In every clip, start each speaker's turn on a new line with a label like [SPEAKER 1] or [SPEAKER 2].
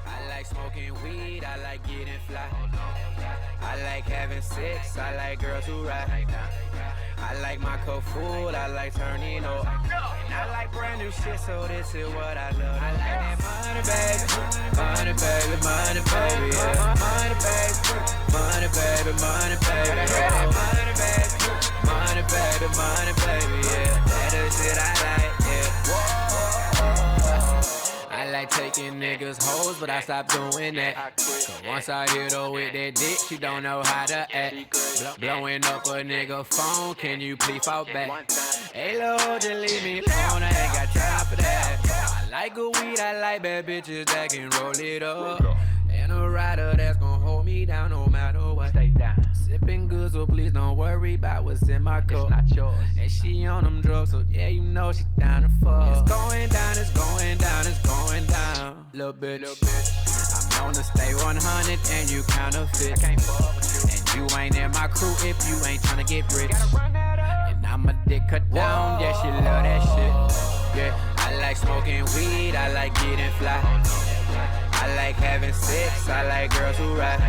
[SPEAKER 1] I like smoking weed, I like getting fly. I like having sex, I like girls who ride. I like my cup full, I like turning up. And I like brand new shit, so this is what I love. I like that money, baby. Money, baby, money, baby, yeah. Money, baby. Money, baby, money, baby, yeah. Money, baby. Money, baby, money, baby, yeah. That is shit I like, yeah. I like taking niggas hoes, but I stopped doing that. Cause once I hit her with that dick, she don't know how to act. Blowing up a nigga phone, can you please fall back? Hey Lord, just leave me alone, I ain't got time for that. I like good weed, I like bad bitches that can roll it up. And a rider that's gon' hold me down no matter what. Stay down. Sipping good, so please don't worry about what's in my cup. It's not yours. And she on them drugs, so yeah, you know she down to fuck. It's going down, it's going down, it's going down. Little bitch. I'm on to stay 100 and you counterfeit. I can't fuck with you. And you ain't in my crew if you ain't tryna get rich. And I'm a dick cut down, yeah, she love that shit. Yeah, I like smoking weed, I like getting fly. I like having sex, I like girls who ride.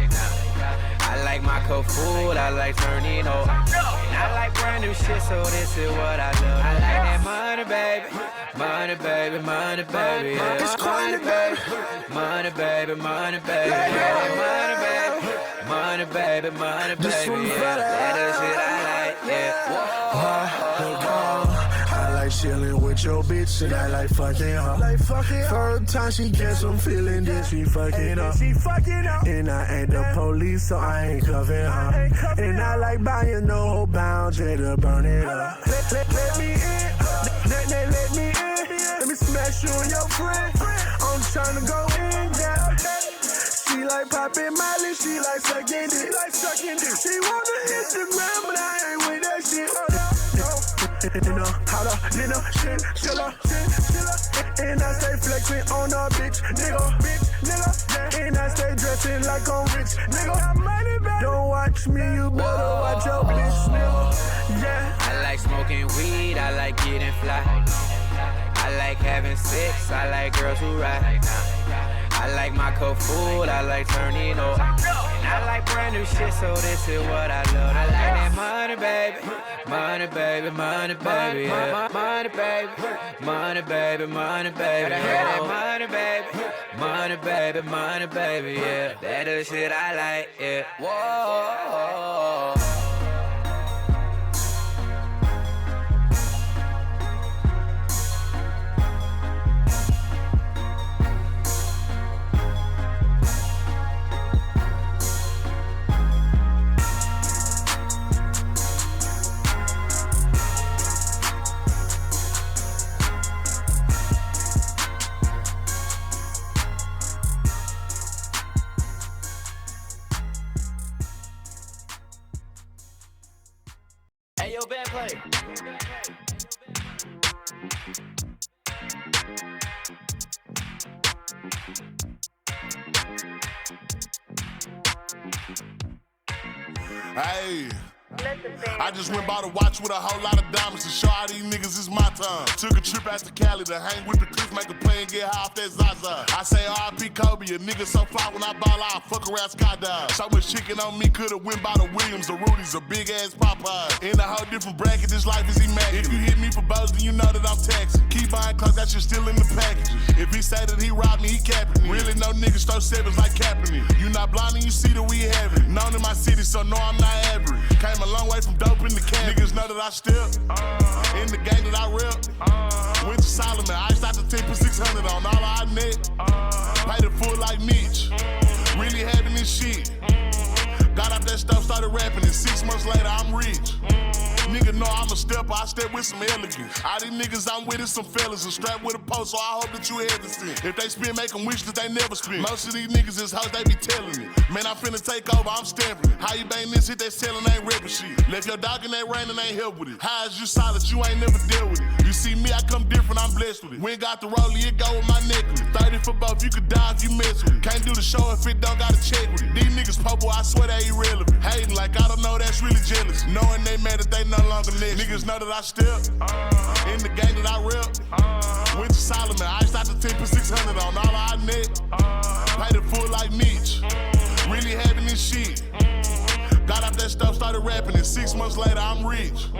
[SPEAKER 1] I like my cup full, I like turning up. And I like brand new shit, so this is what I love. I like that money, baby. Money, baby, money, baby, yeah. Money, baby. Money, baby, money, baby, yeah. Money, baby. Money, baby, money, baby, yeah. That is shit I like, yeah.
[SPEAKER 2] I like chillin' with your bitch and I like fucking her. First time she gets some feeling, then she fucking up. And I ain't the police, so I ain't cuffing her. And I like buying no boundary to burn it up. Let me in, let me in. Let me smash you and your friend. I'm tryna go in, yeah. She like poppin' Miley, she like sucking dick. She wanna Instagram, but I ain't with that shit. Holla, shit, chilla. And I stay flexing on a bitch, nigga. And I stay dressing like I'm rich, nigga. Don't watch me, you better watch your bitch, nigga. Yeah.
[SPEAKER 1] I like smoking weed, I like getting fly. I like having sex, I like girls who ride. I like my cup full, I like turning up. And I like brand new shit, so this is what I love. I like that money, baby. Money, baby, money, baby, yeah. Money, baby. Money, baby, money, baby, yeah. Money, baby. Money, baby, money, baby, yeah. That is shit I like, yeah. Whoa. Hey, yo, band play.
[SPEAKER 3] Hey. I just went by the watch with a whole lot of diamonds to show all these niggas it's my time. Took a trip out to Cali to hang with the cliff, make a play and get high off that Zaza. I say R.I.P. Kobe, a nigga so fly when I ball out, fuck around skydive. So much chicken on me, could've went by the Williams, the Rudy's, a big ass Popeye. In a whole different bracket, this life is immaculate. If you hit me for bows, then you know that I'm taxing. Keep buying clothes, that shit still in the packages. If he say that he robbed me, he capping me. Really no niggas throw sevens like Kaepernick. You not blind and you see that we have it. Known in my city, so no, I'm not average. Came a long way from dope in the can. Niggas know that I step in the game that I rep. Went to Solomon, iced out the 10 for 600 on all I net. Paid it full like Mitch. Really having this shit. Got out that stuff, started rapping, and 6 months later I'm rich. Nigga know I'm a stepper, I step with some elegance. All these niggas I'm with is some fellas and strapped with a post, so I hope that you hesitant. If they spin, make them wish that they never spin. Most of these niggas is hoes, they be telling me. Man, I'm finna take over, I'm stamping it. How you bang this hit, they selling ain't rapping shit. Left your dog in that rain and ain't help with it. How is you solid, you ain't never dealt with it. You see me, I come different, I'm blessed with it. We ain't got the rollie, it go with my necklace. 30 for both, you could die if you mess with it. Can't do the show if it don't gotta check with it. These niggas popo, I swear they irrelevant. Hating like I don't know, that's really jealous. Knowing they mad that they no longer next. Niggas know that I step in the game that I rep. Went to Solomon, I out the 10 for 600 on all I net. Paid it full like Mitch. Really having this shit. Got off that stuff, started rapping, and 6 months later, I'm rich.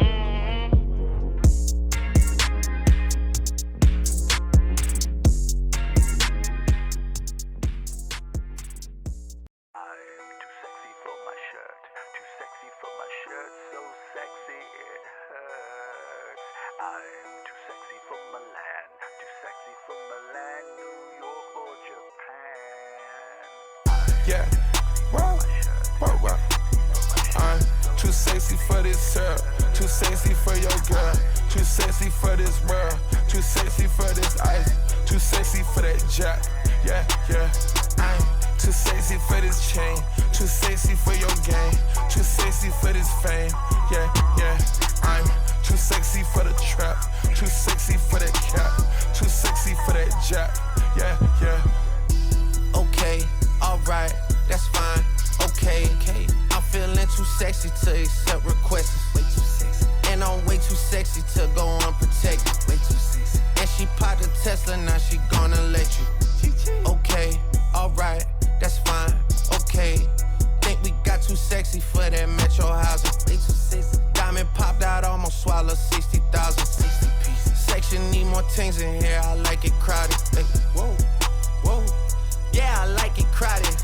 [SPEAKER 2] Yeah, wow, wow, wow. I'm too sexy for this syrup, too sexy for your girl, too sexy for this world, too sexy for this ice, too sexy for that jack. Yeah, yeah. I'm too sexy for this chain, too sexy for your game, too sexy for this fame. Yeah, yeah. I'm too sexy for the trap, too sexy for that cap, too sexy for that jack. Yeah, yeah. Okay, alright, that's fine. Okay, I'm feeling too sexy to accept requests. Way too sexy. And I'm way too sexy to go unprotected. Way too sexy. And she popped a Tesla, now she gonna let you. Okay, alright, that's fine. Okay, think we got too sexy for that metro housing. Way too sexy. Diamond popped out, almost swallowed 60,000. 60 pieces. Section need more things in here, I like it crowded. Hey, whoa, whoa. Yeah, I like it crowded.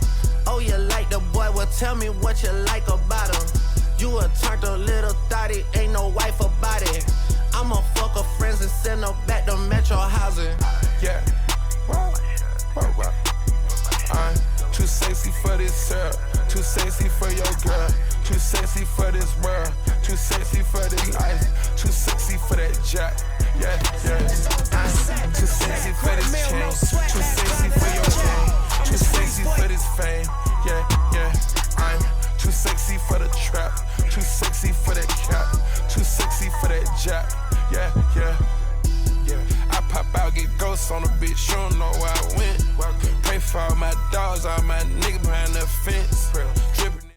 [SPEAKER 2] Oh, you like the boy? Well, tell me what you like about him. You a turned a little thotty, ain't no wife about it. I'ma fuck her friends and send her back to metro housing. Yeah, wow, wow, wow. I'm too sexy for this syrup, too sexy for your girl, too sexy for this world, too sexy for this ice, too sexy for that jack. Yeah, yeah. I'm too sexy for this chain, too sexy for your game, too sexy for this fame. Yeah, yeah. I'm too sexy for the trap, too sexy for that cap, too sexy for that jack. Yeah, yeah. Yeah, I pop out, get ghosts on a bitch, you don't know where I went. Pray for all my dogs, all my niggas behind the fence. Dripping.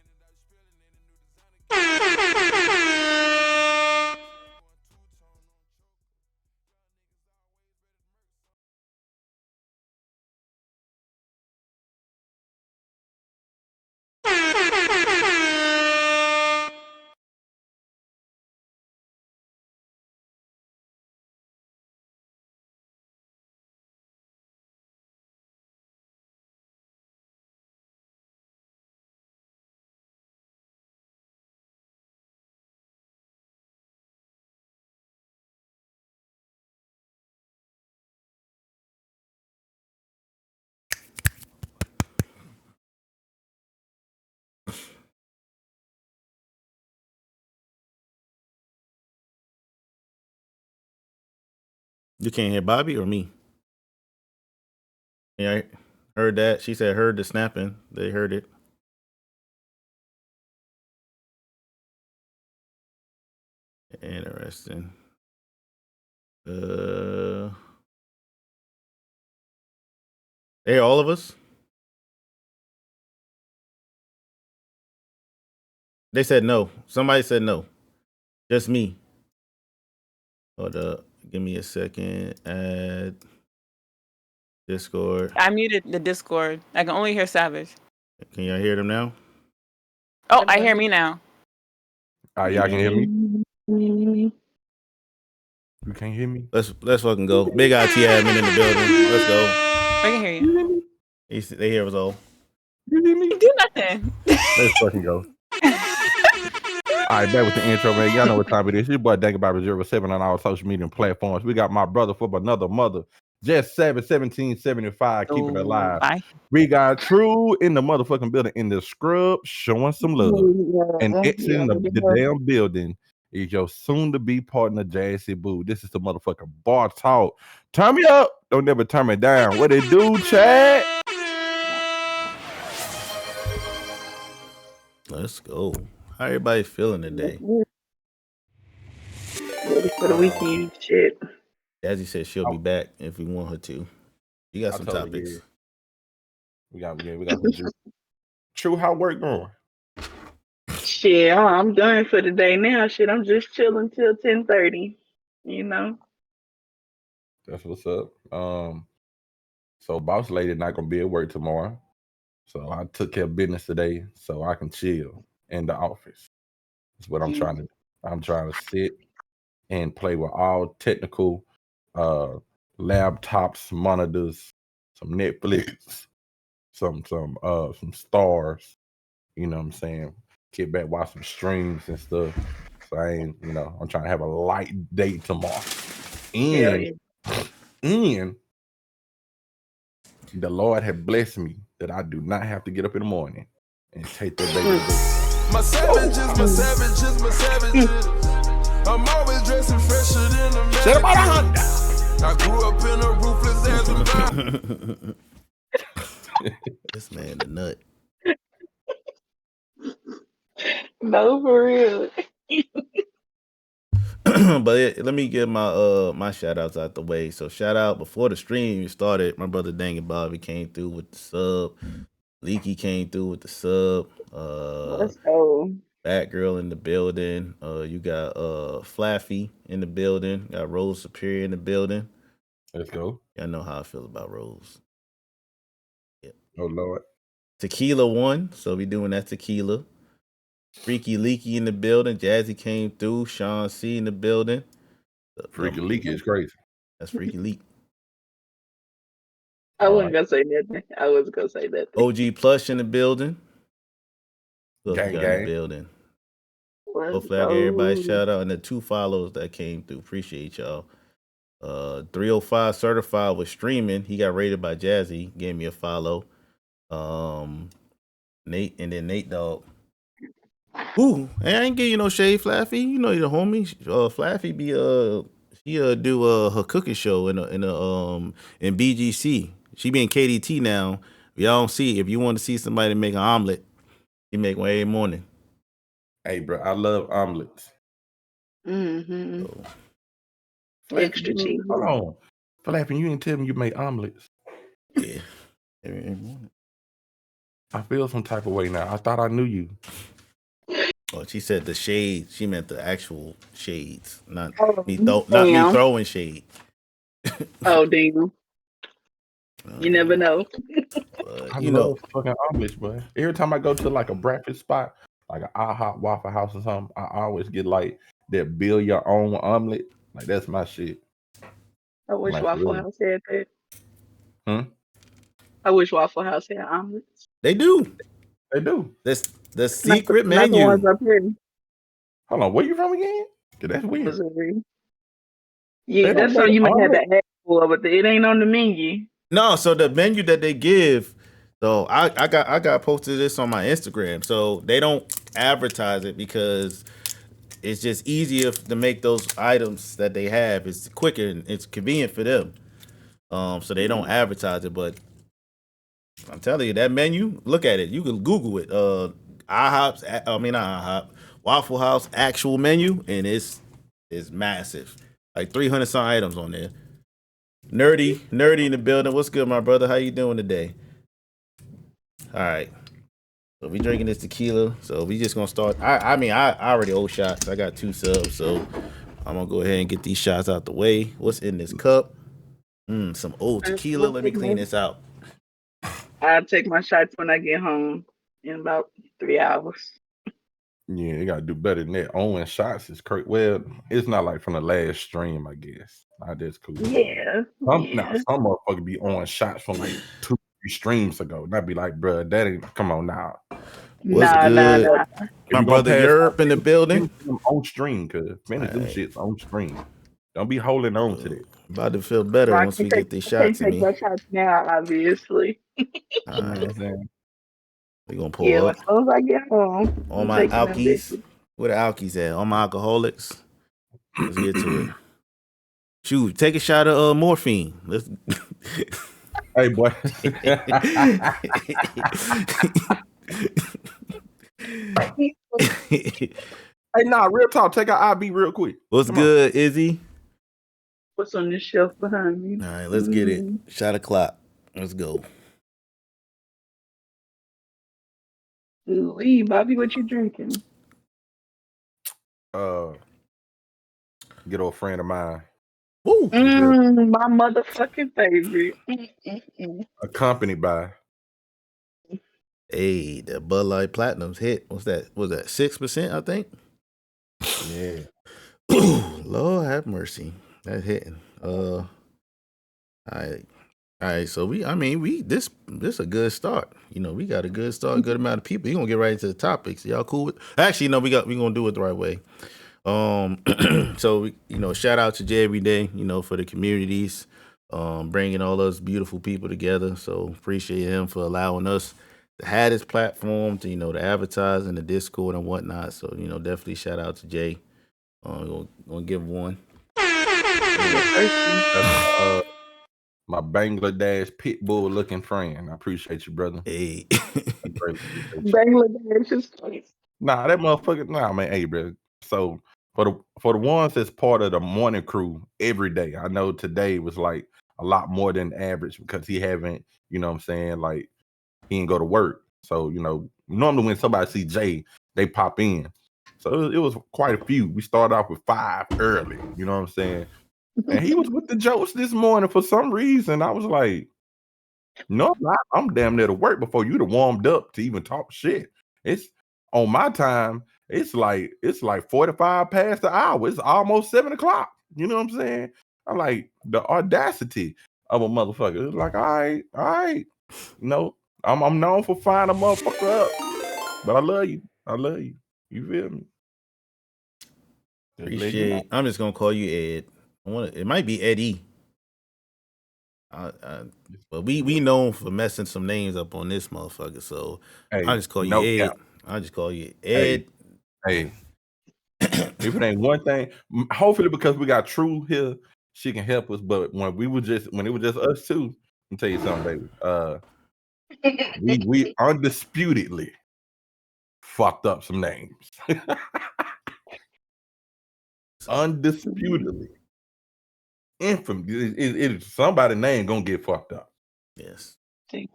[SPEAKER 4] You can't hear Bobby or me? Yeah, I heard that. She said heard the snapping. They heard it. Interesting. Hey, all of us? They said no. Somebody said no. Just me. Hold up. Give me a second. Add Discord.
[SPEAKER 5] I muted the Discord. I can only hear Savage.
[SPEAKER 4] Can y'all hear them now?
[SPEAKER 5] Oh, I hear me now.
[SPEAKER 6] All right, y'all can hear me? You can't hear me?
[SPEAKER 4] Let's fucking go. Big IT admin in the building. Let's go.
[SPEAKER 5] I can hear you.
[SPEAKER 4] They hear us all.
[SPEAKER 6] You hear me?
[SPEAKER 5] You do nothing.
[SPEAKER 6] Let's fucking go. All right, back with the intro, man. Y'all know what time it is. Your boy Dank About 07 on our social media platforms. We got my brother from another mother, Just 1775, keeping it alive.
[SPEAKER 5] Bye.
[SPEAKER 6] We got True in the motherfucking building in the scrub, showing some love. And exiting the damn building is your soon-to-be partner, Jassy Boo. This is the motherfucking bar talk. Turn me up. Don't never turn me down. What it do, Chad?
[SPEAKER 4] Let's go. How everybody feeling today?
[SPEAKER 7] Ready for the weekend shit.
[SPEAKER 4] Jazzy said she'll be back if we want her to. You got some topics.
[SPEAKER 6] We got some juice. True, how work going?
[SPEAKER 5] Shit, I'm done for the day now. Shit, I'm just chilling till 10:30. You know.
[SPEAKER 6] That's what's up. So boss lady not gonna be at work tomorrow. So I took care of business today so I can chill in the office. That's what I'm trying to do. I'm trying to sit and play with all technical laptops, monitors, some Netflix, some stars, you know what I'm saying? Get back, watch some streams and stuff. So I ain't, I'm trying to have a light day tomorrow. And the Lord had blessed me that I do not have to get up in the morning and take that baby to bed.
[SPEAKER 2] My savages. I'm always dressing fresher than a man. I grew up in a ruthless as
[SPEAKER 4] This man the nut.
[SPEAKER 5] No, for real.
[SPEAKER 4] But let me get my shout outs out the way. So shout out before the stream started. My brother Dang and Bobby came through with the sub. Leaky came through with the sub.
[SPEAKER 5] Let's go.
[SPEAKER 4] Batgirl in the building. You got Flaffy in the building. Got Rose Superior in the building.
[SPEAKER 6] Let's go.
[SPEAKER 4] Y'all know how I feel about Rose.
[SPEAKER 6] Yep. Oh Lord.
[SPEAKER 4] Tequila won, so we doing that tequila. Freaky Leaky in the building. Jazzy came through. Sean C in the building.
[SPEAKER 6] Freaky Leaky is crazy.
[SPEAKER 4] That's Freaky Leak.
[SPEAKER 5] I wasn't gonna say nothing. I was gonna say that.
[SPEAKER 4] OG Plush in the building.
[SPEAKER 6] Gang.
[SPEAKER 4] In the building. Hopefully I get everybody shout out and the 2 follows that came through. Appreciate y'all. 305 certified was streaming. He got rated by Jazzy. Gave me a follow. Nate and then Nate Dog. Ooh, I ain't give you no shade, Flaffy. You know you're the homie. Flaffy be she do her cooking show in BGC. She be in KDT now. Y'all don't see. If you want to see somebody make an omelet, she make one every morning.
[SPEAKER 6] Hey, bro, I love omelets.
[SPEAKER 5] Mm-hmm.
[SPEAKER 4] So,
[SPEAKER 5] Extra cheese.
[SPEAKER 6] Hold on. Flapping, you didn't tell me you make omelets.
[SPEAKER 4] Yeah. Every morning.
[SPEAKER 6] I feel some type of way now. I thought I knew you.
[SPEAKER 4] Oh, she said the shade. She meant the actual shades, not me throwing shade.
[SPEAKER 5] Oh, damn. You never know.
[SPEAKER 6] I love fucking omelets, boy. Every time I go to like a breakfast spot, like an IHOP, Waffle House or something, I always get like that build your own omelet. Like that's my shit.
[SPEAKER 5] I wish Waffle House had that.
[SPEAKER 6] Hmm?
[SPEAKER 5] I wish Waffle House had omelets.
[SPEAKER 4] They do.
[SPEAKER 6] That's
[SPEAKER 4] the secret menu.
[SPEAKER 5] Not the ones up here.
[SPEAKER 6] Hold on, where you from again? That's weird.
[SPEAKER 5] Missouri. Yeah, that's something you might have to ask for, but it ain't on the menu.
[SPEAKER 4] No, so the menu that they give, so I got posted this on my Instagram. So they don't advertise it because it's just easier to make those items that they have. It's quicker and it's convenient for them. So they don't advertise it, but I'm telling you, that menu, look at it. You can Google it. Waffle House actual menu, and it's massive. Like 300 some items on there. Nerdy in the building. What's good, my brother? How you doing today? All right. So we drinking this tequila. So we just gonna start. I already owe shots. I got 2 subs, so I'm gonna go ahead and get these shots out the way. What's in this cup? Some old tequila. Let me clean this out.
[SPEAKER 5] I'll take my shots when I get home in about 3 hours.
[SPEAKER 6] Yeah, you gotta do better than that. Owing shots is crazy. Well, it's not like from the last stream, I guess. That's cool.
[SPEAKER 5] Yeah.
[SPEAKER 6] Some motherfucker be on shots from like 2-3 streams ago. And I'd be like, bro, that ain't. Come on now.
[SPEAKER 4] What's good?
[SPEAKER 5] Nah.
[SPEAKER 4] My brother Europe in the building.
[SPEAKER 6] On stream, cause finish them shits on stream. Don't be holding on to that.
[SPEAKER 4] About to feel better once we get these shots in me.
[SPEAKER 5] Take shots now, obviously.
[SPEAKER 4] All right. We're gonna pull
[SPEAKER 5] up.
[SPEAKER 4] up.
[SPEAKER 5] As soon as I get home.
[SPEAKER 4] All my alkies. Where the alkies at? All my alcoholics. Let's get to it. Shoot, take a shot of morphine. Let's.
[SPEAKER 6] Hey, boy. Hey, nah, real talk. Take our IB real quick.
[SPEAKER 4] What's good, Izzy?
[SPEAKER 5] What's on this shelf behind me?
[SPEAKER 4] All right, let's get it. Shot o'clock. Let's go.
[SPEAKER 5] Ooh, Bobby, what you drinking?
[SPEAKER 6] Uh, Get old friend of mine.
[SPEAKER 4] Woo!
[SPEAKER 5] My motherfucking favorite.
[SPEAKER 6] Accompanied by.
[SPEAKER 4] Hey, the Bud Light Platinum's hit. What's that? Was that 6%? I think.
[SPEAKER 6] Yeah.
[SPEAKER 4] Lord have mercy. That hitting. All right. All right, so this a good start. You know, we got a good start, good amount of people. You gonna get right into the topics. Y'all cool with? Actually, no, we gonna do it the right way. So shout out to Jay every day. For the communities, bringing all those beautiful people together. So appreciate him for allowing us to have this platform to advertise in the Discord and whatnot. So definitely shout out to Jay. Gonna give him one.
[SPEAKER 6] That's my Bangladesh pit bull looking friend. I appreciate you, brother.
[SPEAKER 4] Hey.
[SPEAKER 5] Bangladesh is funny.
[SPEAKER 6] Nah, that motherfucker. Nah, man. Hey, bro. So for the ones that's part of the morning crew every day, I know today was like a lot more than average because he haven't, you know what I'm saying, like he didn't go to work. So, normally when somebody see Jay, they pop in. So it was quite a few. We started off with 5 early, you know what I'm saying? And he was with the jokes this morning for some reason. I was like, no, I'm damn near to work before you'd have warmed up to even talk shit. It's on my time, it's like 45 past the hour. It's almost 7 o'clock. You know what I'm saying? I'm like, the audacity of a motherfucker. It's like, all right. I'm known for finding a motherfucker up. But I love you. You feel me?
[SPEAKER 4] Appreciate. I'm just gonna call you Ed. It might be Eddie. But we known for messing some names up on this motherfucker. So I just call you Ed.
[SPEAKER 6] Cap.
[SPEAKER 4] I just call you Ed.
[SPEAKER 6] Hey. If it ain't one thing, hopefully because we got True here, she can help us. But when it was just us two, let me tell you something, baby. We undisputedly fucked up some names. Undisputedly. Infamous. Somebody's name gonna get fucked up.
[SPEAKER 4] Yes. Yeah,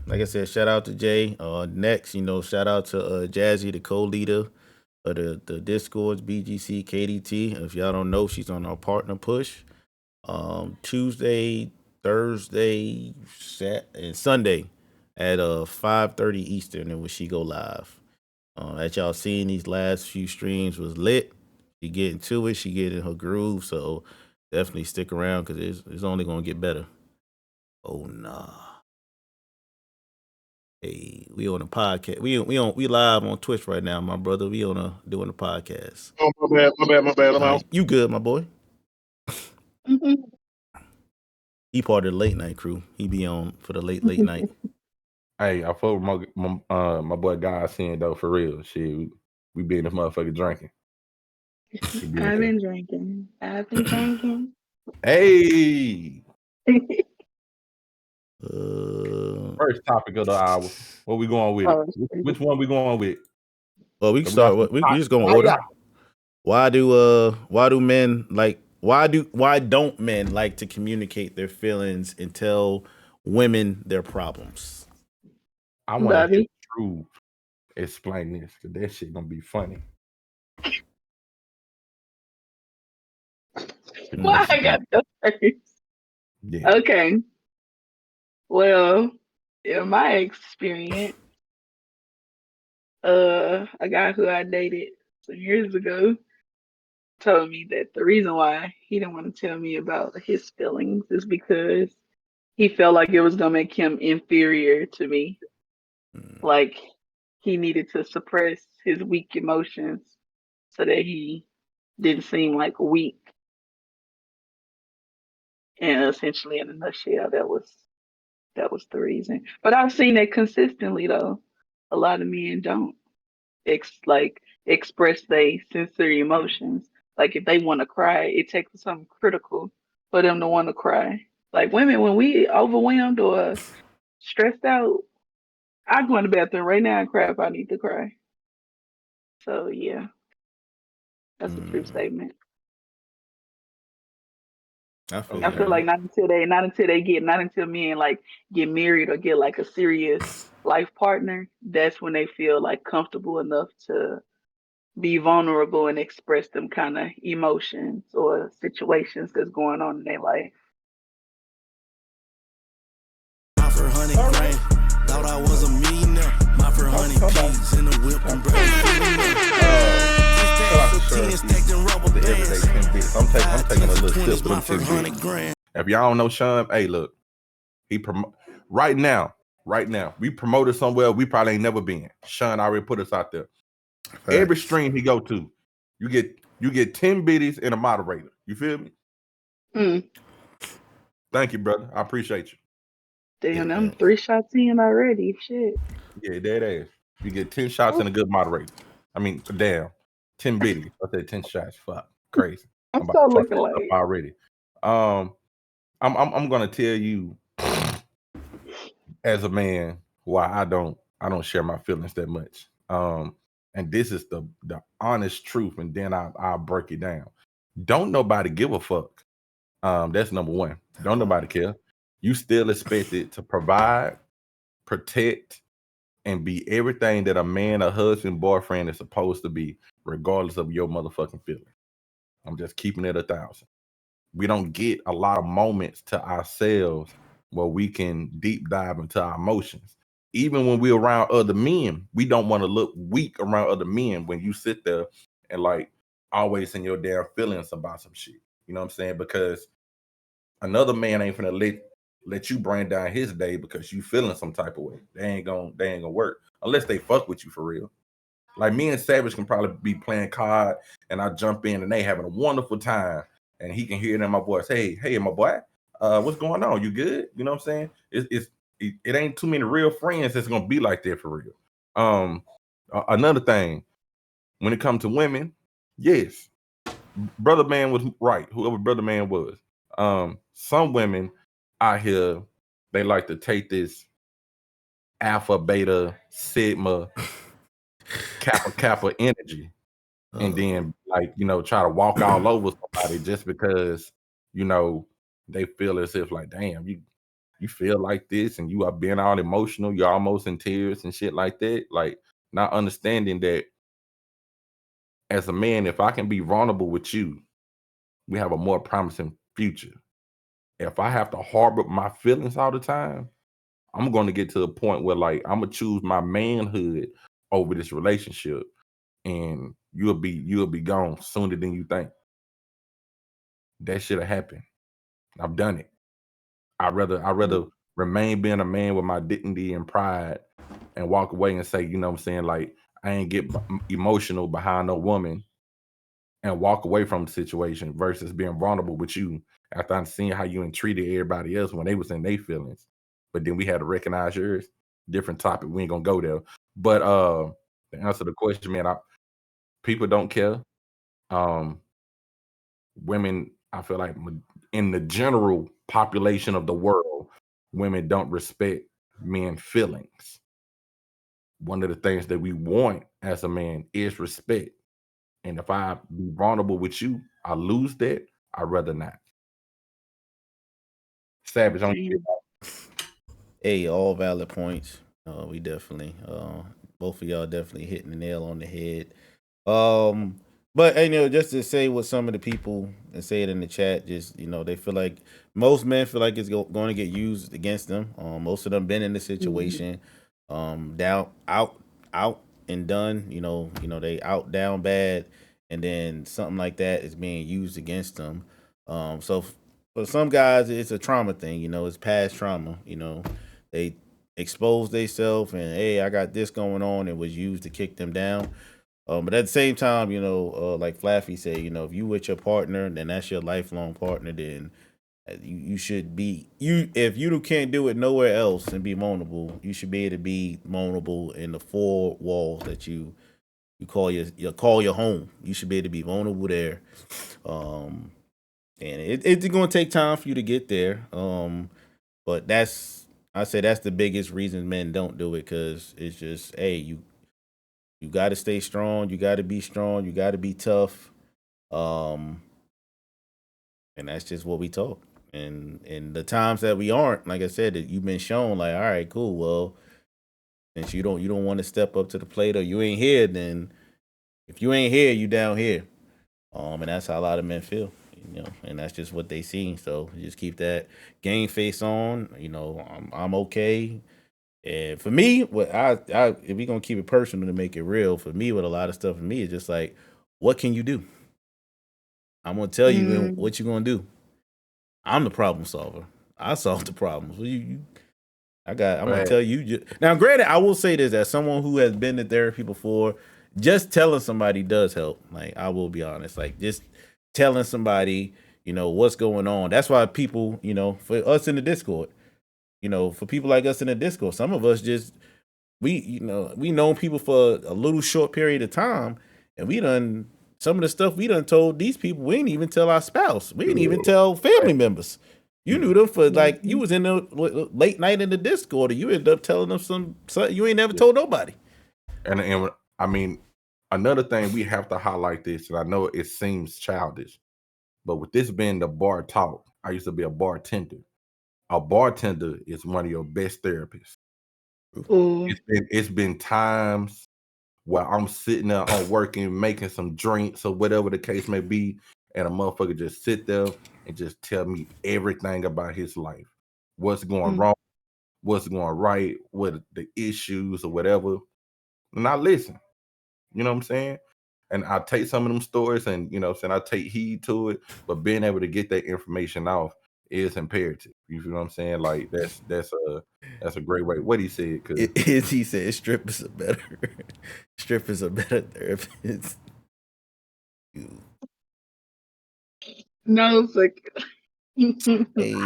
[SPEAKER 4] like I said, shout out to Jay. Next, shout out to Jazzy, the co-leader of the Discords, BGC, KDT. If y'all don't know, she's on our partner push. Tuesday, Thursday, and Sunday at 5:30 Eastern, and when she go live. As y'all seen, these last few streams was lit. She getting to it. She getting her groove. So definitely stick around because it's only gonna get better. Oh nah. Hey, we on a podcast. We live on Twitch right now, my brother. We doing a podcast.
[SPEAKER 7] Oh, my bad. I'm out.
[SPEAKER 4] You good, my boy? He part of the late night crew. He be on for the late night.
[SPEAKER 6] Hey, I fought with my boy Guy saying though, for real. Shit, we be in this motherfucker drinking.
[SPEAKER 5] I've been drinking.
[SPEAKER 6] Hey. First topic of the hour. What we going with? Which one we going with?
[SPEAKER 4] Well, we can start. We just going to order. Why don't men like to communicate their feelings and tell women their problems?
[SPEAKER 6] I want to hear True explain this because that shit gonna be funny.
[SPEAKER 5] Why I got the face?
[SPEAKER 6] Yeah.
[SPEAKER 5] Okay. Well, in my experience, a guy who I dated some years ago told me that the reason why he didn't want to tell me about his feelings is because he felt like it was gonna make him inferior to me. Like he needed to suppress his weak emotions so that he didn't seem like weak. And essentially, in a nutshell, that was the reason. But I've seen it consistently though. A lot of men don't express their sincere emotions. Like if they want to cry, it takes something critical for them to want to cry. Like women, when we overwhelmed or stressed out, I go in the bathroom right now and cry if I need to cry. So yeah. That's a true statement.
[SPEAKER 4] I feel
[SPEAKER 5] I
[SPEAKER 4] you.
[SPEAKER 5] feel
[SPEAKER 6] Okay.
[SPEAKER 5] like not until men like get married or get like a serious life partner, that's when they feel like comfortable enough to be vulnerable and express them kind of emotions or situations that's going on in their life.
[SPEAKER 2] For 100 grand, thought I was a millionaire. My for 100 G's in the whip and break.
[SPEAKER 6] The everyday 10 bits. I'm taking a little sip of them 10 bits. If y'all don't know Sean, hey, look, right now, we promoted somewhere we probably ain't never been. Sean already put us out there. Every stream he go to, you get 10 biddies and a moderator. You feel me?
[SPEAKER 5] Mm.
[SPEAKER 6] Thank you, brother. I appreciate you.
[SPEAKER 5] Damn, I'm 3 shots in already. Shit.
[SPEAKER 6] Yeah, dead ass. You get 10 shots and a good moderator. I mean, damn, 10 biddies. I said 10 shots. Fuck, crazy.
[SPEAKER 5] I'm
[SPEAKER 6] I'm about
[SPEAKER 5] still
[SPEAKER 6] to fuck
[SPEAKER 5] looking
[SPEAKER 6] this up
[SPEAKER 5] like
[SPEAKER 6] already. I'm gonna tell you as a man why I don't share my feelings that much. And this is the honest truth, and then I'll break it down. Don't nobody give a fuck. That's number one. Don't nobody care. You still expected to provide, protect, and be everything that a man, a husband, boyfriend is supposed to be, regardless of your motherfucking feelings. I'm just keeping it 1,000. We don't get a lot of moments to ourselves where we can deep dive into our emotions. Even when we're around other men, we don't want to look weak around other men when you sit there and like always in your damn feelings about some shit. You know what I'm saying? Because another man ain't finna let you bring down his day because you feeling some type of way. They ain't gonna work unless they fuck with you for real. Like me and Savage can probably be playing card and I jump in and they having a wonderful time and he can hear it in my voice. Hey, my boy, what's going on? You good? You know what I'm saying? It ain't too many real friends that's gonna be like that for real. Another thing, when it comes to women, yes, brother man was right. Whoever brother man was. Some women out here, they like to take this alpha, beta, sigma, kappa energy and then like, try to walk all over somebody just because, they feel as if like, damn, you feel like this and you are being all emotional, you're almost in tears and shit like that. Like not understanding that as a man, if I can be vulnerable with you, we have a more promising future. If I have to harbor my feelings all the time, I'm going to get to a point where like I'm gonna choose my manhood over this relationship, and you'll be gone sooner than you think. That should have happened. I've done it. I rather remain being a man with my dignity and pride, and walk away and say, you know what I'm saying, like I ain't get emotional behind no woman, and walk away from the situation versus being vulnerable with you after I'm seeing how you entreated everybody else when they was in their feelings. But then we had to recognize yours. Different topic. We ain't gonna go there. But to answer the question, man, people don't care. Um, Women, I feel like in the general population of the world, women don't respect men's feelings. One of the things that we want as a man is respect. And if I be vulnerable with you, I lose that. I'd rather not. Savage on you.
[SPEAKER 5] damn.
[SPEAKER 4] Hey, all valid points. We definitely, both of y'all definitely hitting the nail on the head. Um, but just to say what some of the people and say it in the chat, just they feel like most men feel like it's going to get used against them. Most of them been in the
[SPEAKER 5] Mhm.
[SPEAKER 4] situation, down, out and done. They out down bad, and then something like that is being used against them. So for some guys, it's a trauma thing. It's past trauma. They exposed themselves, and hey, I got this going on. It was used to kick them down. But at the same time, like Flaffy said, if you with your partner, then that's your lifelong partner. Then you should be if you can't do it nowhere else and be vulnerable, you should be able to be vulnerable in the four walls that you call your home. You should be able to be vulnerable there. Um, and it's going to take time for you to get there. But I say that's the biggest reason men don't do it, because it's just, hey, you got to stay strong. You got to be strong. You got to be tough. Um, and that's just what we talk. And the times that we aren't, like I said, that you've been shown, like, all right, cool. Well, since you don't want to step up to the plate or you ain't here, then if you ain't here, you down here. And that's how a lot of men feel, and that's just what they see. So just keep that game face on. I'm okay. And for me, what I if we gonna keep it personal to make it real, for me, with a lot of stuff, for me, it's just like, what can you do? I'm gonna tell you
[SPEAKER 5] Mm,
[SPEAKER 4] what you gonna do. I'm the problem solver. I solve the problems. I'm gonna
[SPEAKER 6] Right.
[SPEAKER 4] tell you. Now, granted, I will say this: as someone who has been to therapy before, just telling somebody does help. Like, I will be honest, like, just telling somebody, what's going on. That's why people, for us in the Discord, for people like us in the Discord, some of us just we known people for a little short period of time, and we done some of the stuff we done told these people. We didn't even tell our spouse. We didn't even tell family members. You knew them for, like, you
[SPEAKER 5] mhm.
[SPEAKER 4] was in the late night in the Discord, and you ended up telling them something you ain't never told nobody.
[SPEAKER 6] And I mean, another thing we have to highlight this, and I know it seems childish, but with this being the bar talk, I used to be a bartender. A bartender is one of your best therapists.
[SPEAKER 5] Ooh,
[SPEAKER 6] It's been times where I'm sitting there, I'm working, making some drinks or whatever the case may be, and a motherfucker just sit there and just tell me everything about his life, what's going
[SPEAKER 5] mm,
[SPEAKER 6] wrong, what's going right, what the issues or whatever, and I listen. You know what I'm saying? And I take some of them stories, and I take heed to it. But being able to get that information off is imperative. You feel what I'm saying? Like that's a great way. What he said, because
[SPEAKER 4] He said strippers are better. Strippers are better therapists.
[SPEAKER 5] no, it's like,
[SPEAKER 4] Hey,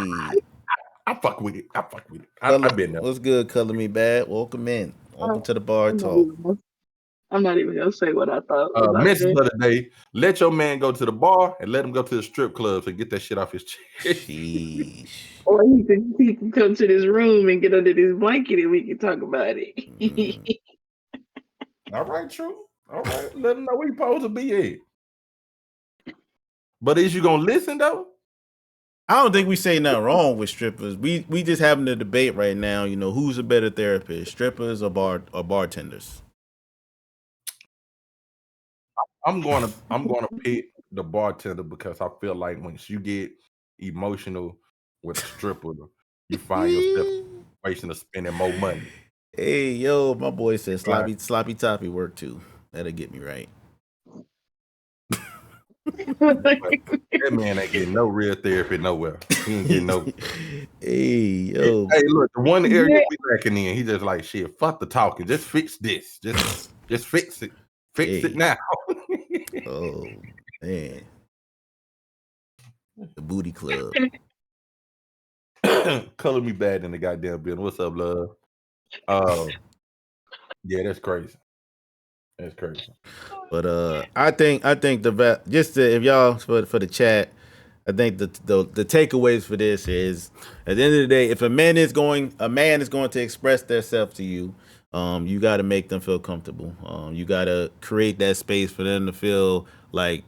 [SPEAKER 6] I fuck with it. I fuck with it.
[SPEAKER 4] color,
[SPEAKER 6] I've been there.
[SPEAKER 4] what's good? Color me bad. Welcome in. Welcome to the bar
[SPEAKER 5] I'm not
[SPEAKER 4] talk.
[SPEAKER 5] even gonna, I'm not even gonna say what I thought about
[SPEAKER 6] Message
[SPEAKER 5] that.
[SPEAKER 6] of the day: let your man go to the bar and let him go to the strip clubs and get that shit off his chest.
[SPEAKER 4] Sheesh.
[SPEAKER 5] Or he can come to this room and get under this blanket and we can talk about
[SPEAKER 4] Mm.
[SPEAKER 5] it.
[SPEAKER 6] All right, true. All right, let him know where he supposed to be at. But is you gonna listen though?
[SPEAKER 4] I don't think we say nothing wrong with strippers. We just having a debate right now. Who's a better therapist, strippers or bartenders?
[SPEAKER 6] I'm gonna pick the bartender because I feel like once you get emotional with a stripper, you find yourself in a situation of spending more money.
[SPEAKER 4] Hey, yo, my boy said
[SPEAKER 6] Right.
[SPEAKER 4] sloppy toppy work too. That'll get me right.
[SPEAKER 6] But that man ain't getting no real therapy nowhere. He ain't getting no.
[SPEAKER 4] Hey,
[SPEAKER 6] Hey,
[SPEAKER 4] yo.
[SPEAKER 6] look, the one area
[SPEAKER 5] Yeah.
[SPEAKER 6] we lacking in, he just like shit. Fuck the talking. Just fix this. Just fix it. Fix it
[SPEAKER 4] Hey.
[SPEAKER 6] now.
[SPEAKER 4] Oh, man. The booty club.
[SPEAKER 6] Color me bad in the goddamn building. What's up, love? Yeah, that's crazy. That's crazy.
[SPEAKER 4] But I think just if y'all for the chat, I think the takeaways for this is, at the end of the day, if a man is going to express themselves to you, you got to make them feel comfortable. You got to create that space for them to feel like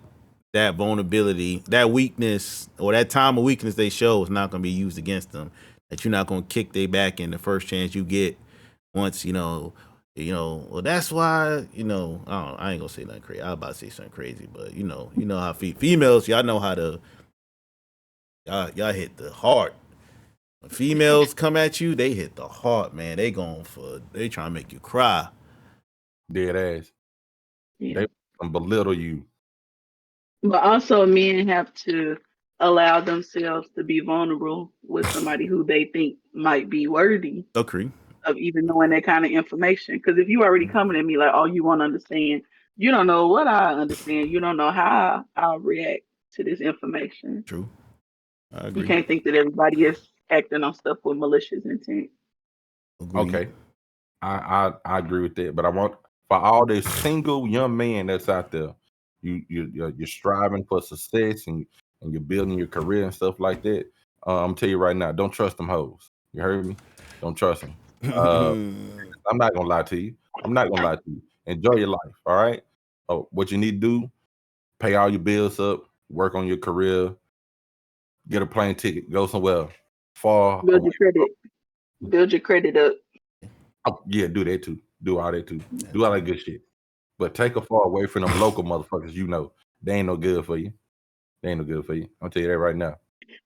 [SPEAKER 4] that vulnerability, that weakness, or that time of weakness they show is not going to be used against them. That you're not going to kick their back in the first chance you get. Once well, that's why, I ain't gonna say nothing crazy. I was about to say something crazy, but you know how females, y'all know how to, y'all hit the heart. When females come at you, they hit the heart, man. They trying to make you cry.
[SPEAKER 6] Dead ass.
[SPEAKER 5] Yeah.
[SPEAKER 6] They belittle you.
[SPEAKER 5] But also, men have to allow themselves to be vulnerable with somebody who they think might be worthy
[SPEAKER 4] Agree.
[SPEAKER 5] of even knowing that kind of information. Because if you already coming at me like, oh, you want to understand, you don't know what I understand. You don't know how I'll react to this information.
[SPEAKER 4] True. I
[SPEAKER 5] You
[SPEAKER 4] agree.
[SPEAKER 5] can't think that everybody is acting on stuff with malicious intent.
[SPEAKER 4] Agreed.
[SPEAKER 6] Okay. I agree with that. But I want for all the single young man that's out there, you're striving for success and you're building your career and stuff like that. I'm gonna tell you right now, don't trust them hoes. You heard me? Don't trust them. Uh, I'm not gonna lie to you. I'm not gonna lie to you. Enjoy your life. All right. Oh, what you need to do? pay all your bills up, work on your career, get a plane ticket, go somewhere far
[SPEAKER 5] Build
[SPEAKER 6] away.
[SPEAKER 5] your credit. Build your credit up.
[SPEAKER 6] Oh, yeah, do that too. Do all that too. Do all that good shit. But take her far away from them local motherfuckers. You know they ain't no good for you. They ain't no good for you. I'll tell you that right now.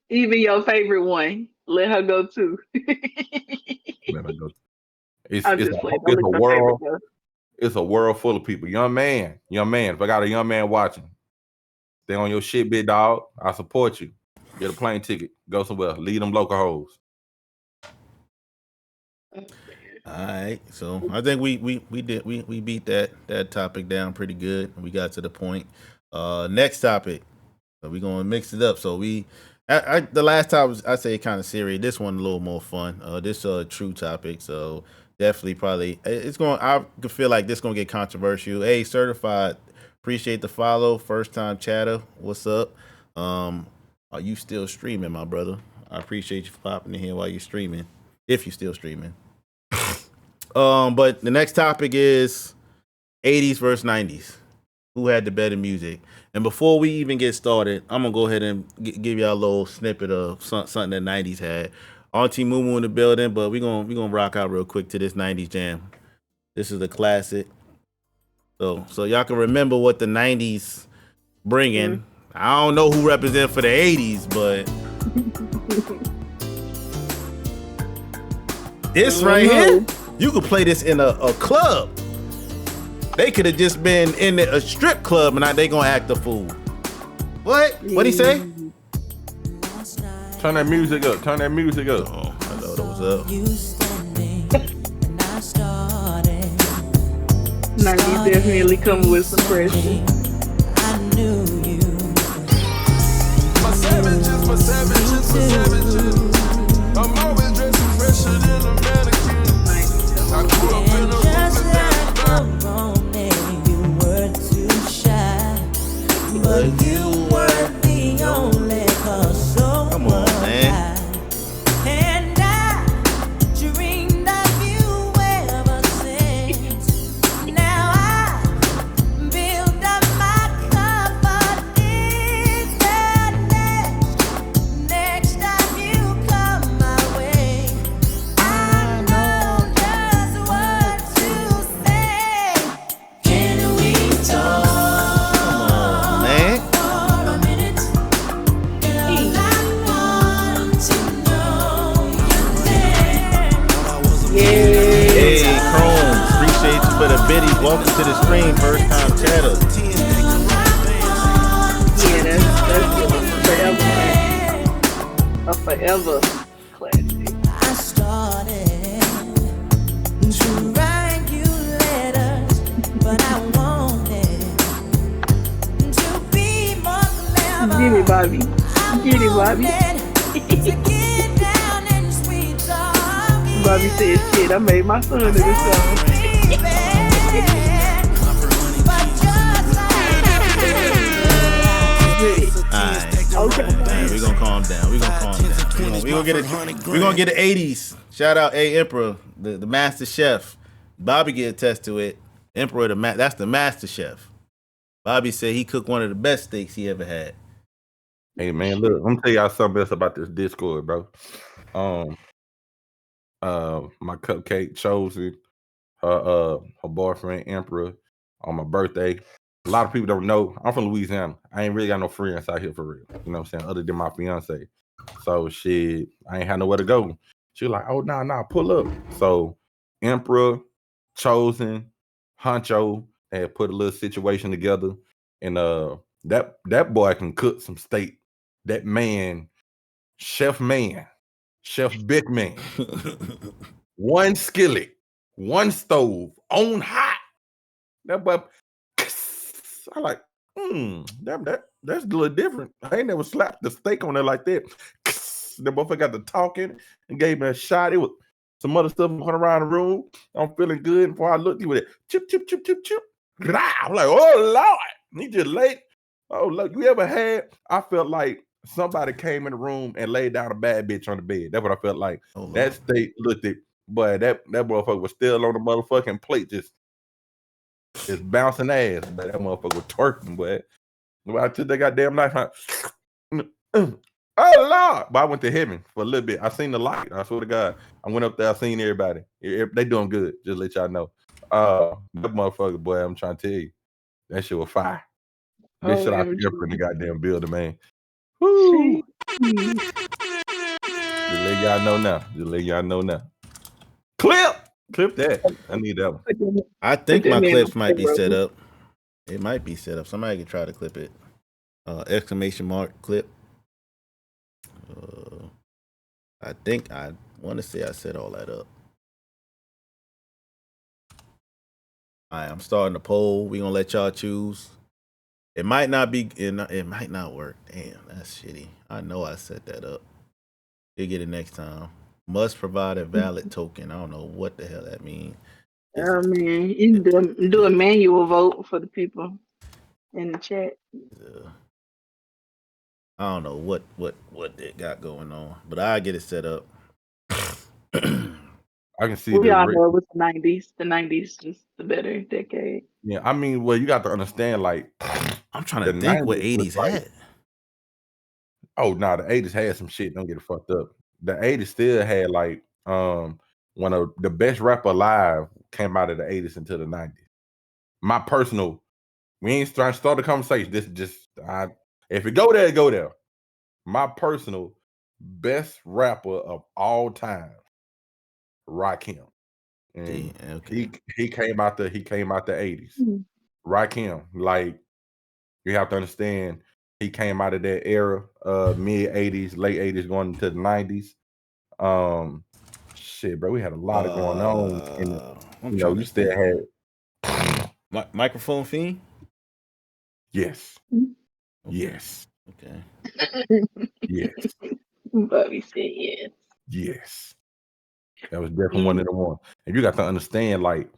[SPEAKER 5] Even your favorite one, let her go too.
[SPEAKER 6] Let her go. It's
[SPEAKER 5] I'm
[SPEAKER 6] it's
[SPEAKER 5] just
[SPEAKER 6] a
[SPEAKER 5] playing. Don't
[SPEAKER 6] it's
[SPEAKER 5] let
[SPEAKER 6] a
[SPEAKER 5] your favorite
[SPEAKER 6] world.
[SPEAKER 5] go.
[SPEAKER 6] It's a world full of people. Young man. If I got a young man watching, stay on your shit, big dog. I support you. Get a plane ticket. Go somewhere. Leave them local hoes.
[SPEAKER 5] Oh, man.
[SPEAKER 4] All right, so I think we beat that topic down pretty good. We got to the point. Next topic. So we're gonna mix it up. So the last time I say kind of serious. This one a little more fun. This true topic. So definitely probably it's going. I can feel like this gonna get controversial. Hey, certified. Appreciate the follow. First time chatter. What's up? Are you still streaming, my brother? I appreciate you popping in here while you're streaming. If you're still streaming. But the next topic is 80s versus 90s. Who had the better music? And before we even get started, I'm gonna go ahead and give y'all a little snippet of something that 90s had. Auntie Moo Moo in the building, but we gonna rock out real quick to this 90s jam. This is a classic. So y'all can remember what the 90s bringing. I don't know who represent for the 80s, but this right here, you could play this in a club. They could have just been in a strip club and now they gonna act a fool. What? What'd he say?
[SPEAKER 6] Turn that music up. Turn that music up.
[SPEAKER 4] Oh, I know that was up.
[SPEAKER 5] 90s definitely coming with some pressure.
[SPEAKER 8] I knew you.
[SPEAKER 3] My savages. I'm always dressing fresher than a mannequin. I grew up in a
[SPEAKER 8] Just like a Roman, you were too shy, but you weren't the only cause. So
[SPEAKER 4] Come on, man.
[SPEAKER 8] and I dreamed of you ever since. Now I build up my confidence that next time you come my way, I know just what to say. Can we talk
[SPEAKER 4] Man.
[SPEAKER 8] for a minute? Girl, I want to know you there.
[SPEAKER 4] Hey, Chrome. Appreciate you for the biddies. Welcome to the stream. First time chatter.
[SPEAKER 5] Yeah, that's forever. A forever classic.
[SPEAKER 8] I started to write you letters, but I wanted to be more clever.
[SPEAKER 5] Get it, Bobby. Get it, Bobby.
[SPEAKER 8] To get down and sweet talking.
[SPEAKER 5] Bobby said, "Shit, I made my son do this song."
[SPEAKER 4] Alright.
[SPEAKER 5] Okay.
[SPEAKER 4] Man, we gonna calm down. We gonna get it. We gonna get the 80s. Shout out A Emperor, the master chef. Bobby get attest to it. Emperor that's the master chef. Bobby said he cooked one of the best steaks he ever had.
[SPEAKER 6] Hey man, look, I'm gonna tell y'all something else about this Discord, bro. My cupcake chosen her boyfriend Emperor on my birthday. A lot of people don't know I'm from Louisiana. I ain't really got no friends out here for real. You know what I'm saying? Other than my fiance. So shit, I ain't had nowhere to go. She was like, oh nah, pull up. So Emperor, Chosen, Honcho had put a little situation together, and that boy can cook some steak. That man, Chef Big Man, one skillet, one stove, on hot. That boy, I like, that's a little different. I ain't never slapped the steak on there like that. The motherfucker got to talking and gave me a shot. It was some other stuff going around the room. I'm feeling good. Before I looked, he was chip. I'm like, oh Lord, he just laid. Oh look, you ever had? I felt like somebody came in the room and laid down a bad bitch on the bed. That's what I felt like.
[SPEAKER 4] Oh,
[SPEAKER 6] that steak looked it, but that motherfucker was still on the motherfucking plate, just bouncing ass. But that motherfucker was twerking, but When I took that goddamn knife out. Oh Lord! But I went to heaven for a little bit. I seen the light. I swear to God, I went up there. I seen everybody. They doing good. Just let y'all know. That motherfucker, boy. I'm trying to tell you, that shit was fire. Bitch, shut out
[SPEAKER 5] OMG.
[SPEAKER 6] in the goddamn building, man.
[SPEAKER 5] She.
[SPEAKER 6] Woo! Just let y'all know now. Just let y'all know now. Clip that. I need that one.
[SPEAKER 4] I
[SPEAKER 5] Put
[SPEAKER 4] think
[SPEAKER 5] that
[SPEAKER 4] my
[SPEAKER 5] man
[SPEAKER 4] clips
[SPEAKER 5] on
[SPEAKER 4] might be set
[SPEAKER 5] camera.
[SPEAKER 4] up. It might be set up. Somebody can try to clip it. Exclamation mark clip. I think I want to say I set all that up. All right, I'm starting the poll. We're gonna let y'all choose. It might not be. It might not work. Damn, that's shitty. I know I set that up. You'll get it next time. Must provide a valid token. I don't know what the hell that means.
[SPEAKER 5] Oh man, you do a manual vote for the people in the chat.
[SPEAKER 4] I don't know what they got going on, but I get it set up.
[SPEAKER 6] I can see
[SPEAKER 5] We
[SPEAKER 6] the
[SPEAKER 5] all know it was the 90s. The 90s is the better decade.
[SPEAKER 6] yeah. I mean, well, you got to understand, like,
[SPEAKER 4] I'm trying
[SPEAKER 6] the
[SPEAKER 4] to think what
[SPEAKER 6] 90s was
[SPEAKER 4] 80s
[SPEAKER 6] like,
[SPEAKER 4] had.
[SPEAKER 6] oh no, the 80s had some shit. Don't get it fucked up. The 80s still had like one of the best rapper alive came out of the 80s into the 90s. My personal, we ain't trying to start the conversation. This just if it go there, go there. My personal best rapper of all time, Rakim. And
[SPEAKER 4] Okay.
[SPEAKER 6] he came out the 80s.
[SPEAKER 5] Mhm.
[SPEAKER 6] Rakim, like, you have to understand, he came out of that era, mid 80s, late 80s, going into the 90s. Shit, bro, we had a lot of going on, and
[SPEAKER 4] I'm trying
[SPEAKER 6] you
[SPEAKER 4] to
[SPEAKER 6] still
[SPEAKER 4] think.
[SPEAKER 6] had
[SPEAKER 4] Microphone Fiend?
[SPEAKER 6] yes,
[SPEAKER 5] Mm-hmm.
[SPEAKER 6] yes,
[SPEAKER 4] Okay.
[SPEAKER 6] yes,
[SPEAKER 5] Bobby said yes.
[SPEAKER 6] yes. That was definitely one of the ones. And you got to understand, like,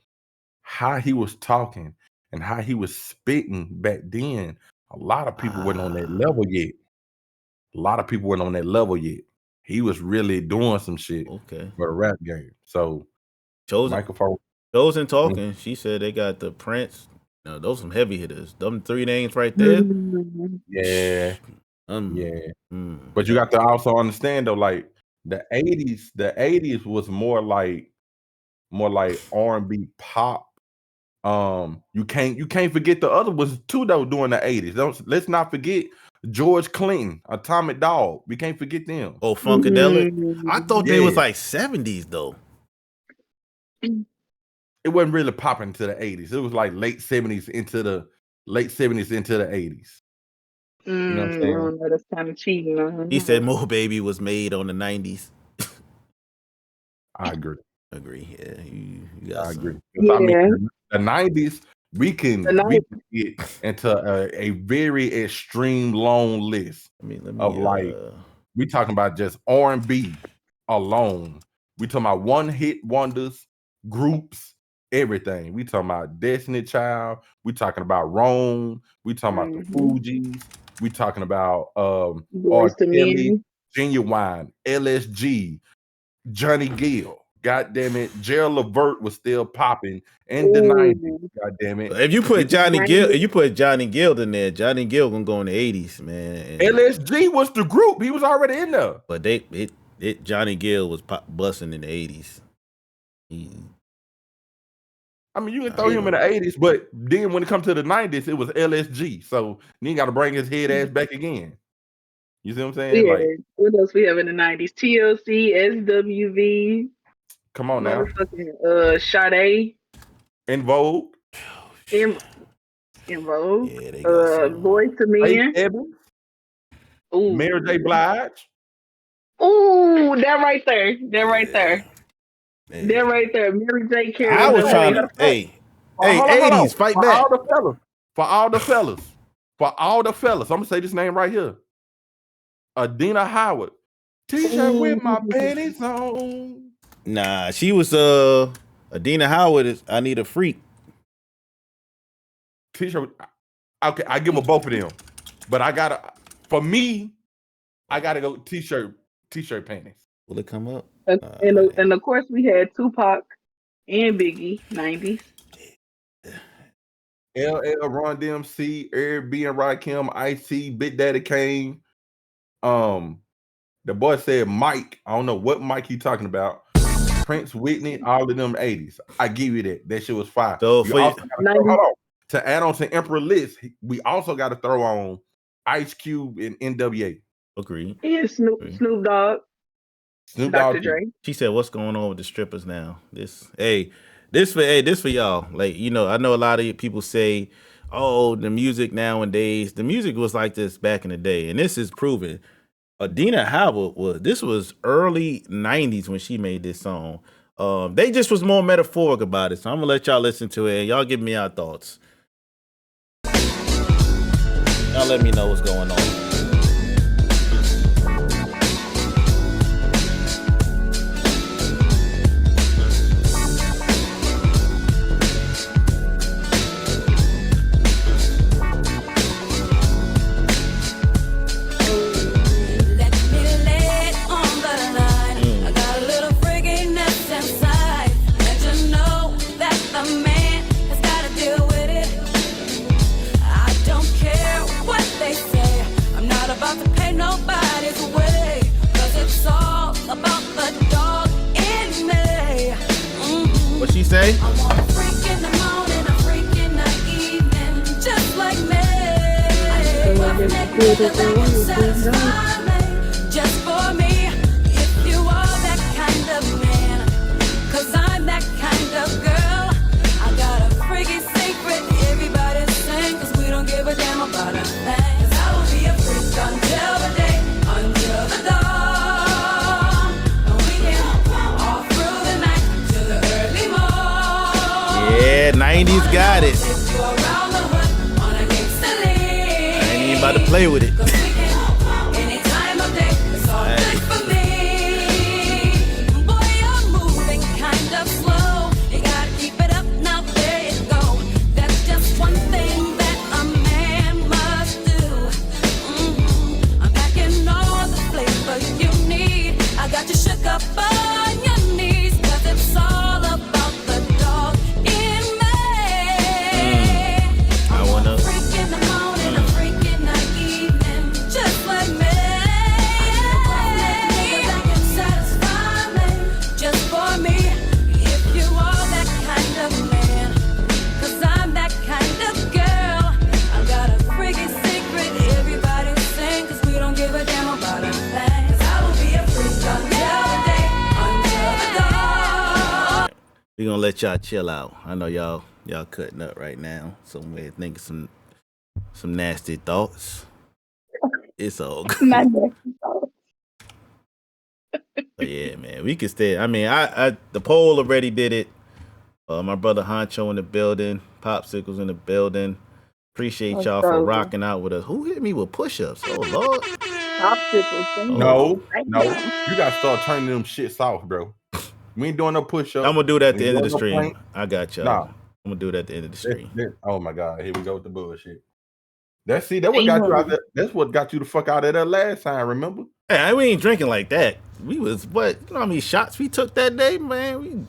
[SPEAKER 6] how he was talking and how he was spitting back then. A lot of people weren't on that level yet. A lot of people weren't on that level yet. He was really doing some shit
[SPEAKER 4] Okay.
[SPEAKER 6] for the rap game. So microphone.
[SPEAKER 4] Chosen talking. She said they got the Prince. No, those some heavy hitters. Them three names right there.
[SPEAKER 6] Yeah. Yeah. But you
[SPEAKER 4] yeah.
[SPEAKER 6] got to also understand though, like the 80s was more like R&B pop. You can't forget the other was too though during the 80s. Let's not forget George Clinton, Atomic Dog. We can't forget them.
[SPEAKER 4] Oh, Funkadelic. I thought they was like 70s though.
[SPEAKER 6] It wasn't really popping to the 80s. It was like late 70s into the 80s. You know what I'm saying?
[SPEAKER 5] No, that's kind of cheating.
[SPEAKER 4] He said Mo Baby was made on the 90s.
[SPEAKER 6] I agree.
[SPEAKER 4] Yeah, you got
[SPEAKER 6] I agree.
[SPEAKER 4] some.
[SPEAKER 6] I mean,
[SPEAKER 5] Yeah.
[SPEAKER 6] the 90s, we can get into a very extreme long list of like, we talking about just R&B alone. We talking about one hit wonders, groups, everything. We talking about Destiny Child. We talking about Rome. We talking about the Fugees. We talking about
[SPEAKER 5] Boys
[SPEAKER 6] R.
[SPEAKER 5] to
[SPEAKER 6] Kelly,
[SPEAKER 5] Men.
[SPEAKER 6] Genuine, LSG, Johnny Gill. God damn it, Gerald Levert was still popping in the 90s. God damn it.
[SPEAKER 4] If you put Johnny Gill in there, Johnny Gill gonna go in the 80s, man. And
[SPEAKER 6] LSG was the group. He was already in there.
[SPEAKER 4] But Johnny Gill was busting in the 80s.
[SPEAKER 6] I mean, you can throw him in the 80s, but then when it comes to the 90s, it was LSG. So you ain't got to bring his head ass back again. You see what I'm saying?
[SPEAKER 5] Yeah.
[SPEAKER 6] Like,
[SPEAKER 5] What else we have in the 90s? TLC, SWV.
[SPEAKER 6] come on now.
[SPEAKER 5] Motherfucking Sade.
[SPEAKER 6] In Vogue.
[SPEAKER 5] In Vogue.
[SPEAKER 4] Yeah, they got some.
[SPEAKER 5] Boys to Men.
[SPEAKER 6] Evans.
[SPEAKER 5] Ooh.
[SPEAKER 6] Mary J. Blige.
[SPEAKER 5] Ooh, that right there. That right there. That right there. Mary J. carried
[SPEAKER 4] I was
[SPEAKER 5] the
[SPEAKER 4] trying
[SPEAKER 5] weight.
[SPEAKER 4] to. Hey,
[SPEAKER 6] Hold on.
[SPEAKER 4] 80s, fight
[SPEAKER 6] For
[SPEAKER 4] back.
[SPEAKER 6] all the fellas. I'm gonna say this name right here. Adina Howard. T-shirt with my panties on.
[SPEAKER 4] Nah, she was Adina Howard. I Need a Freak.
[SPEAKER 6] T-shirt. Okay, I give them both of them, but I gotta go t-shirt panties.
[SPEAKER 4] Will it come up?
[SPEAKER 5] And of course we had Tupac and Biggie, 90s.
[SPEAKER 6] LL, Ron DMC, Eric B and Rakim, Ice-T, Big Daddy Kane. The boy said Mike. I don't know what Mike he talking about. Prince, Whitney, all of them 80s. I give you that. That shit was fire.
[SPEAKER 4] So
[SPEAKER 6] You
[SPEAKER 4] for
[SPEAKER 6] also hold on. To add on to Emperor list, we also got to throw on Ice Cube and NWA.
[SPEAKER 4] Agreed.
[SPEAKER 5] Yeah, Snoop Dogg.
[SPEAKER 6] Snoop
[SPEAKER 5] Dr.
[SPEAKER 6] Dogg.
[SPEAKER 5] Dre.
[SPEAKER 4] She said, "What's going on with the strippers now?" This for y'all. Like, you know, I know a lot of people say, "Oh, the music nowadays, the music was like this back in the day," and this is proven. Adina Howard was early '90s when she made this song. They just was more metaphoric about it, so I'm gonna let y'all listen to it and y'all give me your thoughts. Y'all let me know what's going on. What she say?
[SPEAKER 8] I want a freak in the morning, a freak in the evening, just like me. Satisfy me, just for me. If you are that kind of man, 'cause I'm that kind of girl. I got a freaky secret, everybody's saying, 'cause we don't give a damn about a thing. 'Cause I will be a freak until the day, until the dawn.
[SPEAKER 4] Yeah, 90s got it. I ain't even about to play with it. We gonna let y'all chill out. I know y'all cutting up right now. Somewhere thinking some nasty thoughts. It's all good.
[SPEAKER 5] Not nasty thoughts.
[SPEAKER 4] But yeah, man, we can stay. I mean, I the poll already did it. My brother Honcho in the building, Popsicles in the building. Appreciate y'all for rocking out with us. Who hit me with push-ups? Oh Lord.
[SPEAKER 5] Popsicles.
[SPEAKER 6] No. You gotta start turning them shits off, bro. We ain't doing no push-ups.
[SPEAKER 4] I'm gonna do that at the end of the stream. I got y'all.
[SPEAKER 6] Nah.
[SPEAKER 4] I'm gonna do that at the end of the stream.
[SPEAKER 6] Oh my God, here we go with the bullshit. That's what got you out there. That's what got you the fuck out of there last time, remember?
[SPEAKER 4] Hey, we ain't drinking like that. We was what? You know how many shots we took that day, man?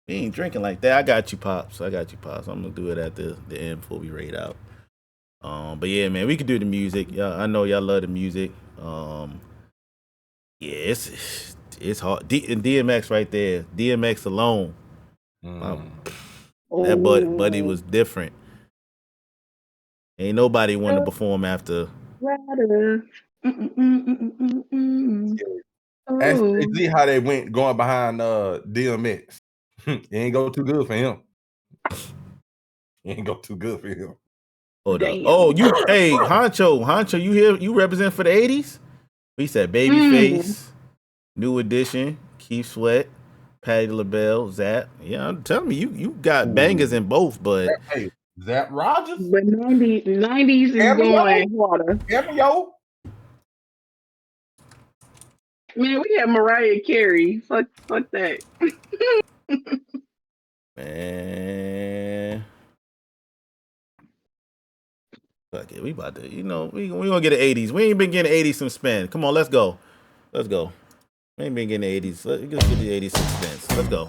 [SPEAKER 4] We ain't drinking like that. I got you, Pops. I'm gonna do it at the end before we raid out. But yeah, man, we could do the music. Yeah, I know y'all love the music. Yeah, it's hard. And DMX right there. DMX alone. That buddy was different. Ain't nobody want to perform after.
[SPEAKER 6] See how they went going behind DMX. It ain't go too good for him.
[SPEAKER 4] Hold up. Oh, hey, Honcho, you here? You represent for the 80s? We said Babyface, New Edition, Keith Sweat, Patti LaBelle, Zap. Yeah, I'm telling you, you got bangers in both, but
[SPEAKER 6] hey, Zap Rogers.
[SPEAKER 5] But 90s is going water.
[SPEAKER 6] Cameo.
[SPEAKER 5] Man, we had Mariah Carey. Fuck that.
[SPEAKER 4] Man. Fuck it. We about to, we gonna get the 80s. We ain't been getting 80s some spin. Come on, let's go. We ain't been getting the 80s. Let's get the 80s some spins. Let's go.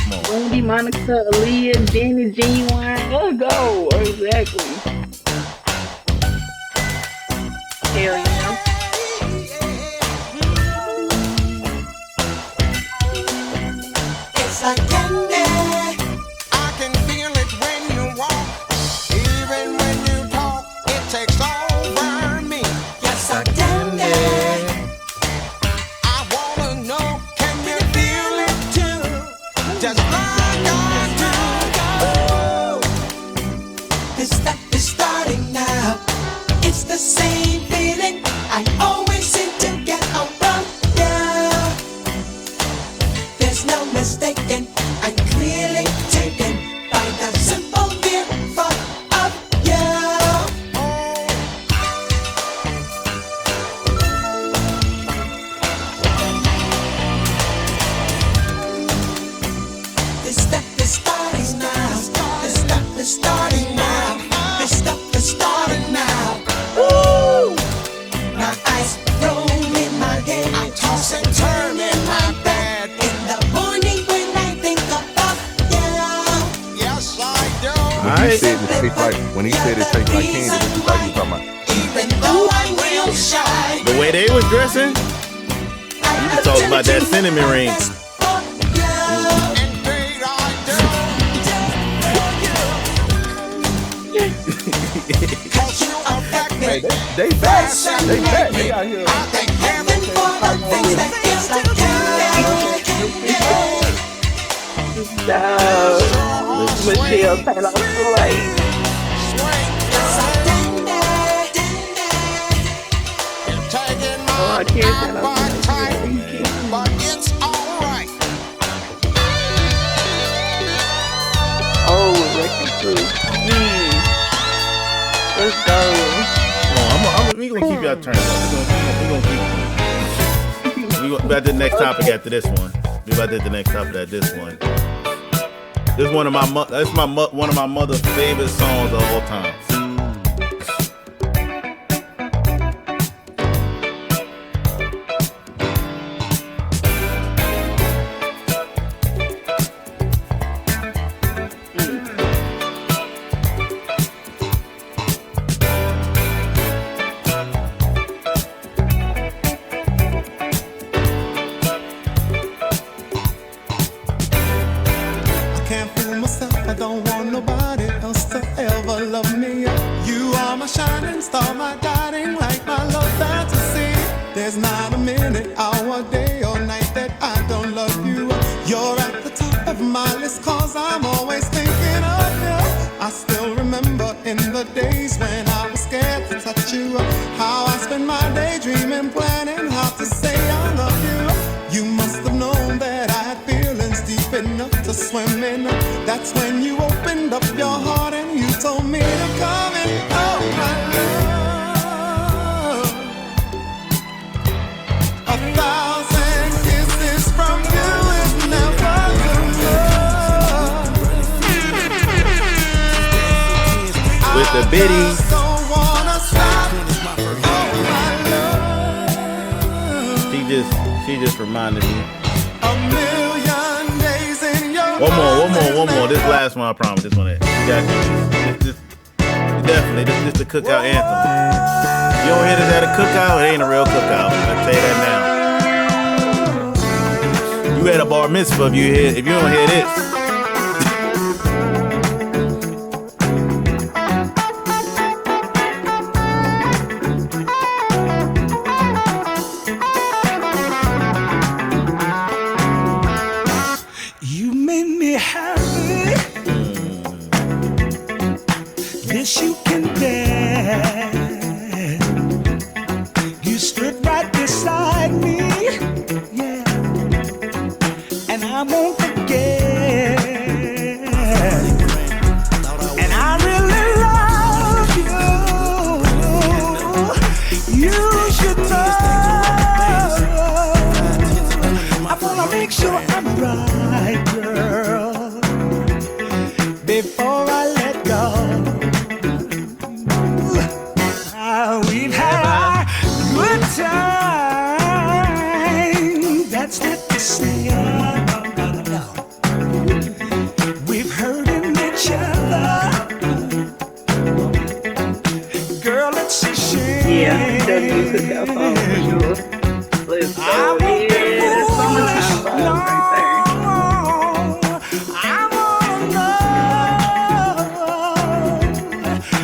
[SPEAKER 4] Come on.
[SPEAKER 5] Wendy, Monica, Aaliyah, Jenny, Genuine. Let's go. Exactly. Hell yeah.
[SPEAKER 8] It's like candy.
[SPEAKER 9] I can feel it when you walk, even when you talk. It takes over me.
[SPEAKER 8] Yes, I candy.
[SPEAKER 9] I wanna know, can you feel it too? Just like I do.
[SPEAKER 8] This stuff is starting now. It's the same feeling I always seem to get around you. There's no mistaking, I'm clearly taken by the simple mere thought of you. This stuff is starting now. This stuff is starting now. This stuff is starting now. Woo! My eyes roll in my head. I toss and turn in my bed. In the morning when I think about you.
[SPEAKER 9] Yes, I do.
[SPEAKER 6] When he said it tastes like candy, this is like you talking about.
[SPEAKER 8] Even though I'm real shy,
[SPEAKER 4] The way they was dressing, you can talk about that cinnamon ring.
[SPEAKER 9] Indeed, I do. 'Cause you affect me.
[SPEAKER 6] Hey, they back. They back. They out here.
[SPEAKER 9] I thank heaven
[SPEAKER 8] For the things that feels like candy.
[SPEAKER 5] Stop. Michelle Taylor Slade.
[SPEAKER 9] taking
[SPEAKER 5] Oh,
[SPEAKER 9] my
[SPEAKER 5] I can't say that.
[SPEAKER 9] my time, but it's alright.
[SPEAKER 5] Oh, Wrecking Crew. Let's go.
[SPEAKER 4] We gonna keep y'all turned up. We gonna keep. We about the next topic after this one. We about to the next topic after this one. This is one of my mother's favorite songs of all time.
[SPEAKER 9] I can't fool myself, I don't want nobody else to ever love me. You are my shining star, my guiding light, my love fantasy. There's not a minute, hour, day or night that I don't love you. You're at the top of my list, cause I'm always thinking of you. I still remember in the days when I was scared to touch you, how I spent my day dreaming, planning how to say I love you. You must have known that I had feelings deep enough to swim in. That's when you opened up your heart and you told me to come in. Oh, my love. 1,000 kisses from you is never enough.
[SPEAKER 4] With the biddies.
[SPEAKER 9] I just don't wanna stop. Oh, my love.
[SPEAKER 4] She just reminded me.
[SPEAKER 9] A million days in your
[SPEAKER 4] One more. This last one, I promise. This one, you got this. Definitely, this is the cookout anthem. You don't hear this at a cookout, it ain't a real cookout. I tell you that now. You had a bar mitzvah if you don't hear this.
[SPEAKER 9] You made me happy. This you can get. You stood right beside me, yeah. And I won't forget.
[SPEAKER 5] Yeah, that'll be a cookout song for sure. Let's go. Yeah, that's summertime vibes right there.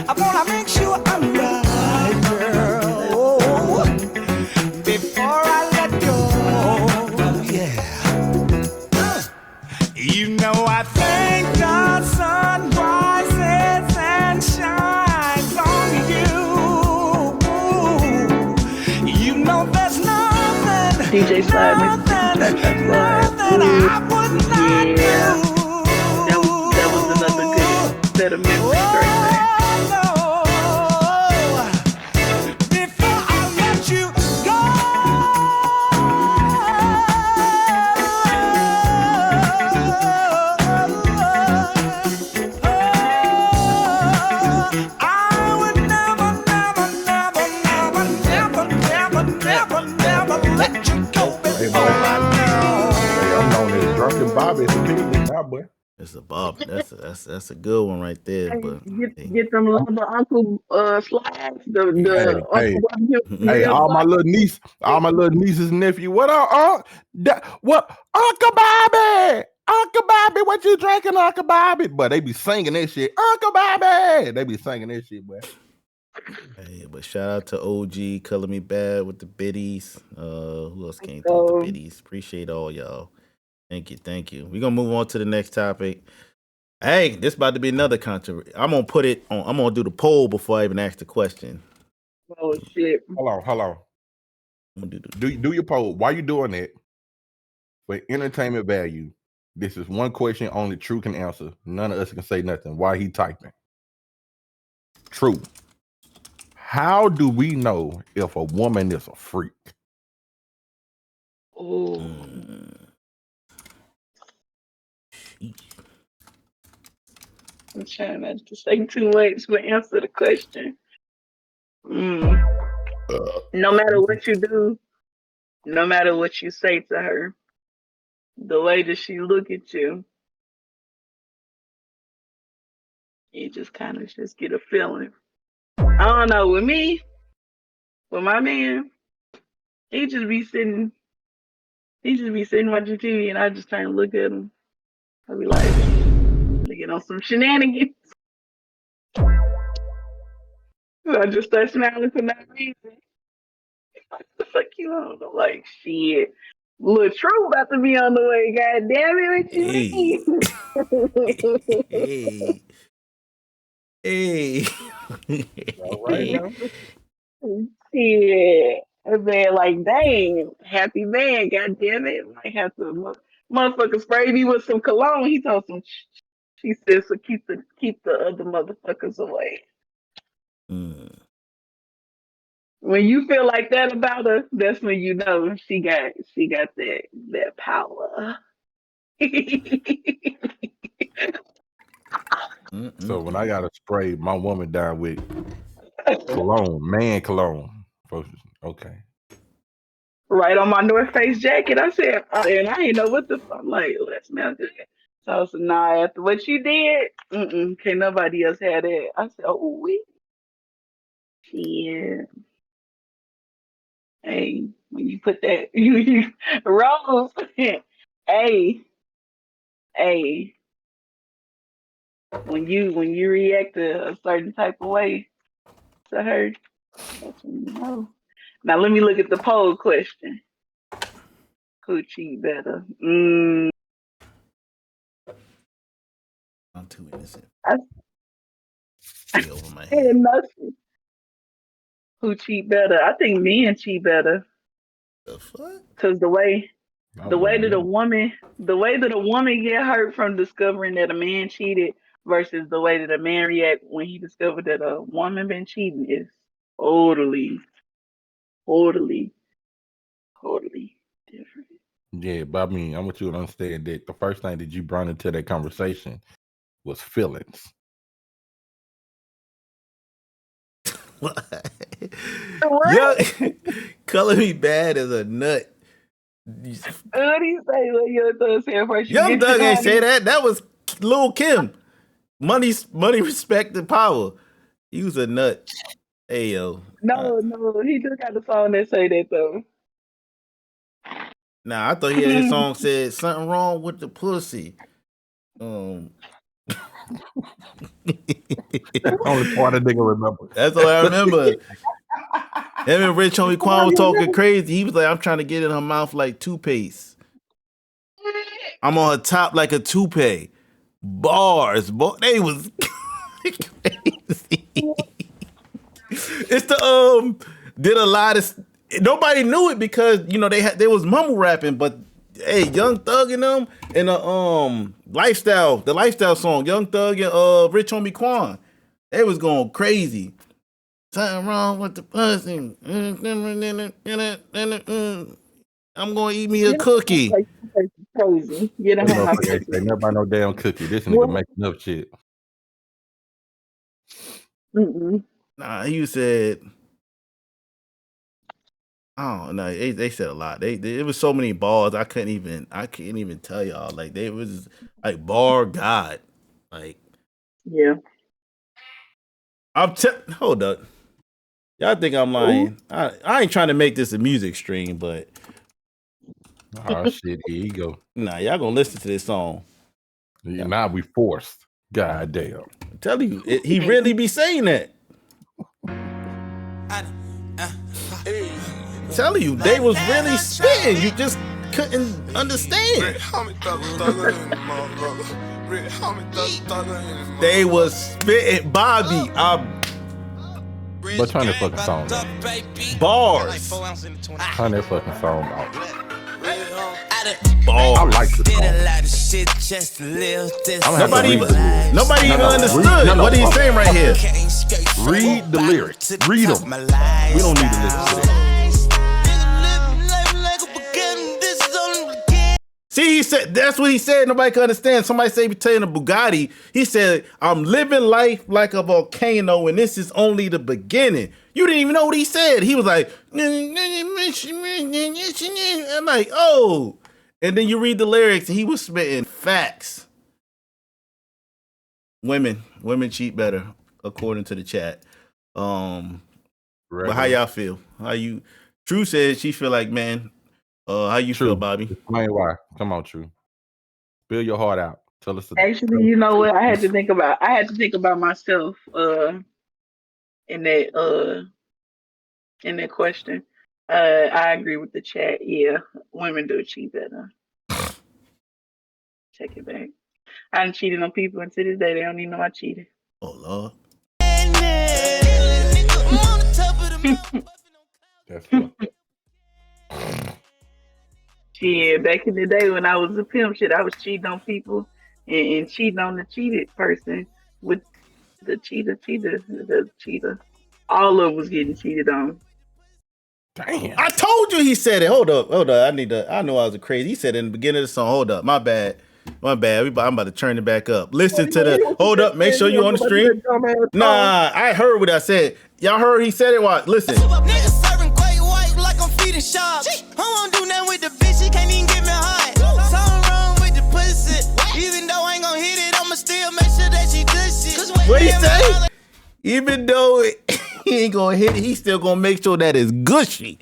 [SPEAKER 9] I wanna make sure I'm right, girl, before I let go. Yeah. You know I think the sun rises and shines on you. You know there's nothing,
[SPEAKER 5] DJ Slide makes me take a cha-cha slide. Ooh, yeah. That was another good set of memories right there.
[SPEAKER 9] Before I let you go, I would never, never let you go before I
[SPEAKER 6] Hey, I'm known as Drunken Bobby. It's a pig now, boy.
[SPEAKER 4] That's a Bob. That's a good one right there.
[SPEAKER 5] Hey,
[SPEAKER 4] But hey.
[SPEAKER 5] get them little Uncle slides, the
[SPEAKER 6] Hey,
[SPEAKER 5] Uncle Bobby
[SPEAKER 6] hey,
[SPEAKER 5] real slides.
[SPEAKER 6] all my little nieces and nephew. What up, what, Uncle Bobby? Uncle Bobby, what you drinking, Uncle Bobby? But they be singing that shit, Uncle Bobby. They be singing that shit, boy.
[SPEAKER 4] Hey, but shout out to OG Color Me Bad with the biddies. Who else came through with the biddies? Appreciate all y'all. Thank you. We're gonna move on to the next topic. Hey, this about to be another controversy. I'm gonna do the poll before I even ask the question.
[SPEAKER 5] Oh shit.
[SPEAKER 6] Hold on. Do your poll. Why you doing that? For entertainment value. This is one question only True can answer. None of us can say nothing. Why he typing? True. How do we know if a woman is a freak?
[SPEAKER 5] Oh. I'm trying not to say too much, but answer the question. No matter what you do, no matter what you say to her, the way that she look at you, you just kind of just get a feeling. I don't know. With me, with my man, he just be sitting watching TV, and I just turn and look at him. I be like, to get on some shenanigans. I just start smiling for no reason. What the fuck you on? I'm like, shit. Little True about to be on the way, god damn it, what you mean?
[SPEAKER 4] Hey.
[SPEAKER 6] All right now.
[SPEAKER 5] Yeah. And then like, dang, happy man, god damn it. Might have to motherfucker spray me with some cologne. He told some she said so keep the other motherfuckers away. When you feel like that about her, that's when you know she got that power.
[SPEAKER 6] So when I gotta spray my woman down with cologne, man cologne. Okay.
[SPEAKER 5] Right on my North Face jacket. I said, and I ain't know what the fuck. I'm like, oh, that smells good. So I said, nah, after what you did, can't nobody else have that. I said, oh, shit. Hey, when you put that, you Rose, hey, when you react a certain type of way to her, that's when you know. Now let me look at the poll question. Who cheat better?
[SPEAKER 4] I'm too innocent.
[SPEAKER 5] I
[SPEAKER 4] Over my
[SPEAKER 5] said
[SPEAKER 4] head.
[SPEAKER 5] nothing. Who cheat better? I think men cheat better.
[SPEAKER 4] The fuck?
[SPEAKER 5] Cause the way
[SPEAKER 6] I
[SPEAKER 5] that
[SPEAKER 6] wouldn't
[SPEAKER 5] a woman get hurt from discovering that a man cheated versus the way that a man react when he discovered that a woman been cheating is totally, totally, totally different.
[SPEAKER 6] Yeah, but I mean, I want you to understand that the first thing that you brought into that conversation was feelings.
[SPEAKER 4] Yo, Color Me Bad as a nut.
[SPEAKER 5] What do you say? What your thoughts here first? You
[SPEAKER 4] Young
[SPEAKER 5] get your
[SPEAKER 4] Thug ain't say
[SPEAKER 5] honey.
[SPEAKER 4] that. That was Lil Kim. Money, respect, and power. He was a nut. Hey yo.
[SPEAKER 5] No, no, he just got the song that say that though.
[SPEAKER 4] Nah, I thought he had his song said something wrong with the pussy.
[SPEAKER 6] Only part a nigga remember.
[SPEAKER 4] That's all I remember. Him and Rich Homie Quan was talking crazy. He was like, I'm trying to get in her mouth like toothpaste. I'm on her top like a toupee. Bars, boy. They was crazy. It's the did a lot of nobody knew it because you know they was mumble rapping, but hey, Young Thug and them and the lifestyle song, Young Thug and Rich Homie Quan, they was going crazy. Something wrong with the pussy. I'm gonna eat me a cookie.
[SPEAKER 5] Crazy. Get him on my
[SPEAKER 6] Motherfucker ain't say nothing about no damn cookie. This nigga
[SPEAKER 5] What?
[SPEAKER 6] making up shit.
[SPEAKER 4] Nah, he said, I don't know. They said a lot. It was so many bars. I can't even tell y'all. Like they was like bar god. Like
[SPEAKER 5] yeah.
[SPEAKER 4] Hold up. Y'all think I'm lying? I ain't trying to make this a music stream, but
[SPEAKER 6] oh shit, here you go.
[SPEAKER 4] Nah, y'all gonna listen to this song.
[SPEAKER 6] Yeah, now we forced. God damn.
[SPEAKER 4] I'm telling you, he really be saying that. I'm telling you, they was really spitting. You just couldn't understand. They was spitting, Bobby.
[SPEAKER 6] But turn that fucking song out.
[SPEAKER 4] Bars.
[SPEAKER 6] Turn that fucking song out.
[SPEAKER 4] Bars.
[SPEAKER 6] I like the song.
[SPEAKER 4] Nobody even understood what he's saying right here.
[SPEAKER 6] Read the lyrics. Read them. We don't need to listen to that.
[SPEAKER 4] See, he said that's what he said. Nobody can understand. Somebody say be telling a Bugatti. He said, "I'm living life like a volcano, and this is only the beginning." You didn't even know what he said. He was like, "I'm like, oh," and then you read the lyrics, and he was spitting facts. Women cheat better, according to the chat. But how y'all feel? True said she feel like, man. How you feel, Bobby?
[SPEAKER 6] Explain why. Come on, True. Spill your heart out. Tell us.
[SPEAKER 5] Actually, you know what? I had to think about myself in that question. I agree with the chat. Yeah, women do cheat better. Take it back. I done cheated on people, and to this day they don't even know I cheated.
[SPEAKER 4] Oh Lord.
[SPEAKER 6] That's
[SPEAKER 5] Yeah, back in the day when I was a pimp, I was cheating on people and cheating on the cheated person with the cheater. All of us was getting cheated on.
[SPEAKER 6] Damn.
[SPEAKER 4] I told you he said it. Hold up. I know I was crazy. He said it in the beginning of the song. Hold up. My bad. I'm about to turn it back up. Listen to the hold up. Make sure you on the stream. Nah, I heard what I said. Y'all heard he said it. What? Listen.
[SPEAKER 10] I won't do nothing with the bitch, she can't even get me hot. Something wrong with the pussy. Even though I ain't gonna hit it, I'ma still make sure that she does shit.
[SPEAKER 4] What he say? Even though he ain't gonna hit it, he still gonna make sure that it's gushy.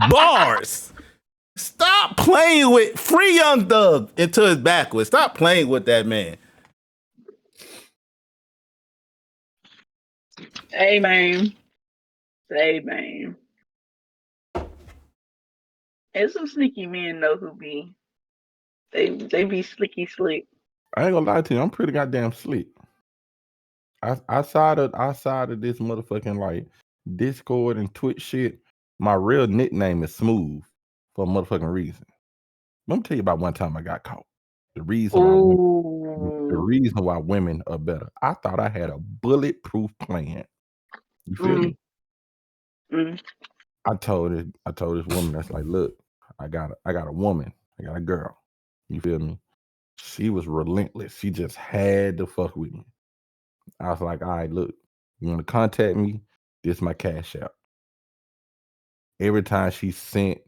[SPEAKER 4] Bars. Stop playing with free Young Thug until it's backwards. Stop playing with that man.
[SPEAKER 5] Amen. And some sneaky men know who be. They be slicky slick.
[SPEAKER 6] I ain't gonna lie to you. I'm pretty goddamn slick. Outside of this motherfucking like Discord and Twitch shit, my real nickname is Smooth for a motherfucking reason. Let me tell you about one time I got caught. The reason why women are better. I thought I had a bulletproof plan. You feel me? I told this woman that's like, look, I got a woman, I got a girl. You feel me? She was relentless. She just had to fuck with me. I was like, all right, look, you want to contact me? This is my cash out. Every time she sent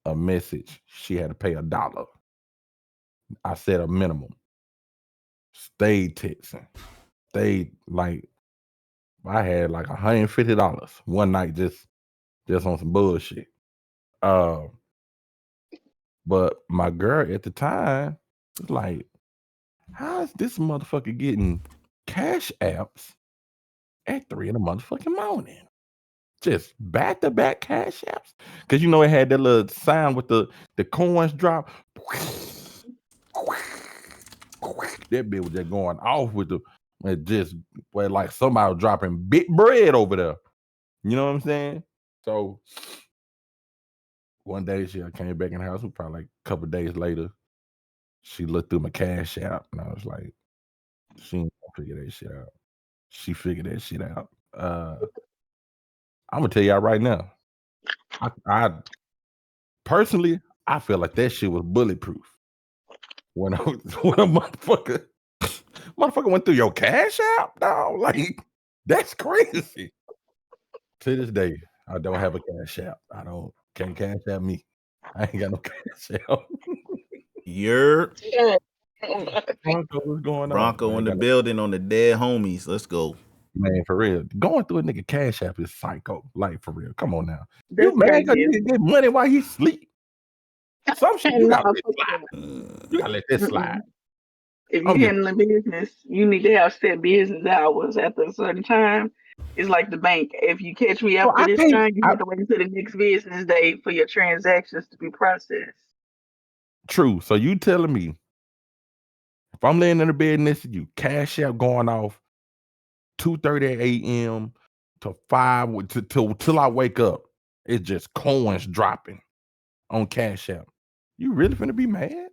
[SPEAKER 6] a message, she had to pay $1. I said a minimum. Stayed texting. Stayed like I had like $150 one night just on some bullshit. But my girl at the time was like, how is this motherfucker getting cash apps at 3 in the motherfucking morning? Just back to back cash apps. Cause you know it had that little sound with the coins drop. That bitch was just going off with the just where like somebody was dropping big bread over there. You know what I'm saying? So one day I came back in the house, probably like a couple days later. She looked through my cash app and I was like, she ain't gonna figure that shit out. She figured that shit out. I'm gonna tell y'all right now. I personally, I feel like that shit was bulletproof. When a motherfucker went through your cash app, dog, like that's crazy. To this day, I don't have a cash app. Can't cash app me. I ain't got no cash app.
[SPEAKER 4] You're
[SPEAKER 6] Bronco, what's going on?
[SPEAKER 4] Bronco in the building on the dead homies. Let's go.
[SPEAKER 6] Man, for real. Going through a nigga cash app is psycho. Like, for real. Come on now.
[SPEAKER 5] That's
[SPEAKER 6] You mad because
[SPEAKER 5] crazy.
[SPEAKER 6] you get money while he sleep? Some shit you
[SPEAKER 5] Nah,
[SPEAKER 6] gotta let
[SPEAKER 5] fuck
[SPEAKER 6] slide.
[SPEAKER 5] that.
[SPEAKER 6] You gotta let this slide.
[SPEAKER 5] If
[SPEAKER 6] I'm
[SPEAKER 5] you
[SPEAKER 6] just
[SPEAKER 5] handling business, you need to have set business hours after a certain time. It's like the bank. If you catch me
[SPEAKER 6] well,
[SPEAKER 5] after
[SPEAKER 6] I
[SPEAKER 5] this
[SPEAKER 6] can't.
[SPEAKER 5] time, you have to wait until the next business day for your transactions to be processed.
[SPEAKER 6] True. So you telling me if I'm laying in the bed next to you, cash app going off 2:30 a.m. to 5 till I wake up, it's just coins dropping on cash app. You really finna be mad?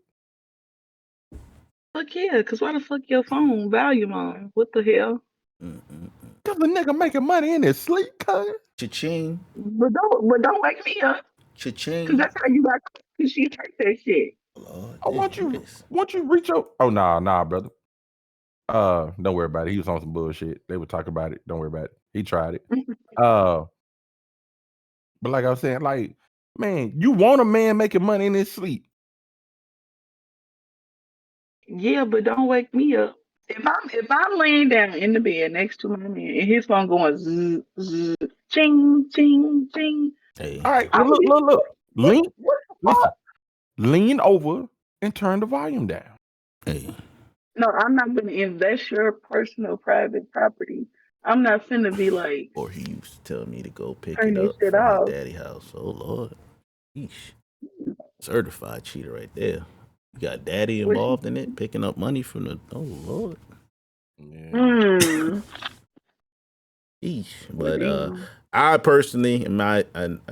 [SPEAKER 5] Fuck yeah, cause why the fuck your phone volume on? What the hell?
[SPEAKER 6] Cause the nigga making money in his sleep, cuz.
[SPEAKER 4] Cha-ching.
[SPEAKER 5] But don't wake me up, cause
[SPEAKER 4] Cha-ching.
[SPEAKER 5] that's how you got. Cause she take that shit.
[SPEAKER 4] Lord,
[SPEAKER 6] I want you reach up. Oh nah, brother. Don't worry about it. He was on some bullshit. They would talk about it. Don't worry about it. He tried it. But like I was saying, like, man, you want a man making money in his sleep.
[SPEAKER 5] Yeah, but don't wake me up. If I'm laying down in the bed next to my man and his phone going zzz, zzz, ching ching ching,
[SPEAKER 4] Hey,
[SPEAKER 6] All right,
[SPEAKER 5] I'm
[SPEAKER 6] well, look.
[SPEAKER 5] what,
[SPEAKER 6] Lean,
[SPEAKER 5] what the
[SPEAKER 6] listen,
[SPEAKER 5] fuck?
[SPEAKER 6] lean over and turn the volume down.
[SPEAKER 4] hey.
[SPEAKER 5] No, I'm not gonna invest your personal private property. I'm not finna be like
[SPEAKER 4] Or he used to tell me to go pick
[SPEAKER 5] turn
[SPEAKER 4] it
[SPEAKER 5] this
[SPEAKER 4] up
[SPEAKER 5] shit
[SPEAKER 4] from his
[SPEAKER 5] off.
[SPEAKER 4] daddy house. Oh Lord. Yeesh. Certified cheater right there. You got daddy
[SPEAKER 5] What she?
[SPEAKER 4] involved in it, picking up money from the oh Lord.
[SPEAKER 6] Yeah.
[SPEAKER 5] Hmm.
[SPEAKER 4] Yeesh.
[SPEAKER 5] Well,
[SPEAKER 4] But
[SPEAKER 5] damn.
[SPEAKER 4] I personally, I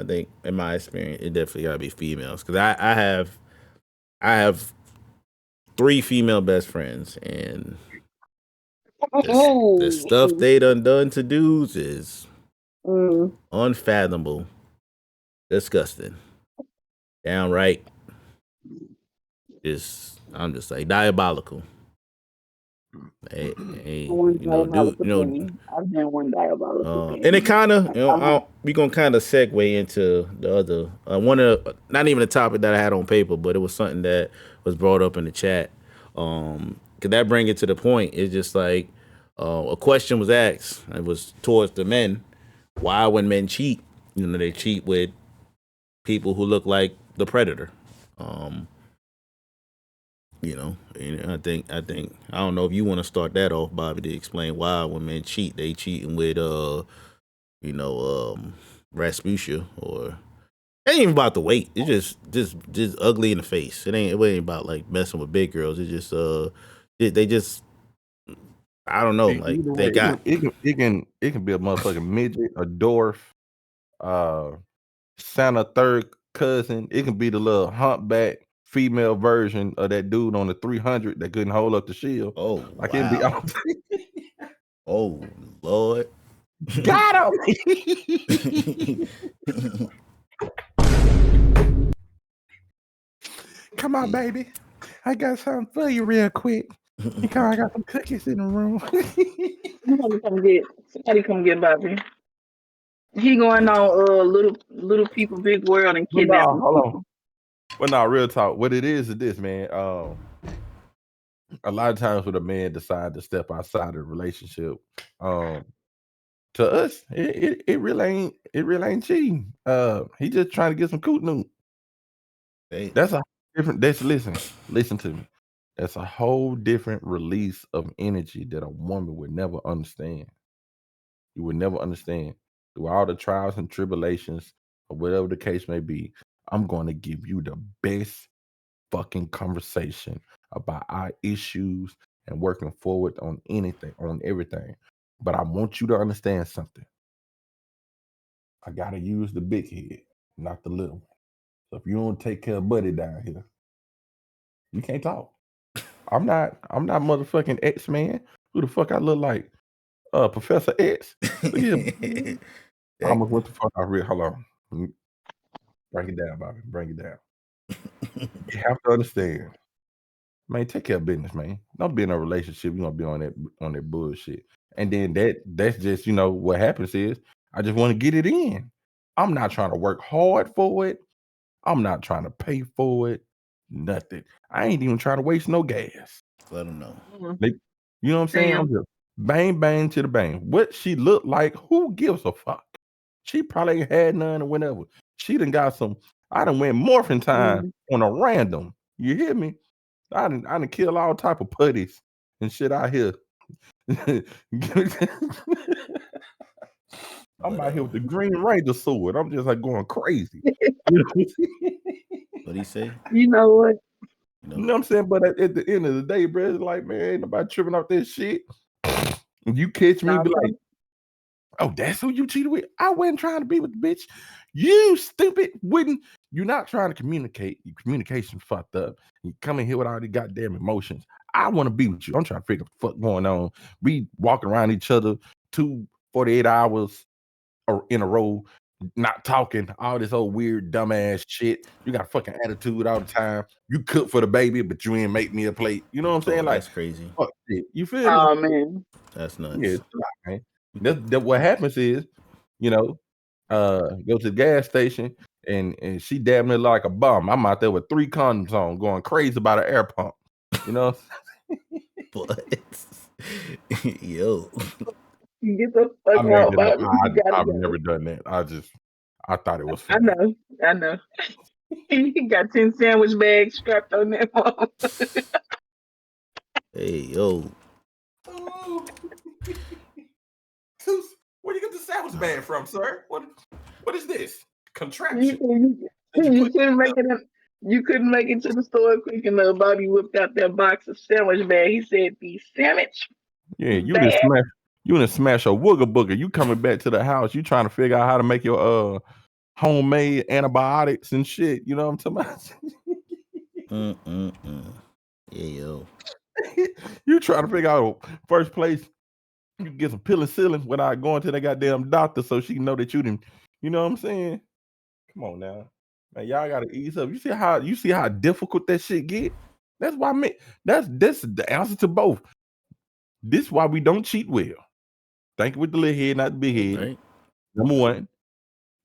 [SPEAKER 4] think in my experience, it definitely gotta be females. Cause I have 3 female best friends, and the stuff they done to dudes is unfathomable, disgusting, downright. I'm just like diabolical. Hey,
[SPEAKER 5] One
[SPEAKER 4] you know, dude,
[SPEAKER 5] diabolical thing. I've done one diabolical
[SPEAKER 4] and it
[SPEAKER 5] thing.
[SPEAKER 4] kind of,
[SPEAKER 5] I'm
[SPEAKER 4] we gonna kind of segue into the other one of not even a topic that I had on paper, but it was something that was brought up in the chat. Could that bring it to the point? It's just like a question was asked. It was towards the men. Why, when men cheat, they cheat with people who look like the predator. Um, and I don't know if you want to start that off, Bobby, to explain why when men cheat, they cheating with you know, Rasputia, or it ain't even about the weight. It's just ugly in the face. It ain't about like messing with big girls. It's just they just, I don't know, like
[SPEAKER 6] Either
[SPEAKER 4] they
[SPEAKER 6] way,
[SPEAKER 4] got
[SPEAKER 6] it can be a motherfucking midget, a dwarf, uh, Santa third cousin. It can be the little humpback female version of that dude on the 300 that couldn't hold up the shield.
[SPEAKER 4] oh
[SPEAKER 6] Like it can be
[SPEAKER 4] wow. Oh Lord.
[SPEAKER 6] got him. Come on, baby. I got something for you real quick. I got some cookies in the room.
[SPEAKER 5] somebody come get Bobby. He going on little people big world and
[SPEAKER 6] But no,
[SPEAKER 5] kidnapping
[SPEAKER 6] hold on.
[SPEAKER 5] people.
[SPEAKER 6] But no, real talk. What it is this, man. A lot of times when a man decide to step outside of the relationship, To us, it really ain't cheating. He just trying to get some coot noot. That's a different. Listen to me. That's a whole different release of energy that a woman would never understand. You would never understand through all the trials and tribulations or whatever the case may be. I'm going to give you the best fucking conversation about our issues and working forward on anything, on everything. But I want you to understand something. I gotta use the big head, not the little one. So if you don't take care of Buddy down here, you can't talk. I'm not motherfucking X-Man. Who the fuck I look like? Professor X. Look at him. I almost went the fuck out real. Hold on. Bring it down, Bobby. Bring it down. You have to understand. Man, take care of business, man. Don't be in a relationship. You're gonna be on that bullshit. And then that's just, what happens is I just want to get it in. I'm not trying to work hard for it. I'm not trying to pay for it. Nothing. I ain't even trying to waste no gas.
[SPEAKER 4] Let them know.
[SPEAKER 6] You know what I'm saying? I'm just bang, bang to the bang. What she look like, who gives a fuck? She probably ain't had none or whatever. She done got some, I done went morphing time on a random. You hear me? I done kill all type of putties and shit out here. I'm out here with the Green Ranger sword. I'm just like going crazy.
[SPEAKER 4] What'd he say?
[SPEAKER 5] You know what?
[SPEAKER 6] You know what I'm saying? But at the end of the day, bro, it's like, man, ain't nobody tripping off this shit. You catch me, be like, oh, that's who you cheated with? I wasn't trying to be with the bitch. You stupid you're not trying to communicate. Your communication fucked up. You come in here with all these goddamn emotions. I want to be with you. I'm trying to figure out what the fuck going on. We walking around each other 48 hours in a row, not talking, all this old weird dumbass shit. You got a fucking attitude all the time. You cook for the baby, but you ain't make me a plate. You know what I'm saying?
[SPEAKER 4] That's crazy.
[SPEAKER 6] Fuck shit. You feel me?
[SPEAKER 5] Oh man,
[SPEAKER 4] that's nuts.
[SPEAKER 6] Yeah, man. That what happens is, go to the gas station and she damn near like a bum. I'm out there with 3 condoms on, going crazy about an air pump. You know?
[SPEAKER 4] What? Yo.
[SPEAKER 5] Get the fuck out, Bobby.
[SPEAKER 6] I've never done that. I thought it was
[SPEAKER 5] funny.
[SPEAKER 6] funny.
[SPEAKER 5] I know. He got 10 sandwich bags strapped on that phone.
[SPEAKER 4] Hey, yo.
[SPEAKER 6] Where you get the sandwich bag from, sir? What is this? Contraption.
[SPEAKER 5] You couldn't make it. You couldn't make it to the store quick enough. Bobby whipped out that box of sandwich bag. He said, "The sandwich."
[SPEAKER 6] Yeah, you didn't smash a wooga booger. You coming back to the house? You trying to figure out how to make your homemade antibiotics and shit. You know what I'm talking about?
[SPEAKER 4] Yeah, yo.
[SPEAKER 6] You trying to figure out first place. You can get some penicillin without going to the goddamn doctor so she can know that you didn't. You know what I'm saying? Come on now. Man, y'all gotta ease up. You see how difficult that shit get? That's why that's the answer to both. This is why we don't cheat well. Think with the little head, not the big head. Right. Number one.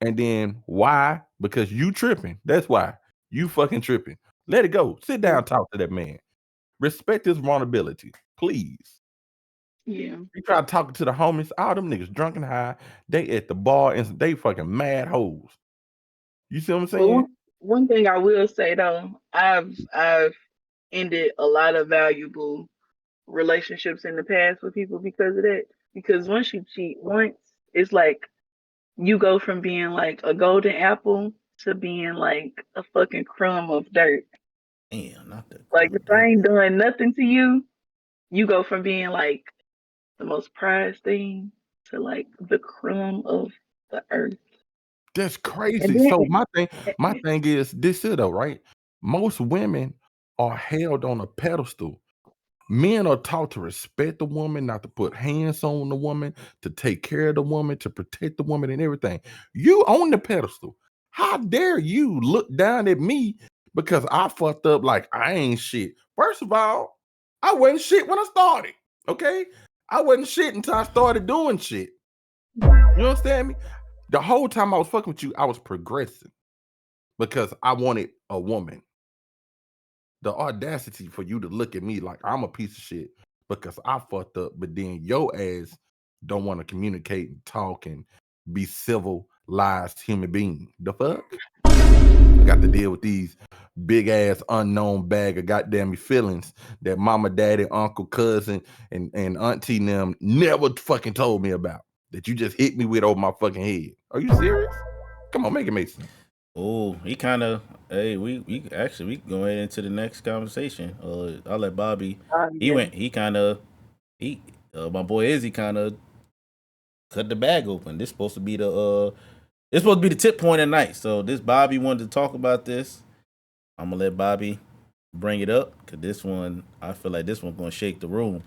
[SPEAKER 6] And then why? Because you tripping. That's why. You fucking tripping. Let it go. Sit down, talk to that man. Respect his vulnerability. Please.
[SPEAKER 5] Yeah.
[SPEAKER 6] You try talking to the homies, all them niggas drunk and high, they at the bar and they fucking mad hoes. You see what I'm saying?
[SPEAKER 5] Well, one thing I will say though, I've ended a lot of valuable relationships in the past with people because of that. Because once you cheat once, it's like you go from being like a golden apple to being like a fucking crumb of dirt.
[SPEAKER 4] Damn, not that.
[SPEAKER 5] Like if I ain't doing nothing to you, you go from being like the most prized thing to like the crumb of the earth.
[SPEAKER 6] That's crazy. So my thing is this here though, right? Most women are held on a pedestal. Men are taught to respect the woman, not to put hands on the woman, to take care of the woman, to protect the woman and everything. You on the pedestal. How dare you look down at me because I fucked up like I ain't shit. First of all, I wasn't shit when I started. Okay? I wasn't shit until I started doing shit. You understand me? The whole time I was fucking with you, I was progressing because I wanted a woman. The audacity for you to look at me like I'm a piece of shit because I fucked up, but then your ass don't want to communicate and talk and be civilized human being. The fuck? I got to deal with these big ass unknown bag of goddamn feelings that mama, daddy, uncle, cousin, and auntie and them never fucking told me about. That you just hit me with over my fucking head. Are you serious? Come on, make it make sense.
[SPEAKER 4] Oh, he kind of. Hey, we actually we can go ahead into the next conversation. I'll let Bobby. He
[SPEAKER 5] Yeah.
[SPEAKER 4] went. He kind of. He. My boy Izzy kind of cut the bag open. This supposed to be the. It's supposed to be the tip point of the night. So this Bobby wanted to talk about this. I'm gonna let Bobby bring it up because this one I feel like this one's gonna shake the room.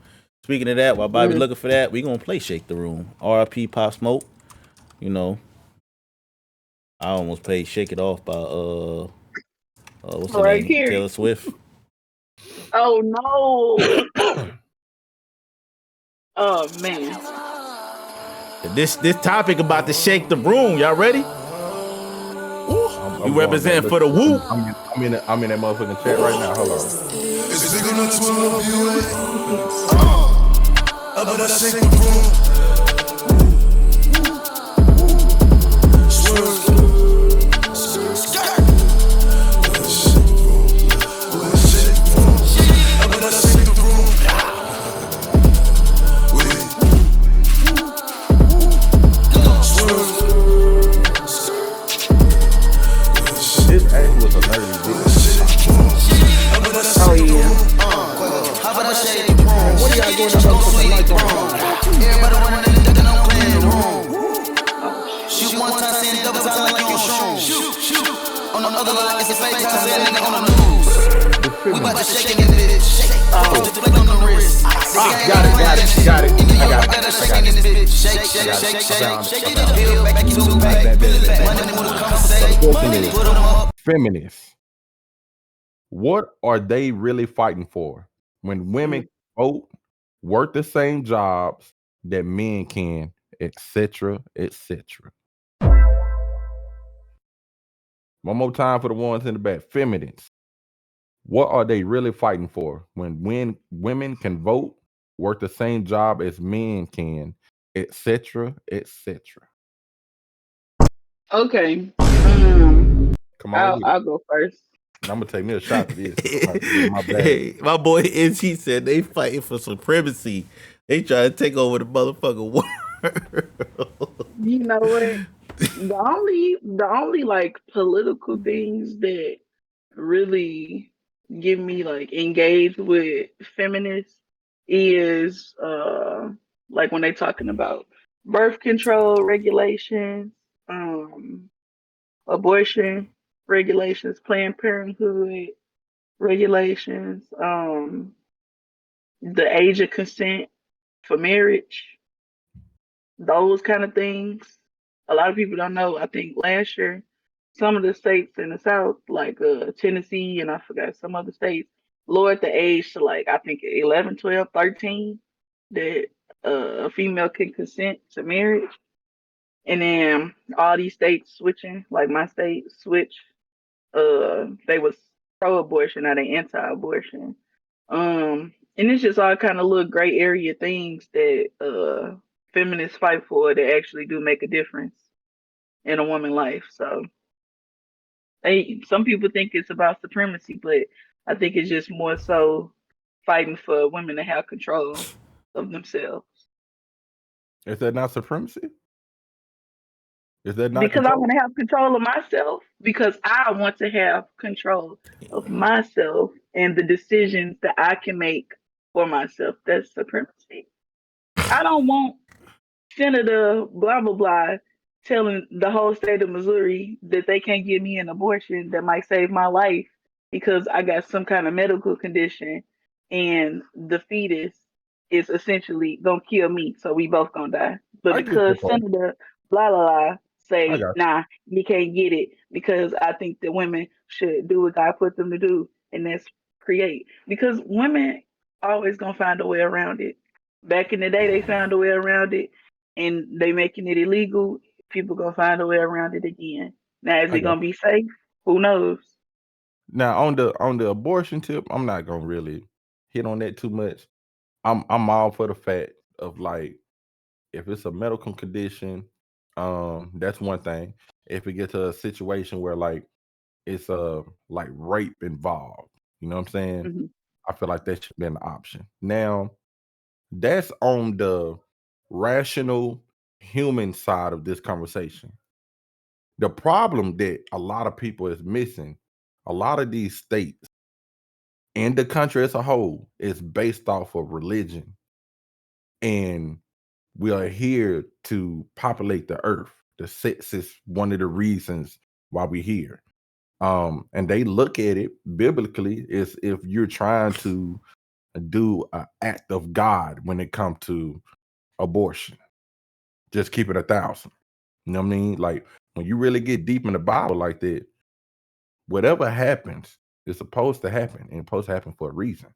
[SPEAKER 4] Speaking of that, while Bobby looking for that, we gonna play Shake the Room. RP Pop Smoke. You know, I almost played Shake It Off by what's her
[SPEAKER 5] Right
[SPEAKER 4] name?
[SPEAKER 5] here.
[SPEAKER 4] Taylor Swift.
[SPEAKER 5] Oh no. Oh man.
[SPEAKER 4] This topic about to shake the room. Y'all ready? You represent for the whoop.
[SPEAKER 6] I'm in that motherfucking chat right now. Hold on.
[SPEAKER 9] It's big enough to love you. But I shake the room.
[SPEAKER 6] This actually was a nerdy video.
[SPEAKER 5] Oh yeah.
[SPEAKER 10] How about I shake the room? What do y'all going to sweet room? Everybody running in the duck and I'm clearing the room. Shoot one time, send double time like you on shroom. On the other line, it's a fake time, send nigga on the news. We about to shake in this bitch. Put the flick on the wrist.
[SPEAKER 6] Got it. I got it.
[SPEAKER 10] Shake, shake, shake, shake, shake. Peel back, you two pack. Peel it back. Money will come say. Put them up.
[SPEAKER 6] Feminists. What are they really fighting for when women vote, work the same jobs that men can, etc., etc.? One more time for the ones in the back. Feminists. What are they really fighting for when women can vote, work the same job as men can, etc., etc.?
[SPEAKER 5] Okay.
[SPEAKER 6] Come on,
[SPEAKER 5] I'll go first.
[SPEAKER 6] I'm gonna take me a shot for this. My bad.
[SPEAKER 4] Hey, my boy Izzy said they fighting for supremacy. They try to take over the motherfucking world.
[SPEAKER 5] You know what? The only like political things that really get me like engaged with feminists is like when they talking about birth control regulations, abortion regulations, Planned Parenthood regulations, the age of consent for marriage, those kind of things. A lot of people don't know. I think last year, some of the states in the South, like Tennessee and I forgot some other states, lowered the age to like, I think 11, 12, 13 that a female can consent to marriage. And then all these states switching, like my state switched, they was pro-abortion, now they anti-abortion. And it's just all kind of little gray area things that feminists fight for that actually do make a difference in a woman's life. So some people think it's about supremacy, but I think it's just more so fighting for women to have control of themselves.
[SPEAKER 6] Is that not supremacy? Is that not
[SPEAKER 5] Because I
[SPEAKER 6] control?
[SPEAKER 5] want to have control of myself, because I want to have control of myself and the decisions that I can make for myself. That's supremacy. I don't want Senator blah blah blah telling the whole state of Missouri that they can't give me an abortion that might save my life because I got some kind of medical condition and the fetus is essentially gonna kill me, so we both gonna die. But
[SPEAKER 6] I get your
[SPEAKER 5] because
[SPEAKER 6] point.
[SPEAKER 5] Senator blah blah blah
[SPEAKER 6] I
[SPEAKER 5] say
[SPEAKER 6] got
[SPEAKER 5] nah, you can't get it because I think that women should do what God put them to do, and that's create. Because women always gonna find a way around it. Back in the day, they found a way around it, and they making it illegal. People gonna find a way around it again. Now, is
[SPEAKER 6] I
[SPEAKER 5] it
[SPEAKER 6] got
[SPEAKER 5] gonna be safe? Who knows?
[SPEAKER 6] Now on the abortion tip, I'm not gonna really hit on that too much. I'm all for the fact of like if it's a medical condition, that's one thing. If it gets to a situation where like it's like rape involved, you know what I'm saying?
[SPEAKER 5] Mhm.
[SPEAKER 6] I feel like that should be an option. Now, that's on the rational human side of this conversation. The problem that a lot of people is missing, a lot of these states and the country as a whole is based off of religion. And we are here to populate the earth. The sex is one of the reasons why we're here. And they look at it biblically as if you're trying to do an act of God when it comes to abortion. Just keep it 1,000. You know what I mean? Like when you really get deep in the Bible like that, whatever happens is supposed to happen, and it's supposed to happen for a reason.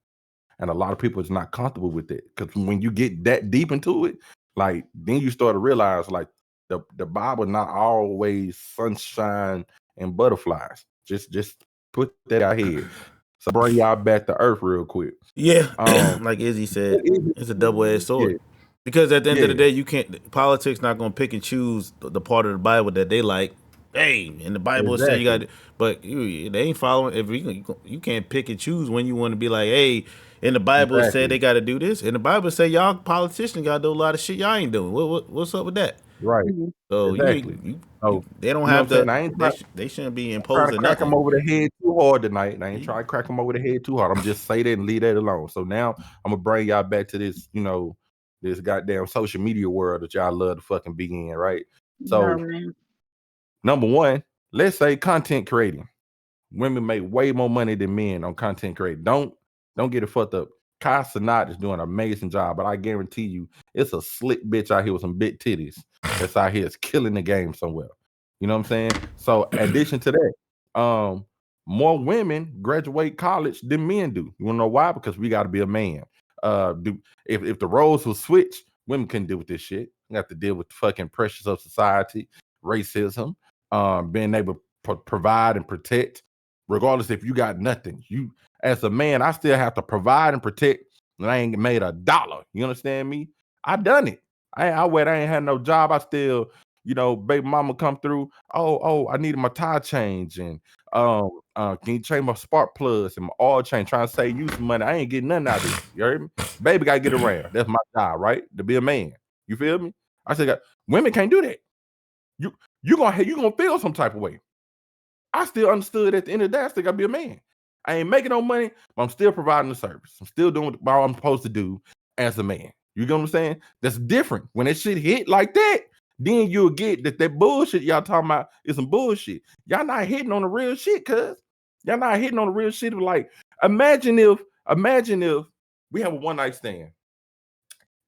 [SPEAKER 6] And a lot of people is not comfortable with it because when you get that deep into it, like then you start to realize like the Bible not always sunshine and butterflies. Just put that out here. So bring y'all back to earth real quick.
[SPEAKER 4] Yeah,
[SPEAKER 6] Um,
[SPEAKER 4] like Izzy said,
[SPEAKER 6] what is it?
[SPEAKER 4] it's a double-edged sword.
[SPEAKER 6] Yeah,
[SPEAKER 4] Because at the end of the
[SPEAKER 6] yeah,
[SPEAKER 4] day, you can't. Politics not going to pick and choose the part of the Bible that they like. Hey, and the Bible say you got,
[SPEAKER 6] exactly,
[SPEAKER 4] but they ain't following. If you can't pick and choose when you want to be like, hey, in the Bible it said
[SPEAKER 6] exactly.
[SPEAKER 4] they got to do this. In the Bible say y'all politicians got to do a lot of shit y'all ain't doing. What's up with that?
[SPEAKER 6] Right,
[SPEAKER 5] Mhm.
[SPEAKER 4] So
[SPEAKER 6] exactly. So
[SPEAKER 4] they don't
[SPEAKER 6] you know what
[SPEAKER 4] have
[SPEAKER 6] I'm saying?
[SPEAKER 4] the
[SPEAKER 6] I ain't trying.
[SPEAKER 4] they shouldn't be
[SPEAKER 6] Trying to
[SPEAKER 4] imposing
[SPEAKER 6] crack them
[SPEAKER 4] nothing.
[SPEAKER 6] over the head too hard tonight. I ain't trying to crack them over the head too hard. I'm just say that and leave that alone. So now I'm gonna bring y'all back to this, this goddamn social media world that y'all love to fucking be in, right?
[SPEAKER 5] Nah,
[SPEAKER 6] So
[SPEAKER 5] man.
[SPEAKER 6] number one, let's say content creating. Women make way more money than men on content creating. Don't get it fucked up. Kai Cenat is doing an amazing job, but I guarantee you, it's a slick bitch out here with some big titties that's out here is killing the game somewhere. You know what I'm saying? So, addition to that, more women graduate college than men do. You wanna know why? Because we got to be a man. If the roles were switched, women couldn't deal with this shit. We have to deal with the fucking pressures of society, racism, being able to provide and protect regardless if you got nothing. You as a man, I still have to provide and protect, and I ain't made $1. You understand me? I done it. I ain't had no job. I still, baby mama come through. Oh, I needed my tire change and can you change my spark plugs and my oil change? Trying to save you some money. I ain't getting nothing out of this. You heard me? Baby gotta get around. That's my job, right? To be a man. You feel me? I said women can't do that. You you gonna feel some type of way. I still understood at the end of the day, I still gotta be a man. I ain't making no money, but I'm still providing the service. I'm still doing what I'm supposed to do as a man. You get what I'm saying? That's different. When that shit hit like that, then you'll get that bullshit y'all talking about is some bullshit. Y'all not hitting on the real shit, cuz. Y'all not hitting on the real shit of like, imagine if we have a one night stand.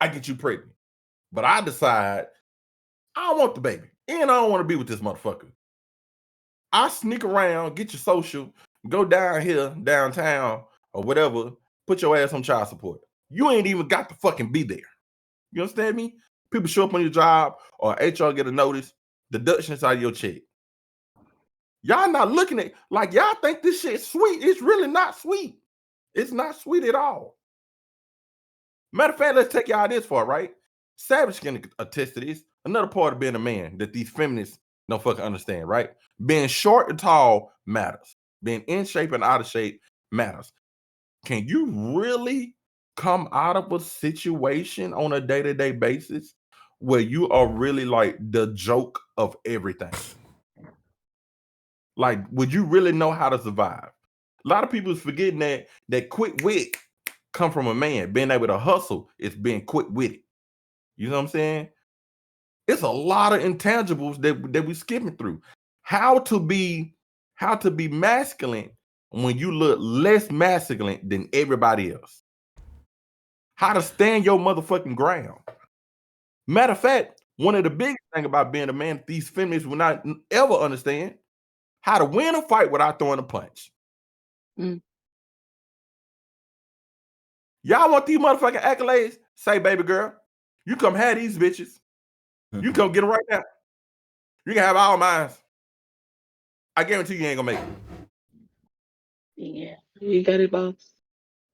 [SPEAKER 6] I get you pregnant, but I decide I don't want the baby. And I don't want to be with this motherfucker. I sneak around, get your social, go down here, downtown, or whatever, put your ass on child support. You ain't even got to fucking be there. You understand me? People show up on your job or HR get a notice, deductions out of your check. Y'all not looking at like y'all think this shit sweet. It's really not sweet. It's not sweet at all. Matter of fact, let's take y'all this far, right? Savage can attest to this. Another part of being a man that these feminists don't fucking understand, right? Being short and tall matters. Being in shape and out of shape matters. Can you really come out of a situation on a day-to-day basis where you are really like the joke of everything? Like, would you really know how to survive? A lot of people is forgetting that quick wit come from a man. Being able to hustle is being quick-witted. You know what I'm saying? It's a lot of intangibles that we skipping through. How to be masculine when you look less masculine than everybody else. How to stand your motherfucking ground. Matter of fact, one of the biggest thing about being a man, these feminists will not ever understand how to win a fight without throwing a punch.
[SPEAKER 5] Mm.
[SPEAKER 6] Y'all want these motherfucking accolades? Say, baby girl, you come have these bitches. You come get them right now. You can have all mine. I guarantee you ain't gonna make it.
[SPEAKER 5] Yeah, you got it, boss.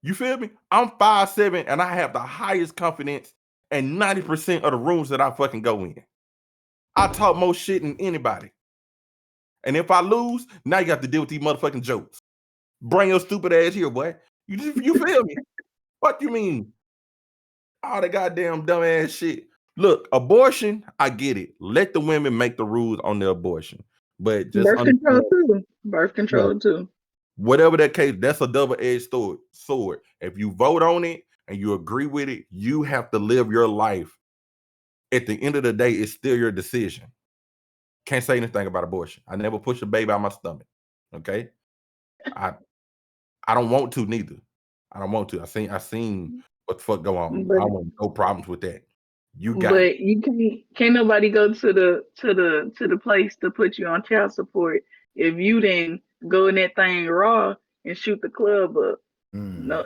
[SPEAKER 6] You feel me? I'm 5'7" and I have the highest confidence and 90% of the rooms that I fucking go in. I talk more shit than anybody. And if I lose, now you got to deal with these motherfucking jokes. Bring your stupid ass here, boy. You feel me? What you mean? All the goddamn dumb ass shit. Look, abortion, I get it. Let the women make the rules on their abortion. But just
[SPEAKER 5] Birth control
[SPEAKER 6] understand,
[SPEAKER 5] too. Birth
[SPEAKER 6] yeah,
[SPEAKER 5] control too.
[SPEAKER 6] whatever that case, that's a double-edged sword. If you vote on it and you agree with it, you have to live your life. At the end of the day, it's still your decision. Can't say anything about abortion. I never push a baby out my stomach. Okay. I don't want to neither. I don't want to. I seen what the fuck go on.
[SPEAKER 5] But
[SPEAKER 6] I want no problems with that. You got it.
[SPEAKER 5] but you can't nobody go to the place to put you on child support if you didn't go in that thing raw and shoot the club up. No,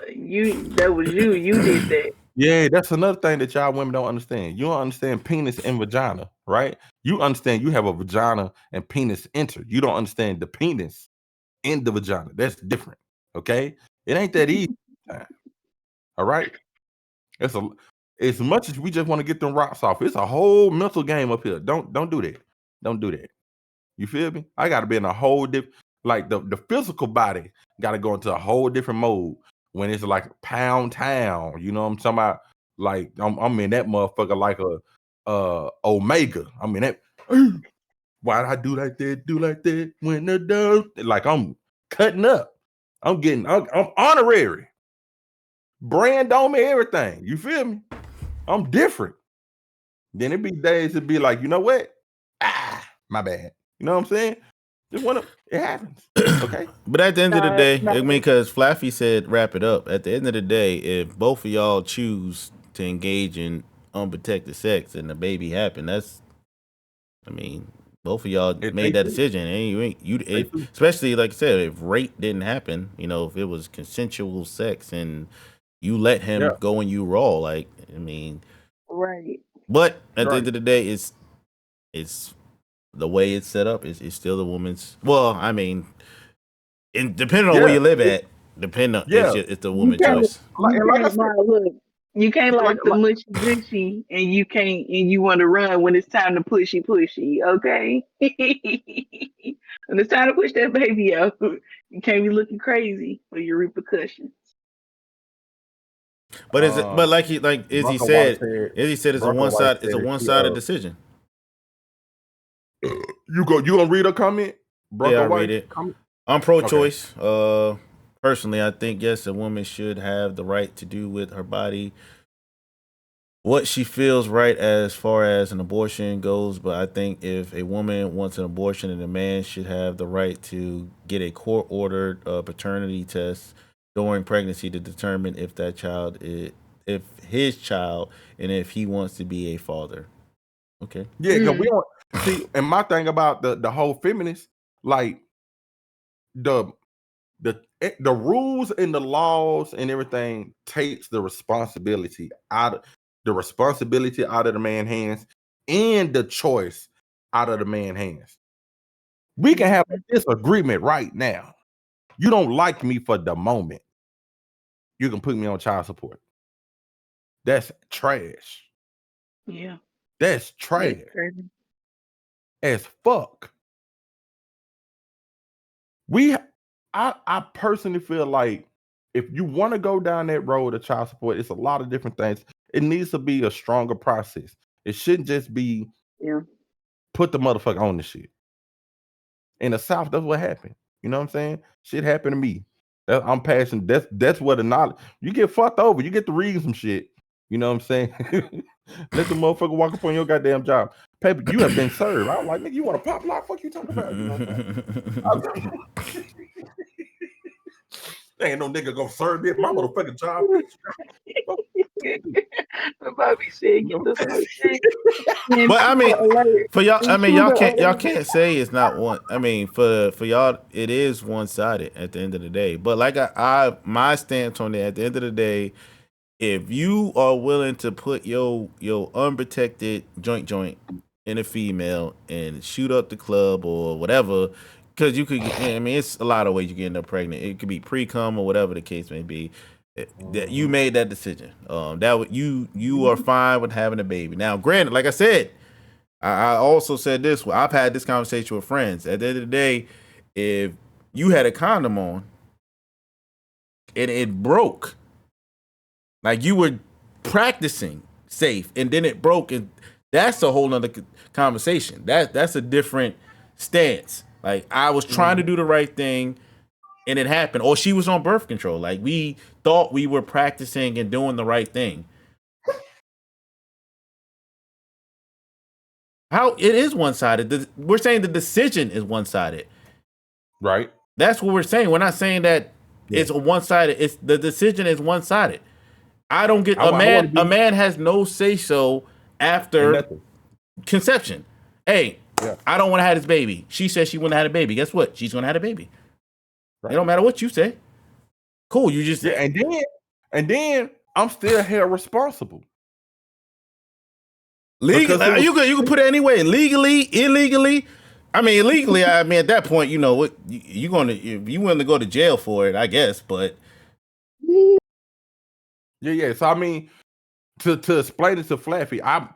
[SPEAKER 5] that was you. You did that.
[SPEAKER 6] Yeah, that's another thing that y'all women don't understand. You don't understand penis and vagina, right? You understand you have a vagina and penis enter. You don't understand the penis in the vagina. That's different. Okay. It ain't that easy. All right. It's a as much as we just want to get them rocks off, it's a whole mental game up here. Don't do that. Don't do that. You feel me? I gotta be in a whole different, like the physical body gotta go into a whole different mode when it's like pound town. You know what I'm talking about? Like I'm in that motherfucker like a omega. I'm in that why'd I do like that when the dove like I'm cutting up. I'm honorary. Brand on me, everything. You feel me? I'm different. Then it be days to be like, you know what? My bad. You know what I'm saying? Just wanna it happens. Okay.
[SPEAKER 4] But at the end of the day,
[SPEAKER 5] Nah,
[SPEAKER 4] I mean, because Flaffy said wrap it up. At the end of the day, if both of y'all choose to engage in unprotected sex and the baby happened, I mean, both of y'all
[SPEAKER 6] If
[SPEAKER 4] made
[SPEAKER 6] they
[SPEAKER 4] that
[SPEAKER 6] do,
[SPEAKER 4] decision, and
[SPEAKER 6] they do.
[SPEAKER 4] especially like I said, if rape didn't happen, if it was consensual sex and you let
[SPEAKER 6] Yeah,
[SPEAKER 4] him go and you raw, like I mean,
[SPEAKER 5] right.
[SPEAKER 4] but at the
[SPEAKER 6] right.
[SPEAKER 4] end of the day, it's the way it's set up. It's still the woman's. Well, I mean, depending on where
[SPEAKER 6] Yeah,
[SPEAKER 4] you live at,
[SPEAKER 6] yeah.
[SPEAKER 4] it's the
[SPEAKER 5] You
[SPEAKER 4] woman's
[SPEAKER 5] can't
[SPEAKER 4] choice.
[SPEAKER 5] you
[SPEAKER 6] Like I
[SPEAKER 5] can't
[SPEAKER 6] said,
[SPEAKER 5] now look. You can't
[SPEAKER 6] like,
[SPEAKER 5] like the mushy gushy and you want to run when it's time to pushy pushy, okay? When it's time to push that baby out, you can't be looking crazy for your repercussions.
[SPEAKER 4] But is it? But like
[SPEAKER 6] Bronco Water said,
[SPEAKER 4] It's a
[SPEAKER 6] Bronco Water
[SPEAKER 4] it's a
[SPEAKER 6] said
[SPEAKER 4] one
[SPEAKER 6] she
[SPEAKER 4] sided decision.
[SPEAKER 6] you gonna read a comment?
[SPEAKER 4] Yeah,
[SPEAKER 6] Bronco
[SPEAKER 4] I read
[SPEAKER 6] White
[SPEAKER 4] it.
[SPEAKER 6] comment?
[SPEAKER 4] I'm
[SPEAKER 6] Okay.
[SPEAKER 4] pro-choice. Personally, I think yes, a woman should have the right to do with her body what she feels right as far as an abortion goes. But I think if a woman wants an abortion, and a man should have the right to get a court-ordered paternity test during pregnancy to determine if if his child, and if he wants to be a father. Okay.
[SPEAKER 6] Yeah, because we don't see, and my thing about the whole feminist, like the the rules and the laws and everything takes the responsibility out of the man's hands and the choice out of the man's hands. We can have a disagreement right now. You don't like me for the moment. You can put me on child support. That's trash.
[SPEAKER 5] Yeah,
[SPEAKER 6] That's
[SPEAKER 5] that's
[SPEAKER 6] trash
[SPEAKER 5] crazy.
[SPEAKER 6] as fuck. We I personally feel like if you want to go down that road of child support, it's a lot of different things. It needs to be a stronger process. It shouldn't just be
[SPEAKER 5] Yeah.
[SPEAKER 6] put the motherfucker on the shit. In the South, that's what happened. You know what I'm saying? Shit happened to me. I'm passionate. That's what the knowledge. You get fucked over. You get to read some shit. You know what I'm saying? Let the motherfucker walk up on your goddamn job. Paper, you have been served. I'm like, nigga, you want to pop lock? Fuck you talking about? You know what I'm saying? Ain't no nigga gonna serve me at my motherfucking job, bitch.
[SPEAKER 5] The Bobby said, "Get
[SPEAKER 6] You
[SPEAKER 5] the
[SPEAKER 6] know?
[SPEAKER 5] fuck shit." And
[SPEAKER 4] But I mean,
[SPEAKER 5] alert.
[SPEAKER 4] for y'all, I mean,
[SPEAKER 5] Intruder
[SPEAKER 4] y'all
[SPEAKER 5] alert.
[SPEAKER 4] can't say it's not one. I mean, for y'all, it is one sided at the end of the day. But like my stance on it at the end of the day, if you are willing to put your unprotected joint in a female and shoot up the club or whatever, because you could. I mean, it's a lot of ways you get end up pregnant. It could be pre cum or whatever the case may be. That you made that decision. You are fine with having a baby. Now, granted, like I said, I also said this. I've had this conversation with friends. At the end of the day, if you had a condom on and it broke, like you were practicing safe and then it broke, and that's a whole nother conversation. That's a different stance. Like I was trying to do the right thing and it happened, or she was on birth control. Like we thought we were practicing and doing the right thing. How it is one sided. We're saying the decision is one sided.
[SPEAKER 6] Right.
[SPEAKER 4] That's what we're saying. We're not saying that it's a one sided. It's the decision is one sided. I don't get a man has no say so after conception. Hey, I don't want to have this baby. She says she want to have a baby. Guess what? She's gonna have a baby. Right. It don't matter what you say. Cool. You just
[SPEAKER 6] and then I'm still held responsible.
[SPEAKER 4] Legally, you can put it anyway. Legally, illegally. I mean, illegally. I mean, at that point, you know what you gonna if you want to go to jail for it, I guess. But
[SPEAKER 6] yeah. So I mean, to explain it to Flaffy, I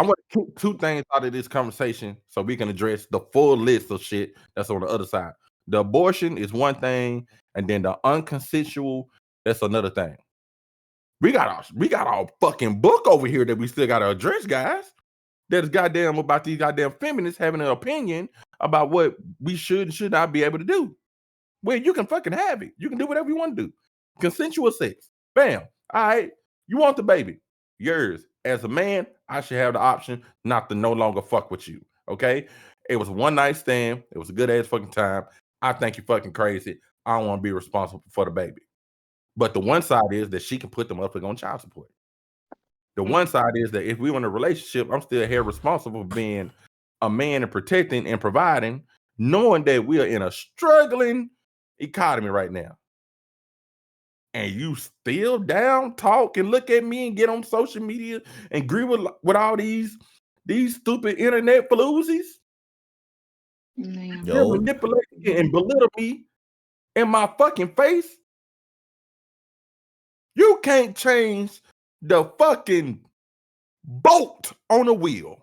[SPEAKER 6] want two things out of this conversation so we can address the full list of shit that's on the other side. The abortion is one thing, and then the unconsensual, that's another thing. We got our fucking book over here that we still got to address, guys. That is goddamn about these goddamn feminists having an opinion about what we should and should not be able to do. Well, you can fucking have it. You can do whatever you want to do. Consensual sex. Bam. All right. You want the baby. Yours. As a man, I should have the option not to no longer fuck with you. Okay? It was a one night stand. It was a good ass fucking time. I think you're fucking crazy. I don't want to be responsible for the baby. But the one side is that she can put them up on child support. The one side is that if we were in a relationship, I'm still here responsible for being a man and protecting and providing, knowing that we are in a struggling economy right now. And you still down, talk, and look at me and get on social media and agree with all these stupid internet floozies? You're manipulating and belittle me in my fucking face? You can't change the fucking bolt on a wheel.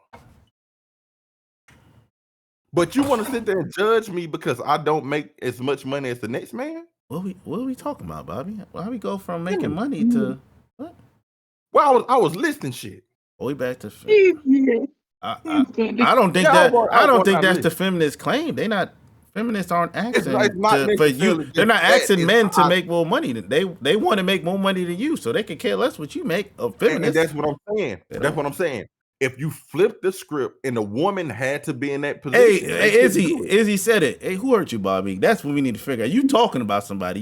[SPEAKER 6] But you want to sit there and judge me because I don't make as much money as the next man?
[SPEAKER 4] What are we talking about, Bobby? How we go from making money to what?
[SPEAKER 6] Well, I was listing shit.
[SPEAKER 4] We back to I don't think that's the feminist claim. Feminists aren't asking for you. They're not asking men to make more money. They want to make more money than you, so they can care less what you make. A feminist.
[SPEAKER 6] And that's what I'm saying. That's what I'm saying. If you flip the script and the woman had to be in that position,
[SPEAKER 4] Izzy said it. Hey, who hurt you, Bobby? That's what we need to figure out. You talking about somebody?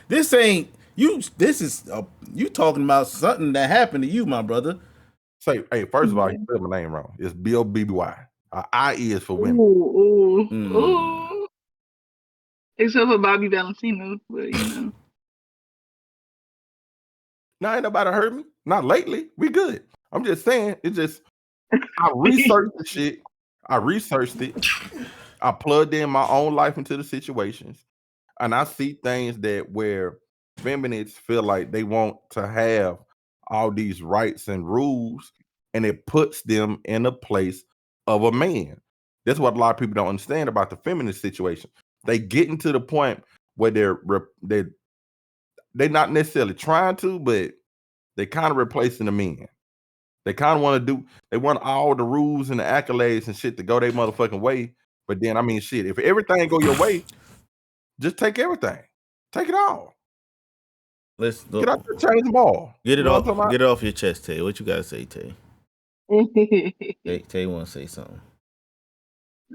[SPEAKER 4] This is you talking about something that happened to you, my brother.
[SPEAKER 6] Say, hey, first of all, you spelled my name wrong. It's BOBBY. I is for women.
[SPEAKER 5] Ooh. Except for Bobby Valentino, but you know.
[SPEAKER 6] No, ain't nobody hurt me. Not lately. We good. I'm just saying, it's just I researched the shit. I researched it. I plugged in my own life into the situations. And I see things that where feminists feel like they want to have all these rights and rules, and it puts them in a place of a man. That's what a lot of people don't understand about the feminist situation. They getting to the point where they're not necessarily trying to, but they kind of replacing the men. They kind of want to they want all the rules and the accolades and shit to go their motherfucking way. But then, I mean, shit, if everything go your way, just take everything. Take it all.
[SPEAKER 4] Let's
[SPEAKER 6] get out there, change them all.
[SPEAKER 4] Get it off your chest, Tay. What you gotta say, Tay? Tay want to say something.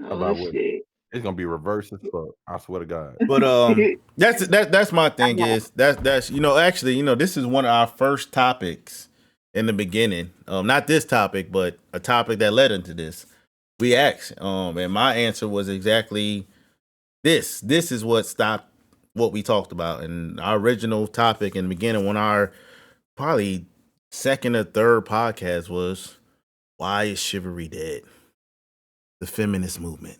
[SPEAKER 6] About what? It's gonna be reverse as fuck. I swear to God.
[SPEAKER 4] But that's my thing is that's actually this is one of our first topics in the beginning. Not this topic, but a topic that led into this. We asked, and my answer was exactly this. This is what stopped what we talked about. And our original topic in the beginning, when our probably second or third podcast was, why is chivalry dead? The feminist movement.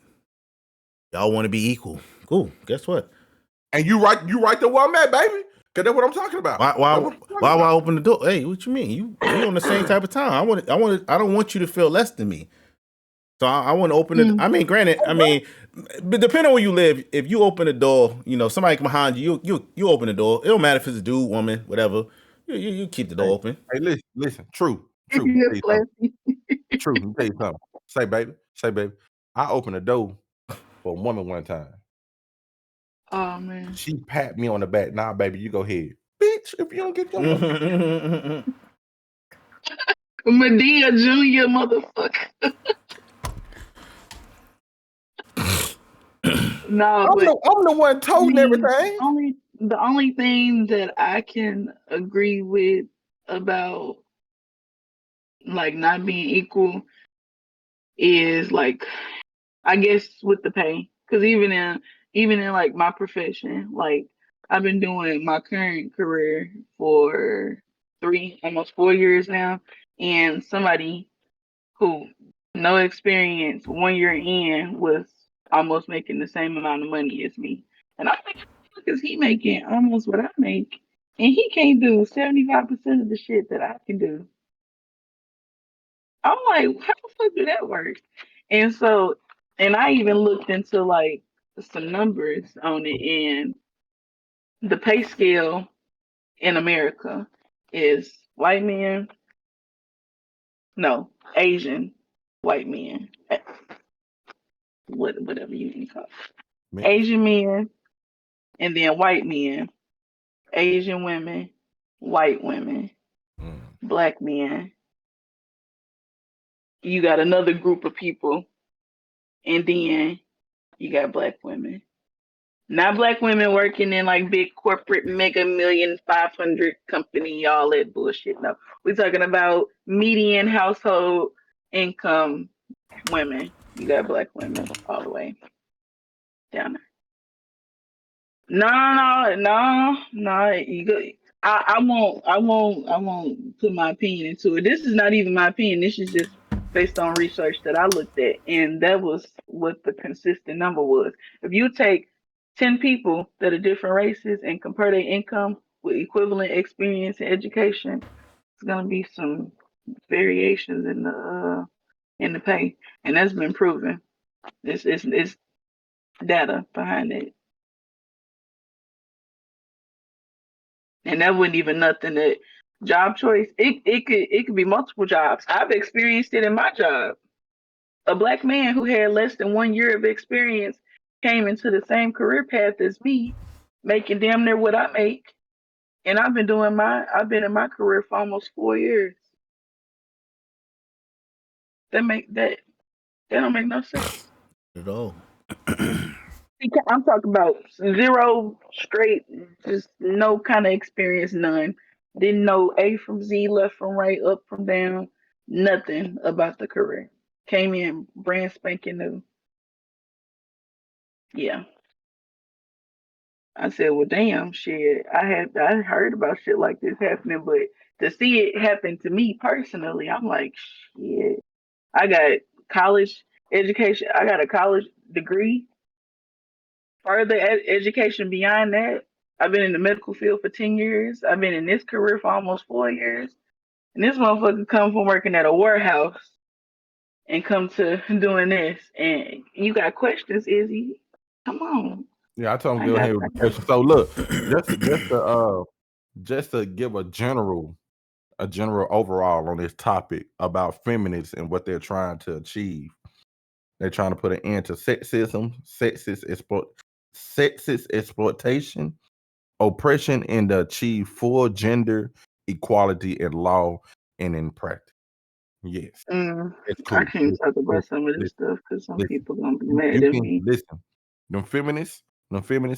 [SPEAKER 4] Y'all want to be equal. Cool. Guess what?
[SPEAKER 6] And you right there where I'm at, baby. Cause that's what I'm talking about.
[SPEAKER 4] Why would I open the door? Hey, what you mean? You on the same type of time. I don't want you to feel less than me. So I want to open it. I mean, granted, but depending on where you live, if you open the door, somebody come behind you, you open the door. It don't matter if it's a dude, woman, whatever. You keep the door open.
[SPEAKER 6] Hey, listen. True. Let me tell you something. Say, baby. I opened the door for a woman one time.
[SPEAKER 5] Oh man.
[SPEAKER 6] She pat me on the back. Nah, baby, you go ahead. Bitch, if you don't get your
[SPEAKER 5] Medea Jr. motherfucker. No, but
[SPEAKER 6] I'm the one told everything.
[SPEAKER 5] The only thing that I can agree with about like not being equal is like I guess with the pay. Cause even in like my profession, like I've been doing my current career for almost 4 years now, and somebody who no experience 1 year in was almost making the same amount of money as me. And I'm like, how is he making almost what I make? And he can't do 75% of the shit that I can do. I'm like, how the fuck do that work? And so, and I even looked into like some numbers on it, and the pay scale in America is white men, no, Asian white men, whatever you can call it. Asian men, and then white men, Asian women, white women, black men. You got another group of people, and then you got black women. Not black women working in like big corporate mega million 500 company, all that bullshit. No, we're talking about median household income women. You got black women all the way down there. No. You go. I won't put my opinion into it. This is not even my opinion. This is just based on research that I looked at, and that was what the consistent number was. If you take 10 people that are different races and compare their income with equivalent experience and education, it's gonna be some variations in the pay, and that's been proven. It's data behind it. And that wasn't even nothing that job choice. It could be multiple jobs. I've experienced it in my job. A black man who had less than 1 year of experience came into the same career path as me, making damn near what I make. And I've been in my career for almost 4 years. That don't make no sense.
[SPEAKER 4] At all.
[SPEAKER 5] I'm talking about zero straight, just no kind of experience, none. Didn't know A from Z, left from right, up from down, nothing about the career. Came in brand spanking new. Yeah. I said, well, damn, shit. I heard about shit like this happening, but to see it happen to me personally, I'm like, shit. I got college education. I got a college degree. Further education beyond that, I've been in the medical field for 10 years. I've been in this career for almost 4 years. And this motherfucker come from working at a warehouse and come to doing this. And you got questions, Izzy? Come on.
[SPEAKER 6] Yeah, I told him to go ahead with the question. So look, just to give a general overall on this topic about feminists and what they're trying to achieve. They're trying to put an end to sexism, sexist exploitation, oppression, and to achieve full gender equality in law and in practice. Yes, it's cool.
[SPEAKER 5] I can't talk about some of this stuff because some people gonna be mad
[SPEAKER 6] You
[SPEAKER 5] at
[SPEAKER 6] can
[SPEAKER 5] me.
[SPEAKER 6] listen. Them feminists,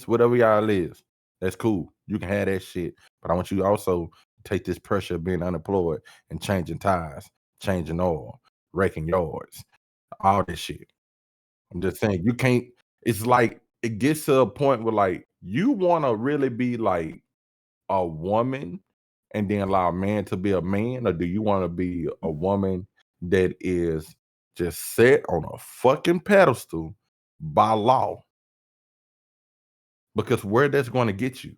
[SPEAKER 6] whatever y'all is, that's cool. You can have that shit. But I want you also to take this pressure of being unemployed and changing tires, changing oil, wrecking yards, all this shit. I'm just saying you can't. It's like it gets to a point where like you want to really be like a woman and then allow a man to be a man, or do you want to be a woman that is just set on a fucking pedestal by law? Because where that's going to get you.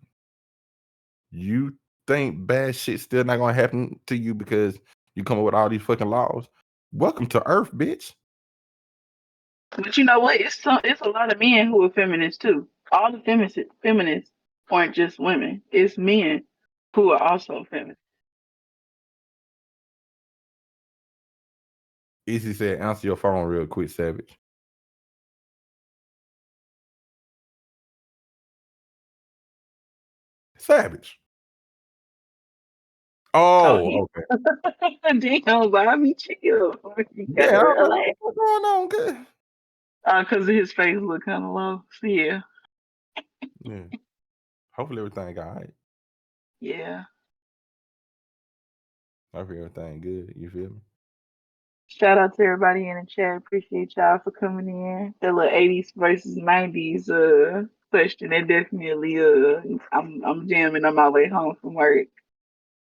[SPEAKER 6] you think bad shit still not gonna happen to you because you come up with all these fucking laws? Welcome to Earth, bitch.
[SPEAKER 5] But you know what? It's a lot of men who are feminists too. All the feminists aren't just women. It's men who are also feminists.
[SPEAKER 6] Easy said, answer your phone real quick, Savage. Savage. Oh, okay.
[SPEAKER 5] Damn, Bobby, chill. You gotta
[SPEAKER 6] Yeah,
[SPEAKER 5] relax.
[SPEAKER 6] what's going on? Good.
[SPEAKER 5] Cause his face look kind of low. So yeah,
[SPEAKER 6] Yeah. Hopefully everything all right.
[SPEAKER 5] yeah.
[SPEAKER 6] Hopefully everything good. You feel me?
[SPEAKER 5] Shout out to everybody in the chat. Appreciate y'all for coming in. The little 80s versus 90s question. That definitely I'm jamming on my way home from work.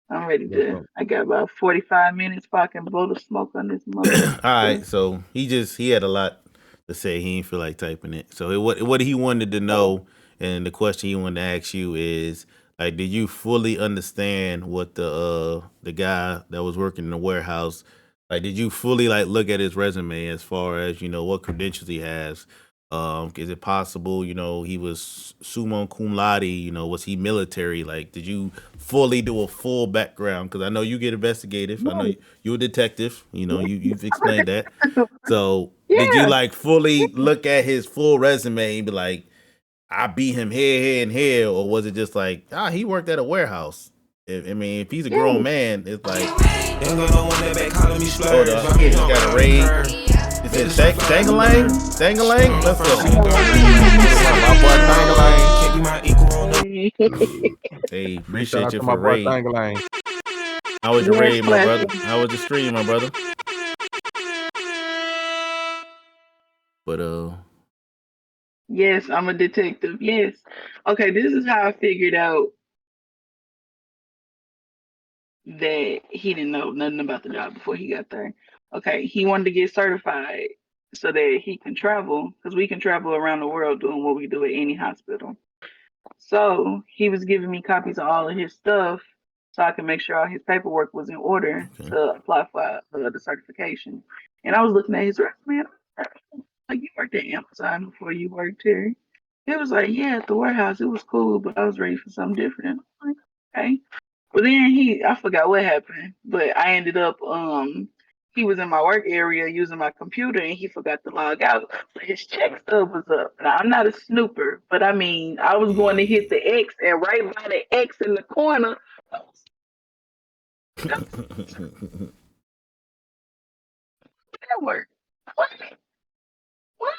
[SPEAKER 5] I'm ready
[SPEAKER 6] What's
[SPEAKER 5] to.
[SPEAKER 6] up?
[SPEAKER 5] I got about 45 minutes before I can blow the smoke on this
[SPEAKER 4] All
[SPEAKER 5] motherfucker.
[SPEAKER 4] right, so he had a lot to say. He didn't feel like typing it. So what he wanted to know, and the question he wanted to ask you is like, did you fully understand what the guy that was working in the warehouse, like, did you fully like look at his resume as far as what credentials he has? Is it possible, he was summa cum laude, was he military? Like, did you fully do a full background? Because I know you get investigative. I know you're a detective. You've explained that. So, did you
[SPEAKER 5] Yeah,
[SPEAKER 4] like fully look at his full resume and be like, I beat him here, here, and here, or was it just like, he worked at a warehouse? I mean, if he's a grown
[SPEAKER 5] yeah.
[SPEAKER 4] man, it's like, hold up, he got a raid. Is it Dangalang? Dangalang? Let's go. Hey,
[SPEAKER 6] Big shout
[SPEAKER 4] appreciate
[SPEAKER 6] out
[SPEAKER 4] you
[SPEAKER 6] to my
[SPEAKER 4] for
[SPEAKER 6] boy
[SPEAKER 4] raid.
[SPEAKER 6] Thangalang.
[SPEAKER 4] How was your
[SPEAKER 5] Yes,
[SPEAKER 4] raid, my brother?
[SPEAKER 5] classic.
[SPEAKER 4] How was the stream, my brother? But
[SPEAKER 5] Yes, I'm a detective. Yes. Okay, this is how I figured out that he didn't know nothing about the job before he got there. Okay, he wanted to get certified so that he can travel because we can travel around the world doing what we do at any hospital. So he was giving me copies of all of his stuff so I can make sure all his paperwork was in order
[SPEAKER 4] okay.
[SPEAKER 5] to apply for the certification. And I was looking at his resume. And I was like, you worked at Amazon before you worked here. It was like, yeah, at the warehouse, it was cool, but I was ready for something different. I'm like, okay. But then I forgot what happened, but I ended up, he was in my work area using my computer and he forgot to log out. So his check stub was up. Now, I'm not a snooper, but I mean, I was going to hit the X and right by the X in the corner, that worked. What? What?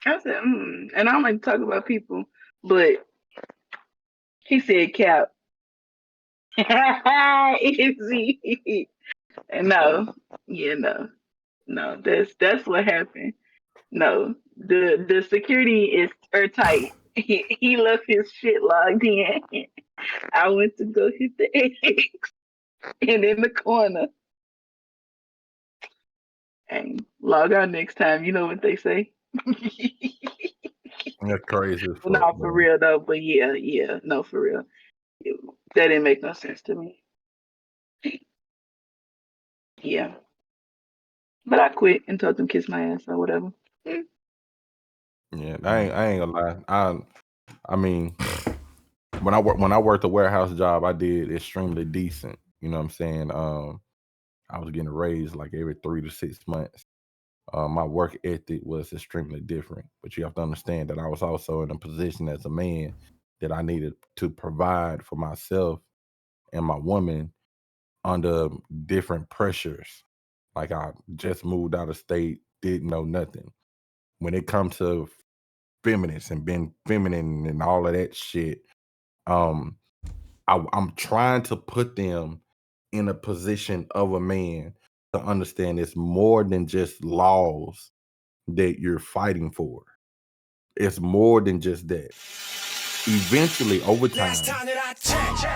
[SPEAKER 5] I said, and I don't like to talk about people, but he said, Cap. Easy. No, yeah, no. That's what happened. No, the security is airtight. He left his shit logged in. I went to go hit the X, and in the corner. And log out next time. You know what they say.
[SPEAKER 6] That's crazy as fuck,
[SPEAKER 5] No, for
[SPEAKER 6] bro.
[SPEAKER 5] real though. But yeah, no, for real. That didn't make no sense to me. Yeah, but I quit and told them kiss my ass or whatever.
[SPEAKER 6] Yeah, I ain't gonna lie. I mean, when I worked a warehouse job, I did extremely decent. You know what I'm saying? I was getting raised like every 3 to 6 months. My work ethic was extremely different, but you have to understand that I was also in a position as a man that I needed to provide for myself and my woman under different pressures. Like I just moved out of state, didn't know nothing. When it comes to feminists and being feminine and all of that shit, um, I'm trying to put them in a position of a man to understand it's more than just laws that you're fighting for. It's more than just that. Eventually, over time,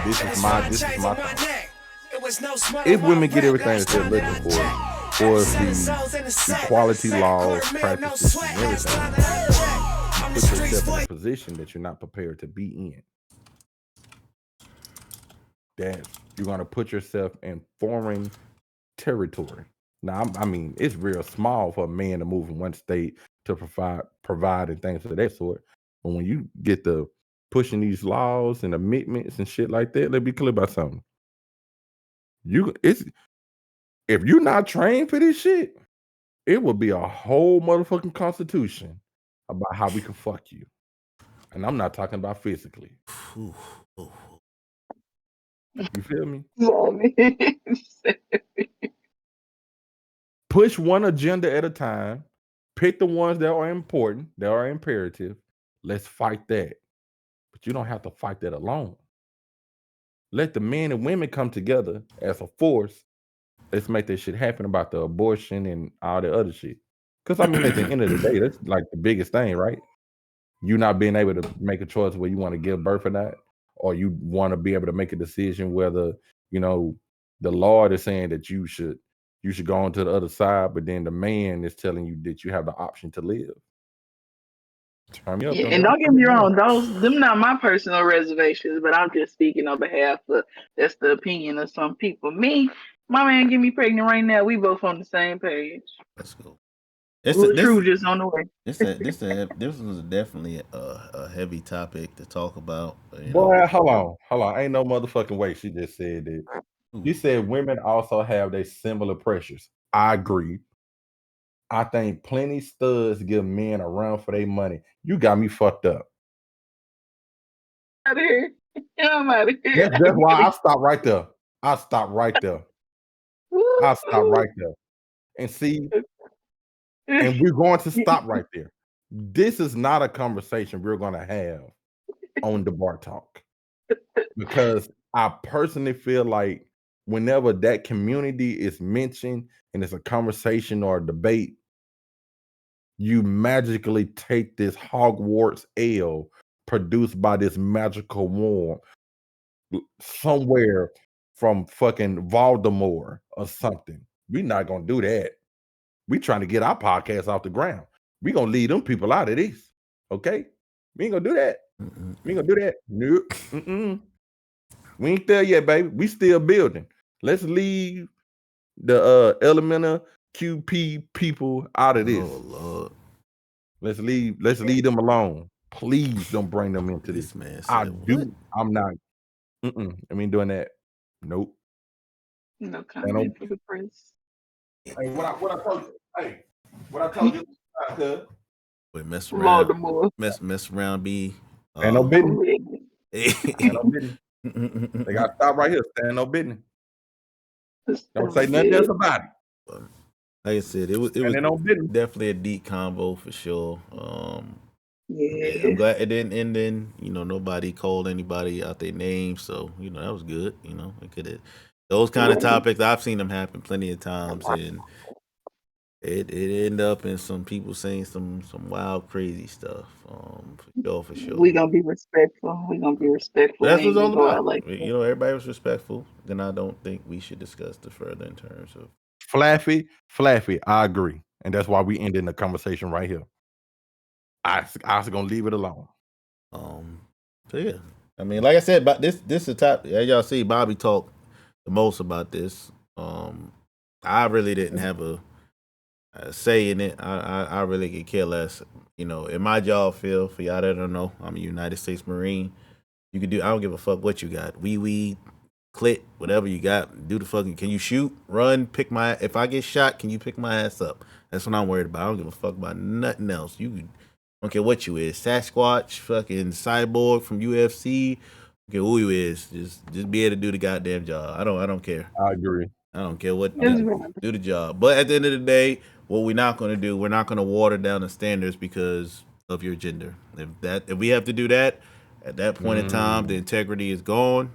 [SPEAKER 6] this is my thought. If women get everything that they're looking for the equality laws, practices, and everything, you put yourself in a position that you're not prepared to be in. that you're gonna put yourself in foreign territory. Now, I mean, it's real small for a man to move from one state to provide and things of that sort. But when you get the pushing these laws and amendments and shit like that, let's be clear about something. It's if you're not trained for this shit, it will be a whole motherfucking constitution about how we can fuck you. And I'm not talking about physically. You feel me? Push one agenda at a time. Pick the ones that are important, that are imperative. Let's fight that. But you don't have to fight that alone. Let the men and women come together as a force. Let's make that shit happen about the abortion and all the other shit. Because I mean, at the end of the day, that's like the biggest thing, right? You not being able to make a choice where you want to give birth or not, or you want to be able to make a decision whether, you know, the Lord is saying that you should go on to the other side, but then the man is telling you that you have the option to live. Turn me up,
[SPEAKER 5] Yeah, and don't get me wrong, them not my personal reservations, but I'm just speaking on behalf of that's the opinion of some people. Me, my man get me pregnant right now. We both on the same page.
[SPEAKER 4] Let's go.
[SPEAKER 5] True, just on the way.
[SPEAKER 4] This was definitely a heavy topic to talk about. You know.
[SPEAKER 6] Boy, hold on. Ain't no motherfucking way she just said that. You said women also have their similar pressures. I agree. I think plenty studs give men a run for their money. You got me fucked up.
[SPEAKER 5] Out of here. I'm out of here.
[SPEAKER 6] That's why I stop right there. I stop right there. And see, and we're going to stop right there. This is not a conversation we're going to have on the bar talk, because I personally feel like whenever that community is mentioned and it's a conversation or a debate, you magically take this Hogwarts ale produced by this magical wand somewhere from fucking Voldemort or something. We're not gonna do that. We trying to get our podcast off the ground. We gonna leave them people out of this. Okay? We ain't gonna do that. We ain't gonna do that. Nope. Mm-mm. We ain't there yet, baby. We still building. Let's leave the Elemental QP people out of this.
[SPEAKER 4] Oh Lord.
[SPEAKER 6] Let's leave them alone. Please don't bring them into this.
[SPEAKER 4] Man said,
[SPEAKER 6] I'm not. I mean, doing that. Nope.
[SPEAKER 5] No comment for the press.
[SPEAKER 6] Hey, what I told you. Hey, what I told you.
[SPEAKER 4] Wait, mess around. Mess around.
[SPEAKER 6] Ain't no business. Ain't no business. They gotta stop right here. Stand no business. Don't say nothing else about it.
[SPEAKER 4] Like I said, it was definitely a deep convo for sure.
[SPEAKER 5] Yeah.
[SPEAKER 4] I'm glad it didn't end in, nobody called anybody out their name, so that was good. It could have those kind of topics. I've seen them happen plenty of times, and it ended up in some people saying some wild, crazy stuff. For sure.
[SPEAKER 5] We gonna be respectful.
[SPEAKER 4] That's what it's all about. Everybody was respectful. Then I don't think we should discuss the further in terms of
[SPEAKER 6] Flaffy. I agree, and that's why we ended the conversation right here. I was gonna leave it alone.
[SPEAKER 4] So yeah, I mean, like I said, but this is the top. As y'all see, Bobby talked the most about this. I really didn't have a say in it. I really could care less. In my job field, for y'all that don't know, I'm a United States Marine. You can do. I don't give a fuck what you got. Wee, clit, whatever you got. Do the fucking. Can you shoot, run, pick my? If I get shot, can you pick my ass up? That's what I'm worried about. I don't give a fuck about nothing else. You. I don't care what you is, Sasquatch, fucking Cyborg from UFC. Okay, who you is, just be able to do the goddamn job. I don't care.
[SPEAKER 6] I agree.
[SPEAKER 4] I don't care what do the job. But at the end of the day, what we're not going to do, we're not going to water down the standards because of your gender. If we have to do that, at that point in time, the integrity is gone,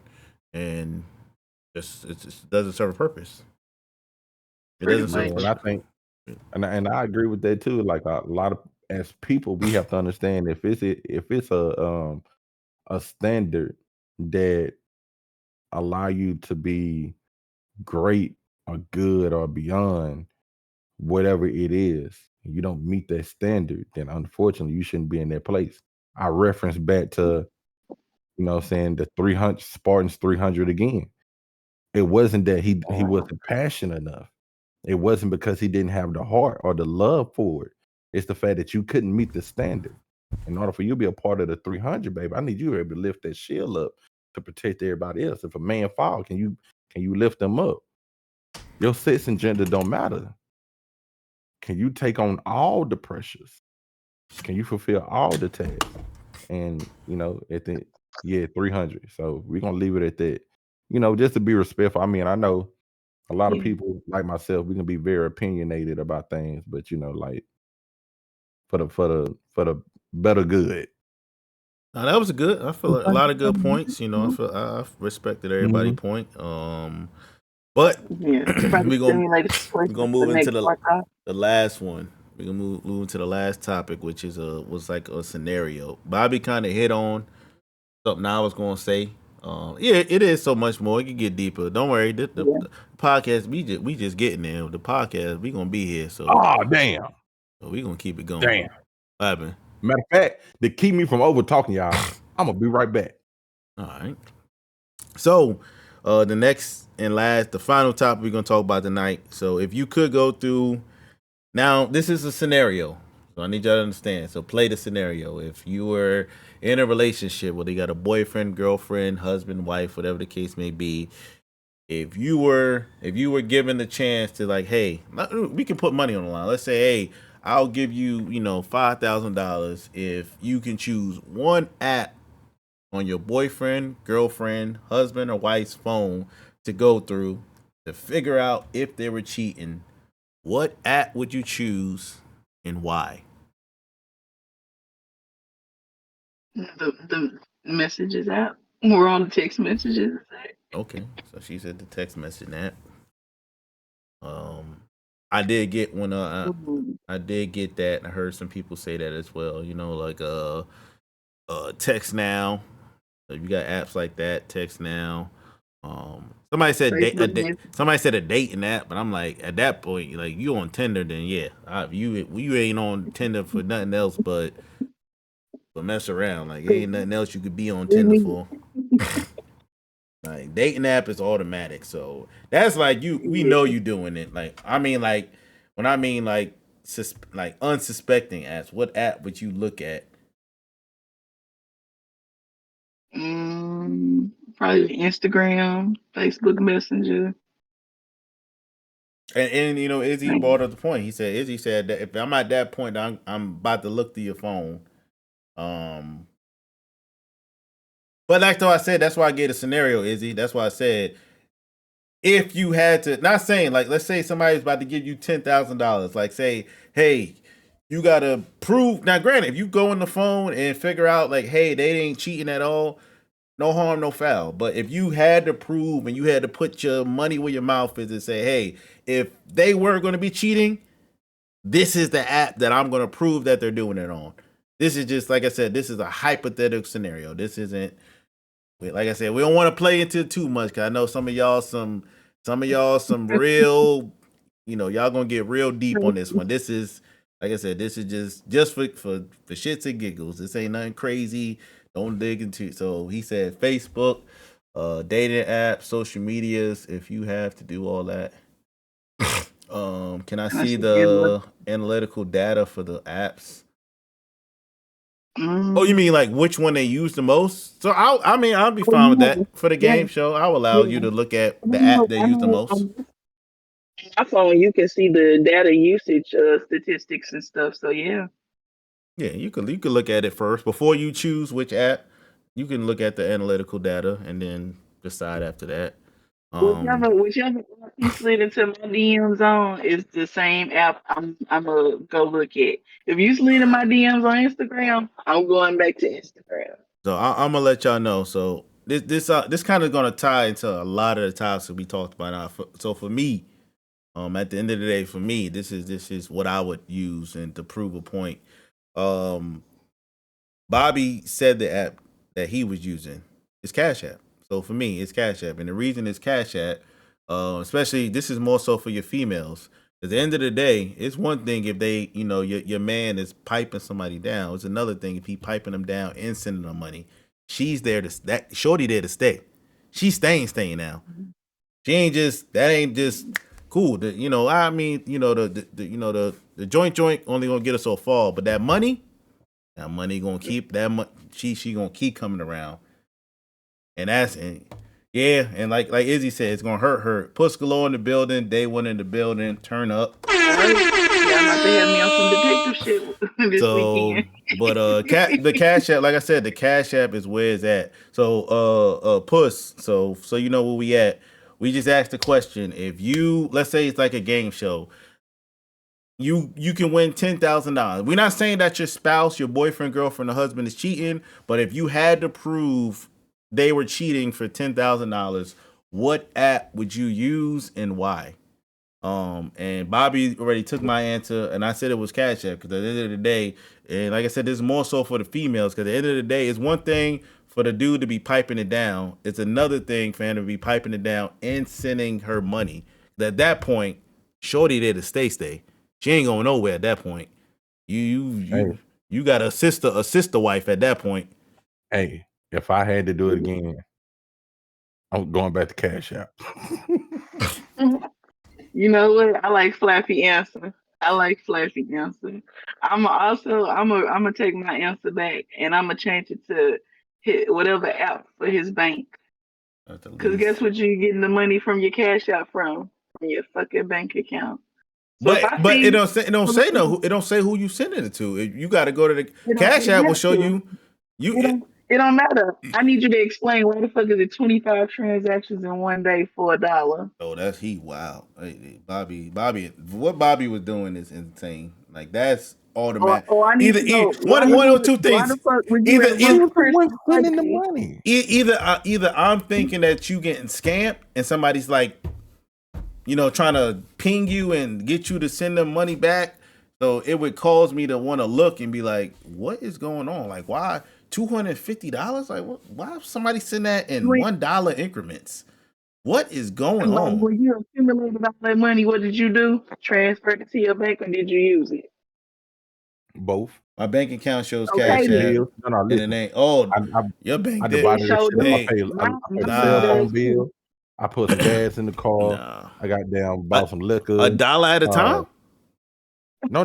[SPEAKER 4] and it just doesn't serve a purpose. It doesn't serve.
[SPEAKER 6] And I think, and I agree with that too. Like a lot of as people, we have to understand if it's a standard that allow you to be great or good or beyond whatever it is, you don't meet that standard, then unfortunately you shouldn't be in that place. I reference back to, You know what I'm saying? The 300 Spartans 300 again. It wasn't that he wasn't passionate enough. It wasn't because he didn't have the heart or the love for it. It's the fact that you couldn't meet the standard. In order for you to be a part of the 300, baby, I need you to be able to lift that shield up to protect everybody else. If a man fall, can you lift them up? Your sex and gender don't matter. Can you take on all the pressures? Can you fulfill all the tasks? And at the 300. So we're gonna leave it at that. Just to be respectful. I mean, I know a lot of
[SPEAKER 5] Yeah.
[SPEAKER 6] people like myself, we can be very opinionated about things, but like for the better good.
[SPEAKER 4] Now that was good. I feel like a lot of good points. I
[SPEAKER 5] Mhm.
[SPEAKER 4] feel I respected everybody's
[SPEAKER 6] Mhm.
[SPEAKER 4] point. But
[SPEAKER 5] Yeah. Probably
[SPEAKER 4] we gonna
[SPEAKER 5] stimulated some
[SPEAKER 4] we
[SPEAKER 5] questions
[SPEAKER 4] gonna
[SPEAKER 5] for
[SPEAKER 4] move into
[SPEAKER 5] next podcast.
[SPEAKER 4] the last one. We gonna move into the last topic, which is was like a scenario. Bobby kind of hit on something I was gonna say. Yeah, it is so much more. It can get deeper. Don't worry.
[SPEAKER 5] Yeah.
[SPEAKER 4] The podcast we just getting there. The podcast we gonna be here,
[SPEAKER 6] Oh, damn.
[SPEAKER 4] so we gonna keep it going.
[SPEAKER 6] Damn.
[SPEAKER 4] What happened?
[SPEAKER 6] Matter of fact, to keep me from over talking y'all, I'm gonna be right back.
[SPEAKER 4] All right. So, the next and the final topic we're gonna talk about tonight. So, if you could go through, now this is a scenario, so I need y'all to understand. So, play the scenario. If you were in a relationship, whether you got a boyfriend, girlfriend, husband, wife, whatever the case may be, if you were given the chance to, like, hey, we can put money on the line. Let's say, hey, I'll give you, $5,000 if you can choose one app on your boyfriend, girlfriend, husband, or wife's phone to go through to figure out if they were cheating. What app would you choose and why?
[SPEAKER 5] The messages app. We're on the text messages.
[SPEAKER 4] Okay, so she said the text message app. I did get one.
[SPEAKER 5] Mhm.
[SPEAKER 4] I did get that. I heard some people say that as well. Like text now. So you got apps like that. Text now. Somebody said
[SPEAKER 5] Facebook Messenger.
[SPEAKER 4] somebody said a dating app, but I'm like, at that point, like, you on Tinder, then yeah, you ain't on Tinder for nothing else but mess around. Like, ain't nothing else you could be on Tinder for. Like, dating app is automatic, so that's like we know
[SPEAKER 5] Yeah.
[SPEAKER 4] you doing it. Like, I mean, like, when I mean like like unsuspecting apps, what app would you look at?
[SPEAKER 5] Probably Instagram, Facebook Messenger.
[SPEAKER 4] And Izzy
[SPEAKER 5] Like,
[SPEAKER 4] brought up the point. Izzy said that if I'm at that point, I'm about to look through your phone. Um, but like though I said, that's why I gave a scenario, Izzy. That's why I said, if you had to, not saying, like, let's say somebody's about to give you $10,000, like, say, hey, you gotta prove. Now, granted, if you go on the phone and figure out, like, hey, they ain't cheating at all, no harm, no foul. But if you had to prove and you had to put your money where your mouth is and say, hey, if they were going to be cheating, this is the app that I'm going to prove that they're doing it on. This is just, like I said, this is a hypothetical scenario. This isn't, like I said, we don't want to play into it too much, because I know some of y'all some real, y'all gonna get real deep on this one. This is, like I said, this is just for shits and giggles. This ain't nothing crazy. Don't dig into. So he said Facebook, dating app, social medias. If you have to do all that, can I
[SPEAKER 5] I
[SPEAKER 4] see
[SPEAKER 5] should be able
[SPEAKER 4] the analytical data for the apps? Oh, you
[SPEAKER 5] to.
[SPEAKER 4] mean like which one they use the most? So I'll be fine with that for the
[SPEAKER 5] Yeah,
[SPEAKER 4] game show. I'll allow you
[SPEAKER 5] yeah.
[SPEAKER 4] to look at
[SPEAKER 5] I
[SPEAKER 4] the app
[SPEAKER 5] know,
[SPEAKER 4] they
[SPEAKER 5] I
[SPEAKER 4] use the
[SPEAKER 5] know.
[SPEAKER 4] most.
[SPEAKER 5] My phone, you can see the data usage statistics and stuff. So yeah.
[SPEAKER 4] Yeah, you could look at it first before you choose which app. You can look at the analytical data and then decide after that. Um,
[SPEAKER 5] Whichever app you slid into my DMs on is the same app I'm gonna go look at. If you slid in my DMs on Instagram, I'm going back to Instagram.
[SPEAKER 4] so I'm gonna let y'all know. So this kind of gonna tie into a lot of the topics that we talked about. Now. So for me, at the end of the day, for me, this is what I would use and to prove a point. Um, Bobby said the app that he was using is Cash App. So for me, it's Cash App, and the reason it's Cash App, especially this is more so for your females. At the end of the day, it's one thing if they, your man is piping somebody down. It's another thing if he piping them down and sending them money. she's there that shorty there to stay. She's staying now. She ain't just that ain't just cool. The joint only gonna get us so far, but that money gonna keep she gonna keep coming around. And and like Izzy said, it's gonna hurt her. Puss galore in the building, day one in the building, turn up.
[SPEAKER 5] All right. Y'all about to have me on some detective shit this weekend.
[SPEAKER 4] But the Cash App, like I said, the Cash App is where it's at. So Puss, so you know where we at. We just asked the question: if you, let's say it's like a game show, you can win $10,000. We're not saying that your spouse, your boyfriend, girlfriend, or husband is cheating, but if you had to prove they were cheating for $10,000, what app would you use and why? And Bobby already took my answer, and I said it was Cash App because at the end of the day, and like I said, this is more so for the females because at the end of the day, it's one thing for the dude to be piping it down. It's another thing for him to be piping it down and sending her money. At that point, shorty there to stay. She ain't going nowhere at that point. You got a sister wife at that point.
[SPEAKER 6] Hey, if I had to do it again, I'm going back to Cash App.
[SPEAKER 5] You know what? I like Flappy answer. I'm gonna take my answer back and I'm gonna change it to hit whatever app for his bank. Because guess what you're getting the money from your Cash App from your fucking bank account. So
[SPEAKER 4] but it don't say who you sending it to. You got to go to the Cash App will show you.
[SPEAKER 5] It don't matter. I need you to explain why the fuck is it 25 transactions in one day for $1?
[SPEAKER 4] Oh, that's wow. Hey, Bobby, what Bobby was doing is insane. Like that's automatic.
[SPEAKER 5] I need to know.
[SPEAKER 4] One or two things. Either
[SPEAKER 6] the money.
[SPEAKER 4] Either I'm thinking that you getting scammed and somebody's like, trying to ping you and get you to send them money back. So it would cause me to want to look and be like, what is going on? Like, why $250? Like, why somebody send that in $1 increments? What is going on?
[SPEAKER 5] When you accumulated all that money, what did you do? Transfer it to your bank or did you use it?
[SPEAKER 6] Both.
[SPEAKER 4] My bank account shows Cash App. And it ain't. Your bank did.
[SPEAKER 6] I paid a cell phone bill. I put some gas in the car.
[SPEAKER 4] Nah.
[SPEAKER 6] I got down, bought some liquor.
[SPEAKER 4] $1 at a time?
[SPEAKER 6] No.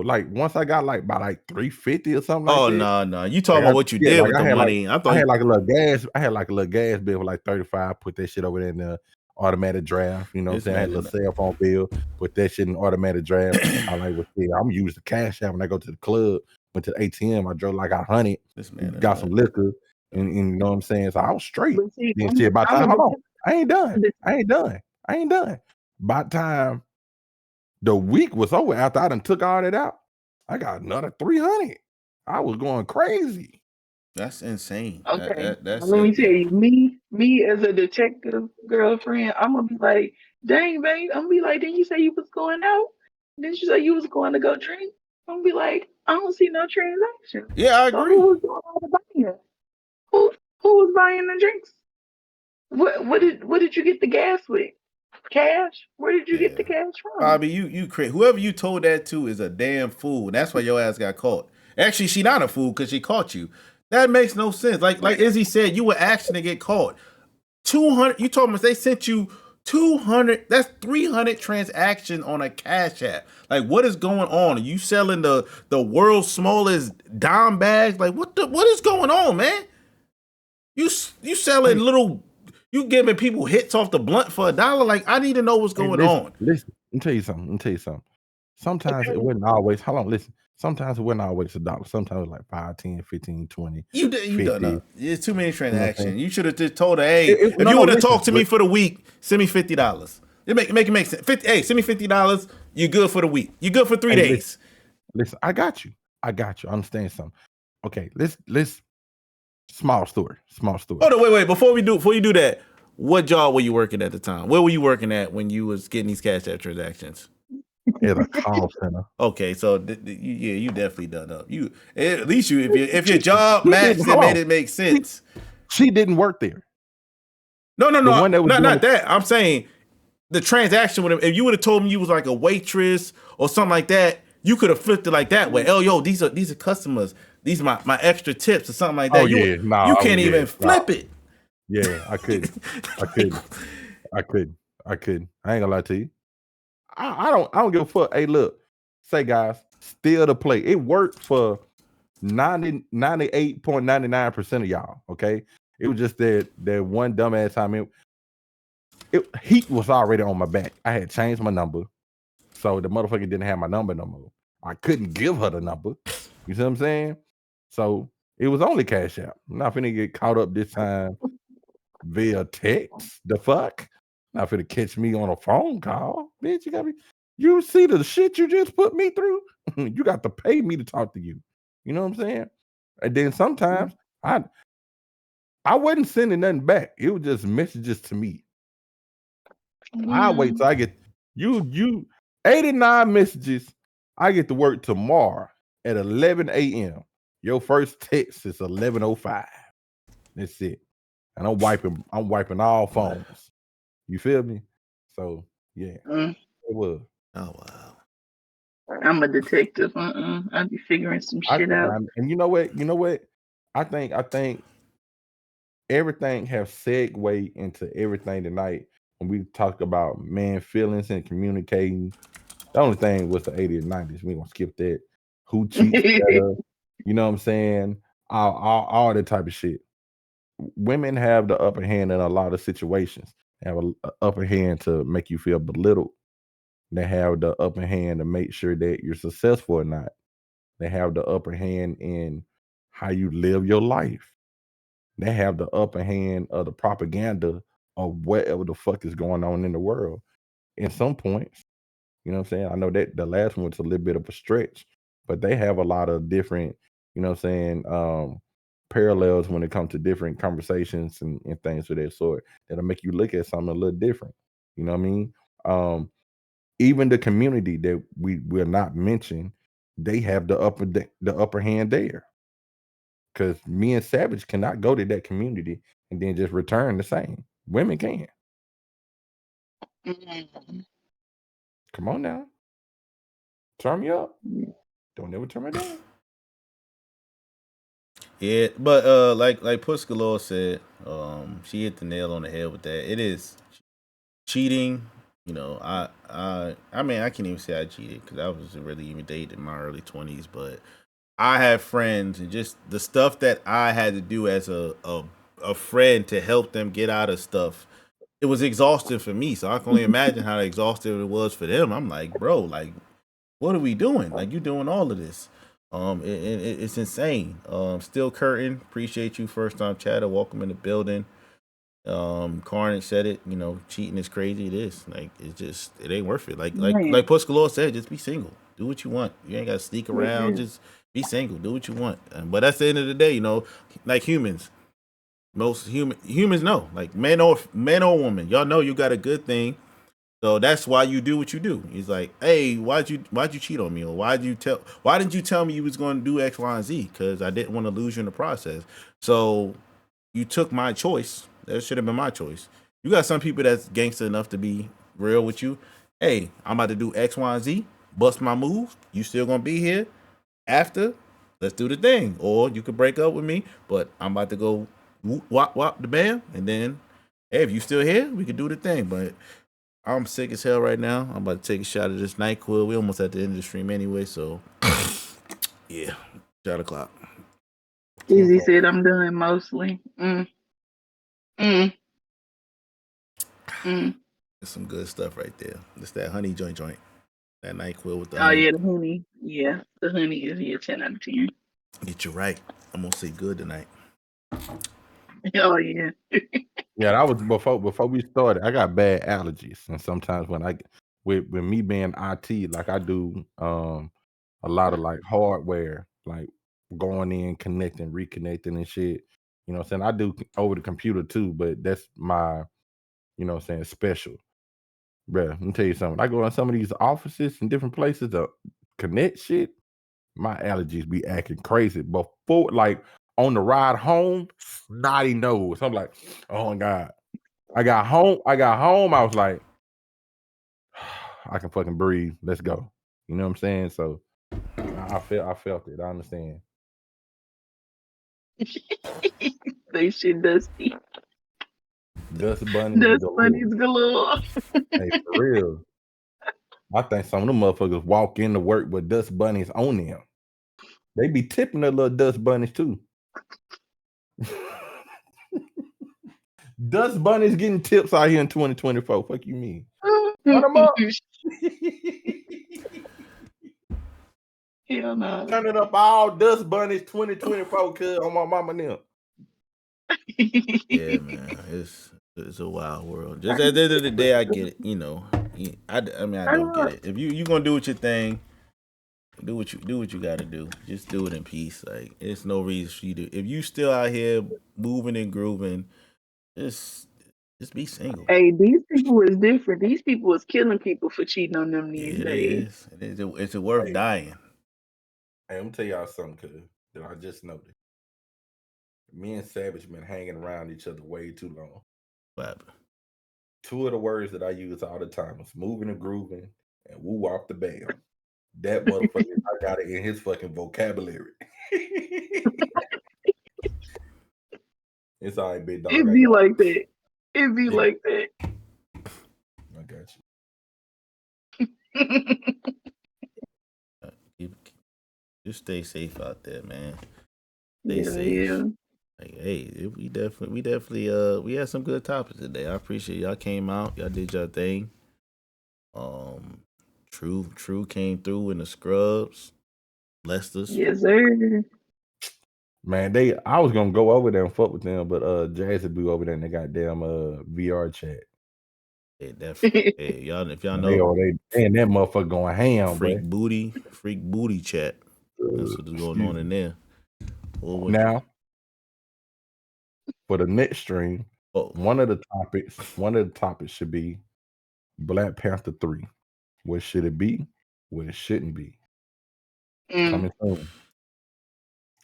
[SPEAKER 6] Like once I got by $350 or something like that.
[SPEAKER 4] No. You talking about what you did with the money.
[SPEAKER 6] I had like a little gas. I had like a little gas bill for like $35. Put that shit over there in the automatic draft. You know what I'm saying? I had a little cell phone bill. Put that shit in automatic draft. I I'm using the Cash App when I go to the club. Went to the ATM. I drove like 100. Got some liquor. And you know what I'm saying? So I was straight. Then shit, by the time, hold on. I ain't done. By the time the week was over, after I done took all that out, I got another 300. I was going crazy.
[SPEAKER 4] That's insane.
[SPEAKER 5] Okay. Let me tell you, me as a detective girlfriend, I'm gonna be like, dang, babe. I'm gonna be like, didn't you say you was going out? Didn't you say you was going to go drink? I'm gonna be like, I don't see no transaction.
[SPEAKER 4] Yeah, I agree.
[SPEAKER 5] Who was doing all the buying? Who was buying the drinks? What did you get the gas with? Cash? Where did you get the cash from?
[SPEAKER 4] Bobby, you crazy. Whoever you told that to is a damn fool. And that's why your ass got caught. Actually, she not a fool because she caught you. That makes no sense. Like Izzy said, you were asking to get caught. 200. You told me they sent you 200. That's 300 transactions on a Cash App. Like, what is going on? Are you selling the world's smallest dime bags? Like, what is going on, man? You selling little. You giving people hits off the blunt for $1? Like, I need to know what's going on.
[SPEAKER 6] Listen, let me tell you something. Sometimes it wasn't always. Hold on, listen. Sometimes it wasn't always $1. Sometimes it was like 5, 10, 15, 20.
[SPEAKER 4] You done up. It's too many transactions. You should have just told her, hey, if you would have talked to me for the week, send me $50. It make sense. Hey, send me $50. You're good for the week. You're good for 3 days.
[SPEAKER 6] Listen, I got you. I understand something. Okay, let's. Small story. Oh
[SPEAKER 4] no, wait. Before you do that, what job were you working at the time? Where were you working at when you was getting these Cash App transactions?
[SPEAKER 6] At a call center.
[SPEAKER 4] Okay, so you definitely done up. You at least if your job matched it made it make sense.
[SPEAKER 6] She didn't work there.
[SPEAKER 4] No. Not that. I'm saying the transaction with him. If you would have told me you was like a waitress or something like that, you could have flipped it like that way. Oh, yo, these are customers. These are my extra tips or something like that.
[SPEAKER 6] Oh yeah, no,
[SPEAKER 4] you can't even flip it.
[SPEAKER 6] Yeah, I couldn't. I couldn't. I couldn't. I couldn't. I ain't gonna lie to you. I don't give a fuck. Hey, look, say guys, still the play. It worked for 98.99% of y'all. Okay. It was just that one dumbass time. Heat was already on my back. I had changed my number. So the motherfucker didn't have my number no more. I couldn't give her the number. You see what I'm saying? So it was only Cash App. I'm not finna get caught up this time via text. The fuck? Not finna catch me on a phone call. Bitch, you see the shit you just put me through? You got to pay me to talk to you. You know what I'm saying? And then sometimes I wasn't sending nothing back. It was just messages to me. I wait till I get you 89 messages. I get to work tomorrow at 11 a.m. Your first text is 11:05. That's it. And I'm wiping all phones. You feel me? So yeah, it was.
[SPEAKER 4] Oh wow.
[SPEAKER 5] I'm a detective. I'll be figuring some shit out.
[SPEAKER 6] And you know what? I think everything have segued into everything tonight when we talked about man feelings and communicating. The only thing was the 80s and 90s. We gonna skip that. Who cheats better? You know what I'm saying? All that type of shit. Women have the upper hand in a lot of situations. They have an upper hand to make you feel belittled. They have the upper hand to make sure that you're successful or not. They have the upper hand in how you live your life. They have the upper hand of the propaganda of whatever the fuck is going on in the world. In some points, you know what I'm saying? I know that the last one was a little bit of a stretch, but they have a lot of different, you know what I'm saying, parallels when it comes to different conversations and things of that sort that'll make you look at something a little different. You know what I mean? Even the community that we will not mention, they have the upper hand there. Because me and Savage cannot go to that community and then just return the same. Women can. Come on now. Turn me up. Don't ever turn me down.
[SPEAKER 4] Yeah, but like Puss Galore said, she hit the nail on the head with that. It is cheating. You know, I mean, I can't even say I cheated because I was really even dating in my early 20s, but I have friends and just the stuff that I had to do as a friend to help them get out of stuff. It was exhausting for me, so I can only imagine how exhausting it was for them. I'm like, bro, like, what are we doing? Like, you doing all of this? It's insane. Still Curtin, appreciate you, first time chatter. Welcome in the building. Carnage said it. You know, cheating is crazy. It is. Like, it ain't worth it. Like Puss Galore said, just be single. Do what you want. You ain't gotta sneak around. Just be single. Do what you want. But that's the end of the day. You know, like humans, humans know. Like man or woman, y'all know you got a good thing. So that's why you do what you do. He's like, hey, why'd you cheat on me? Or why didn't you tell me you was going to do X, Y, and Z? Because I didn't want to lose you in the process. So you took my choice. That should have been my choice. You got some people that's gangster enough to be real with you. Hey, I'm about to do X, Y, and Z. Bust my move. You still gonna be here after? Let's do the thing. Or you could break up with me, but I'm about to go wop wop the bam, and then hey, if you still here, we could do the thing. But I'm sick as hell right now. I'm about to take a shot of this NyQuil. We almost at the end of the stream anyway, so yeah, shot o'clock.
[SPEAKER 5] Easy said I'm done mostly.
[SPEAKER 4] That's some good stuff right there. It's that honey joint. That NyQuil with the honey.
[SPEAKER 5] Oh yeah, the honey. Yeah, the honey is 10 out of 10.
[SPEAKER 4] Get you right. I'm gonna say good tonight.
[SPEAKER 5] Oh yeah.
[SPEAKER 6] Yeah, that was before we started. I got bad allergies, and sometimes when with me being IT, like I do a lot of like hardware, like going in, connecting, reconnecting, and shit. You know what I'm saying? I do over the computer too, but that's my, you know what I'm saying, special. Bruh, let me tell you something. I go in some of these offices and different places to connect shit. My allergies be acting crazy. Before, like on the ride home, snotty nose. I'm like, oh my God. I got home. I was like, I can fucking breathe. Let's go. You know what I'm saying? So I felt it. I understand.
[SPEAKER 5] They shit dusty.
[SPEAKER 6] Dust bunnies
[SPEAKER 5] Dust
[SPEAKER 6] galore.
[SPEAKER 5] bunnies galore.
[SPEAKER 6] Hey, for real. I think some of them motherfuckers walk into work with dust bunnies on them. They be tipping their little dust bunnies too. Dust bunnies getting tips out here in 2024. Fuck you mean? Run them up.
[SPEAKER 5] Hell no.
[SPEAKER 6] Turn it up all dust bunnies 2024 cuz on my mama now.
[SPEAKER 4] Yeah, man, it's a wild world. Just at the end of the day, I get it. You know, I mean, I don't get it. If you gonna do your thing, do what you got to do. Just do it in peace. Like, it's no reason for you to. If you still out here moving and grooving, just be single.
[SPEAKER 5] Hey, these people is different. These people is killing people for cheating on them these
[SPEAKER 4] It
[SPEAKER 5] days.
[SPEAKER 4] is. It's worth dying.
[SPEAKER 6] Hey, I'm gonna tell y'all something, cuz that I just noticed. Me and Savage been hanging around each other way too long.
[SPEAKER 4] But
[SPEAKER 6] Two of the words that I use all the time is moving and grooving and woo off the bam. That motherfucker, I got it in his fucking vocabulary. It's all right, big dog.
[SPEAKER 5] It be like that. It be like that.
[SPEAKER 6] I got
[SPEAKER 4] you. Just stay safe out there, man. Stay
[SPEAKER 5] Yeah,
[SPEAKER 4] safe.
[SPEAKER 5] yeah.
[SPEAKER 4] Like, hey, we definitely we had some good topics today. I appreciate y'all came out, y'all did your thing. True came through in the scrubs, blessed us.
[SPEAKER 5] Yes, sir.
[SPEAKER 6] Man, I was gonna go over there and fuck with them, but Jazzy be over there in the goddamn VR chat.
[SPEAKER 4] Hey, definitely. Hey, y'all, if y'all know,
[SPEAKER 6] they and that motherfucker going ham,
[SPEAKER 4] freak
[SPEAKER 6] boy.
[SPEAKER 4] booty chat. That's what's going on in there.
[SPEAKER 6] Now, for the next stream, one of the topics should be Black Panther 3. What should it be? What it shouldn't be. Coming soon.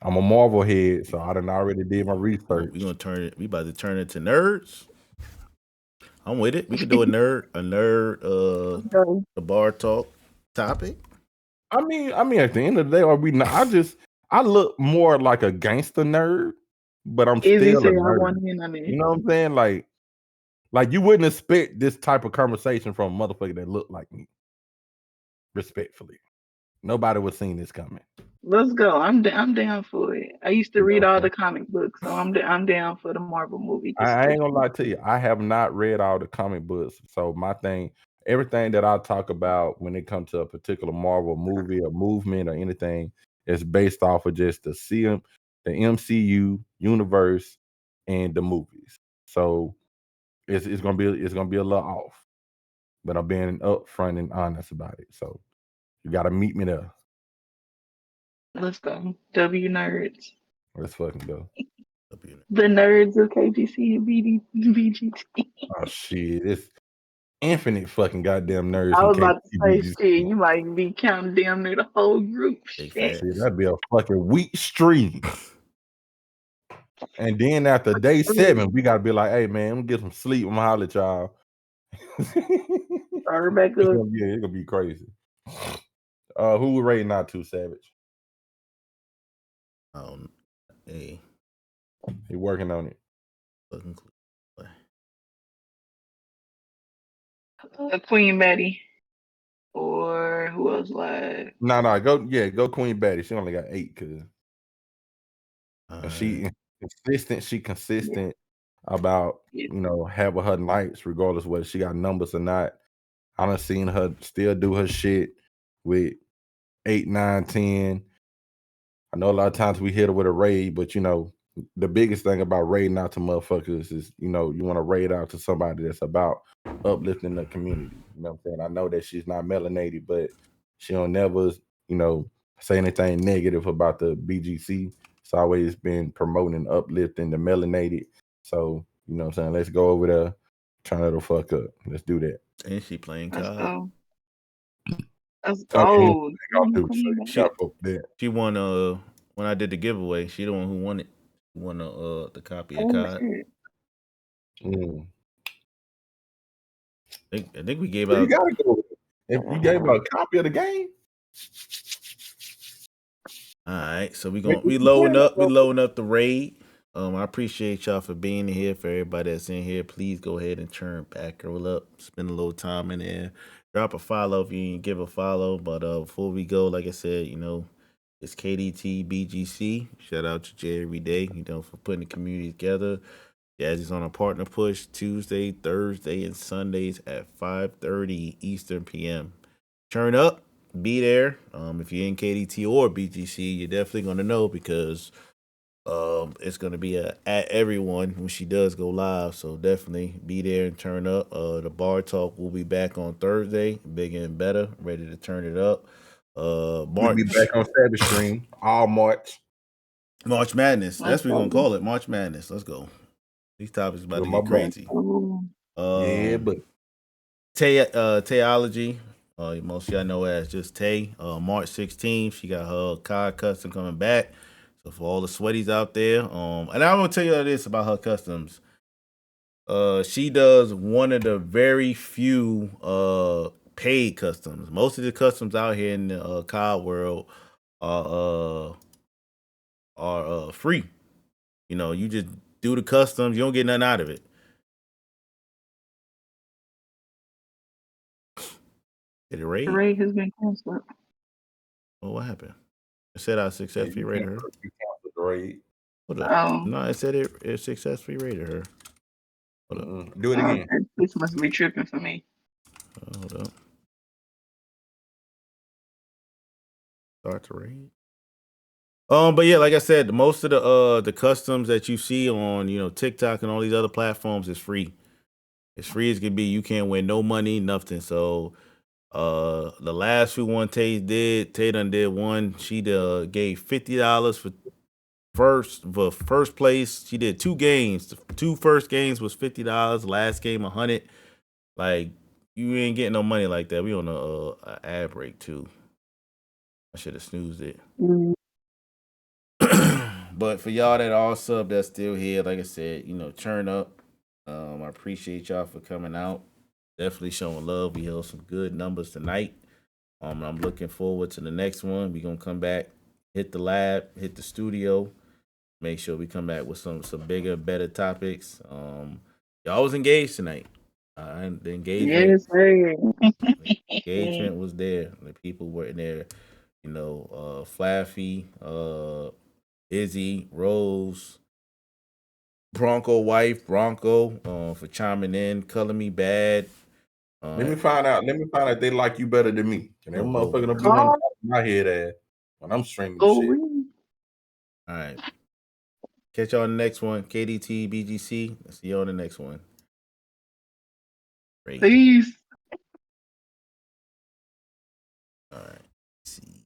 [SPEAKER 6] I'm a Marvel head, so I done already did my research.
[SPEAKER 4] We about to turn it to nerds. I'm with it. We could do a nerd, a bar talk topic.
[SPEAKER 6] I mean, at the end of the day, are we not? I look more like a gangster nerd, but I'm still a nerd. You know what I'm saying? Like you wouldn't expect this type of conversation from a motherfucker that looked like me. Respectfully, nobody was seeing this coming.
[SPEAKER 5] Let's go. I'm down for it. I used to read all the comic books, so I'm down for the Marvel movie.
[SPEAKER 6] I ain't gonna lie to you. I have not read all the comic books, so everything that I talk about when it comes to a particular Marvel movie or movement or anything is based off of just the MCU universe and the movies. So it's gonna be a little off, but I'm being upfront and honest about it. So you got to meet me there.
[SPEAKER 5] Let's go. W nerds.
[SPEAKER 6] Let's fucking go.
[SPEAKER 5] The nerds of KGC and BGT.
[SPEAKER 6] Oh shit, it's infinite fucking goddamn nerds.
[SPEAKER 5] I was about to say
[SPEAKER 6] KGC.
[SPEAKER 5] shit. You might be counting damn near the whole group.
[SPEAKER 6] Shit, that'd be a fucking weak stream. And then after day 7, we gotta be like, hey man, I'm gonna get some sleep. I'm gonna holler at y'all.
[SPEAKER 5] Back up.
[SPEAKER 6] It's gonna be crazy. Who we rating out to, Savage?
[SPEAKER 4] Hey,
[SPEAKER 6] he working on it.
[SPEAKER 5] Queen Betty, or who else live?
[SPEAKER 6] No, go Queen Betty. She only got 8, cause she consistent. She consistent about having her nights, regardless whether she got numbers or not. I done seen her still do her shit with 8, 9, 10. I know a lot of times we hit her with a raid, but the biggest thing about raiding out to motherfuckers is you want to raid out to somebody that's about uplifting the community. You know what I'm saying? I know that she's not melanated, but she don't never say anything negative about the BGC. It's always been promoting and uplifting the melanated. So you know what I'm saying? Let's go over there, turn her the fuck up. Let's do that.
[SPEAKER 4] And she playing COD.
[SPEAKER 5] Let's go.
[SPEAKER 4] She won when I did the giveaway. She the one who won it. Won the copy of COD. I think we gave out.
[SPEAKER 6] You gotta go. If you gave out a copy of the game,
[SPEAKER 4] All right, so
[SPEAKER 6] Make
[SPEAKER 4] we
[SPEAKER 6] me some
[SPEAKER 4] loading
[SPEAKER 6] bread,
[SPEAKER 4] up. We
[SPEAKER 6] bro.
[SPEAKER 4] loading up the raid. I appreciate y'all for being here. For everybody that's in here, please go ahead and turn back, roll up, spend a little time in there. Drop a follow if you didn't give a follow. But before we go, like I said, it's KDT BGC. Shout out to Jay every day, for putting the community together. Jazzy's on a partner push Tuesday, Thursday, and Sundays at 5:30 Eastern PM. Turn up, be there. If you're in KDT or BGC, you're definitely gonna know because it's gonna be at everyone when she does go live. So definitely be there and turn up. The bar talk will be back on Thursday, bigger and better, ready to turn it up.
[SPEAKER 6] We'll be
[SPEAKER 4] March,
[SPEAKER 6] back on Savage Stream all March
[SPEAKER 4] March Madness. That's what we're gonna
[SPEAKER 5] Okay.
[SPEAKER 4] call it, March Madness. Let's go. These topics about
[SPEAKER 6] with
[SPEAKER 4] to
[SPEAKER 6] my
[SPEAKER 4] get
[SPEAKER 6] boy.
[SPEAKER 4] crazy.
[SPEAKER 5] Ooh.
[SPEAKER 6] Yeah,
[SPEAKER 4] Um,
[SPEAKER 6] but
[SPEAKER 4] Tayology, most of y'all know as just Tay. March 16th, she got her car custom coming back. So for all the sweaties out there, and I'm gonna tell you this about her customs. She does one of the very few paid customs. Most of the customs out here in the car world are free. You just do the customs, you don't get nothing out of it. Did it
[SPEAKER 5] The
[SPEAKER 4] raid?
[SPEAKER 5] raid has been canceled.
[SPEAKER 4] Oh, what happened? It said I
[SPEAKER 6] yeah,
[SPEAKER 4] successfully raided her.
[SPEAKER 6] you canceled the raid.
[SPEAKER 4] Hold up.
[SPEAKER 5] Oh,
[SPEAKER 4] No, it said it successfully rated her. Hold up.
[SPEAKER 6] Do it again.
[SPEAKER 5] okay. This must be tripping for me.
[SPEAKER 4] Hold up. Start to rate. But yeah, like I said, most of the customs that you see on TikTok and all these other platforms is free. It's free as can be. You can't win no money, nothing. So the last few one Tay done did one. She gave $50 for first place. She did two games. The two first games was $50. Last game 100. Like you ain't getting no money like that. We on a ad break too. I should have snoozed it.
[SPEAKER 5] Mm.
[SPEAKER 4] But for y'all that all sub that's still here, like I said, turn up. I appreciate y'all for coming out. Definitely showing love. We held some good numbers tonight. I'm looking forward to the next one. We gonna come back, hit the lab, hit the studio. Make sure we come back with some bigger, better topics. Y'all was engaged tonight. The engagement,
[SPEAKER 5] Yes, sir.
[SPEAKER 4] was there. The people were in there. Flaffy, Izzy, Rose, Bronco wife, Bronco, for chiming in, color me bad.
[SPEAKER 6] Let me find out. Let me find out if they like you better than me. And that
[SPEAKER 4] Oh, whoa.
[SPEAKER 6] motherfucker gonna be one of my head ass when I'm streaming the
[SPEAKER 5] Oh,
[SPEAKER 6] shit.
[SPEAKER 5] really?
[SPEAKER 4] All right. Catch y'all on the next one. KDT, BGC. See you on the next one. Great.
[SPEAKER 5] Peace.
[SPEAKER 4] All right. See.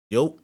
[SPEAKER 4] Yo.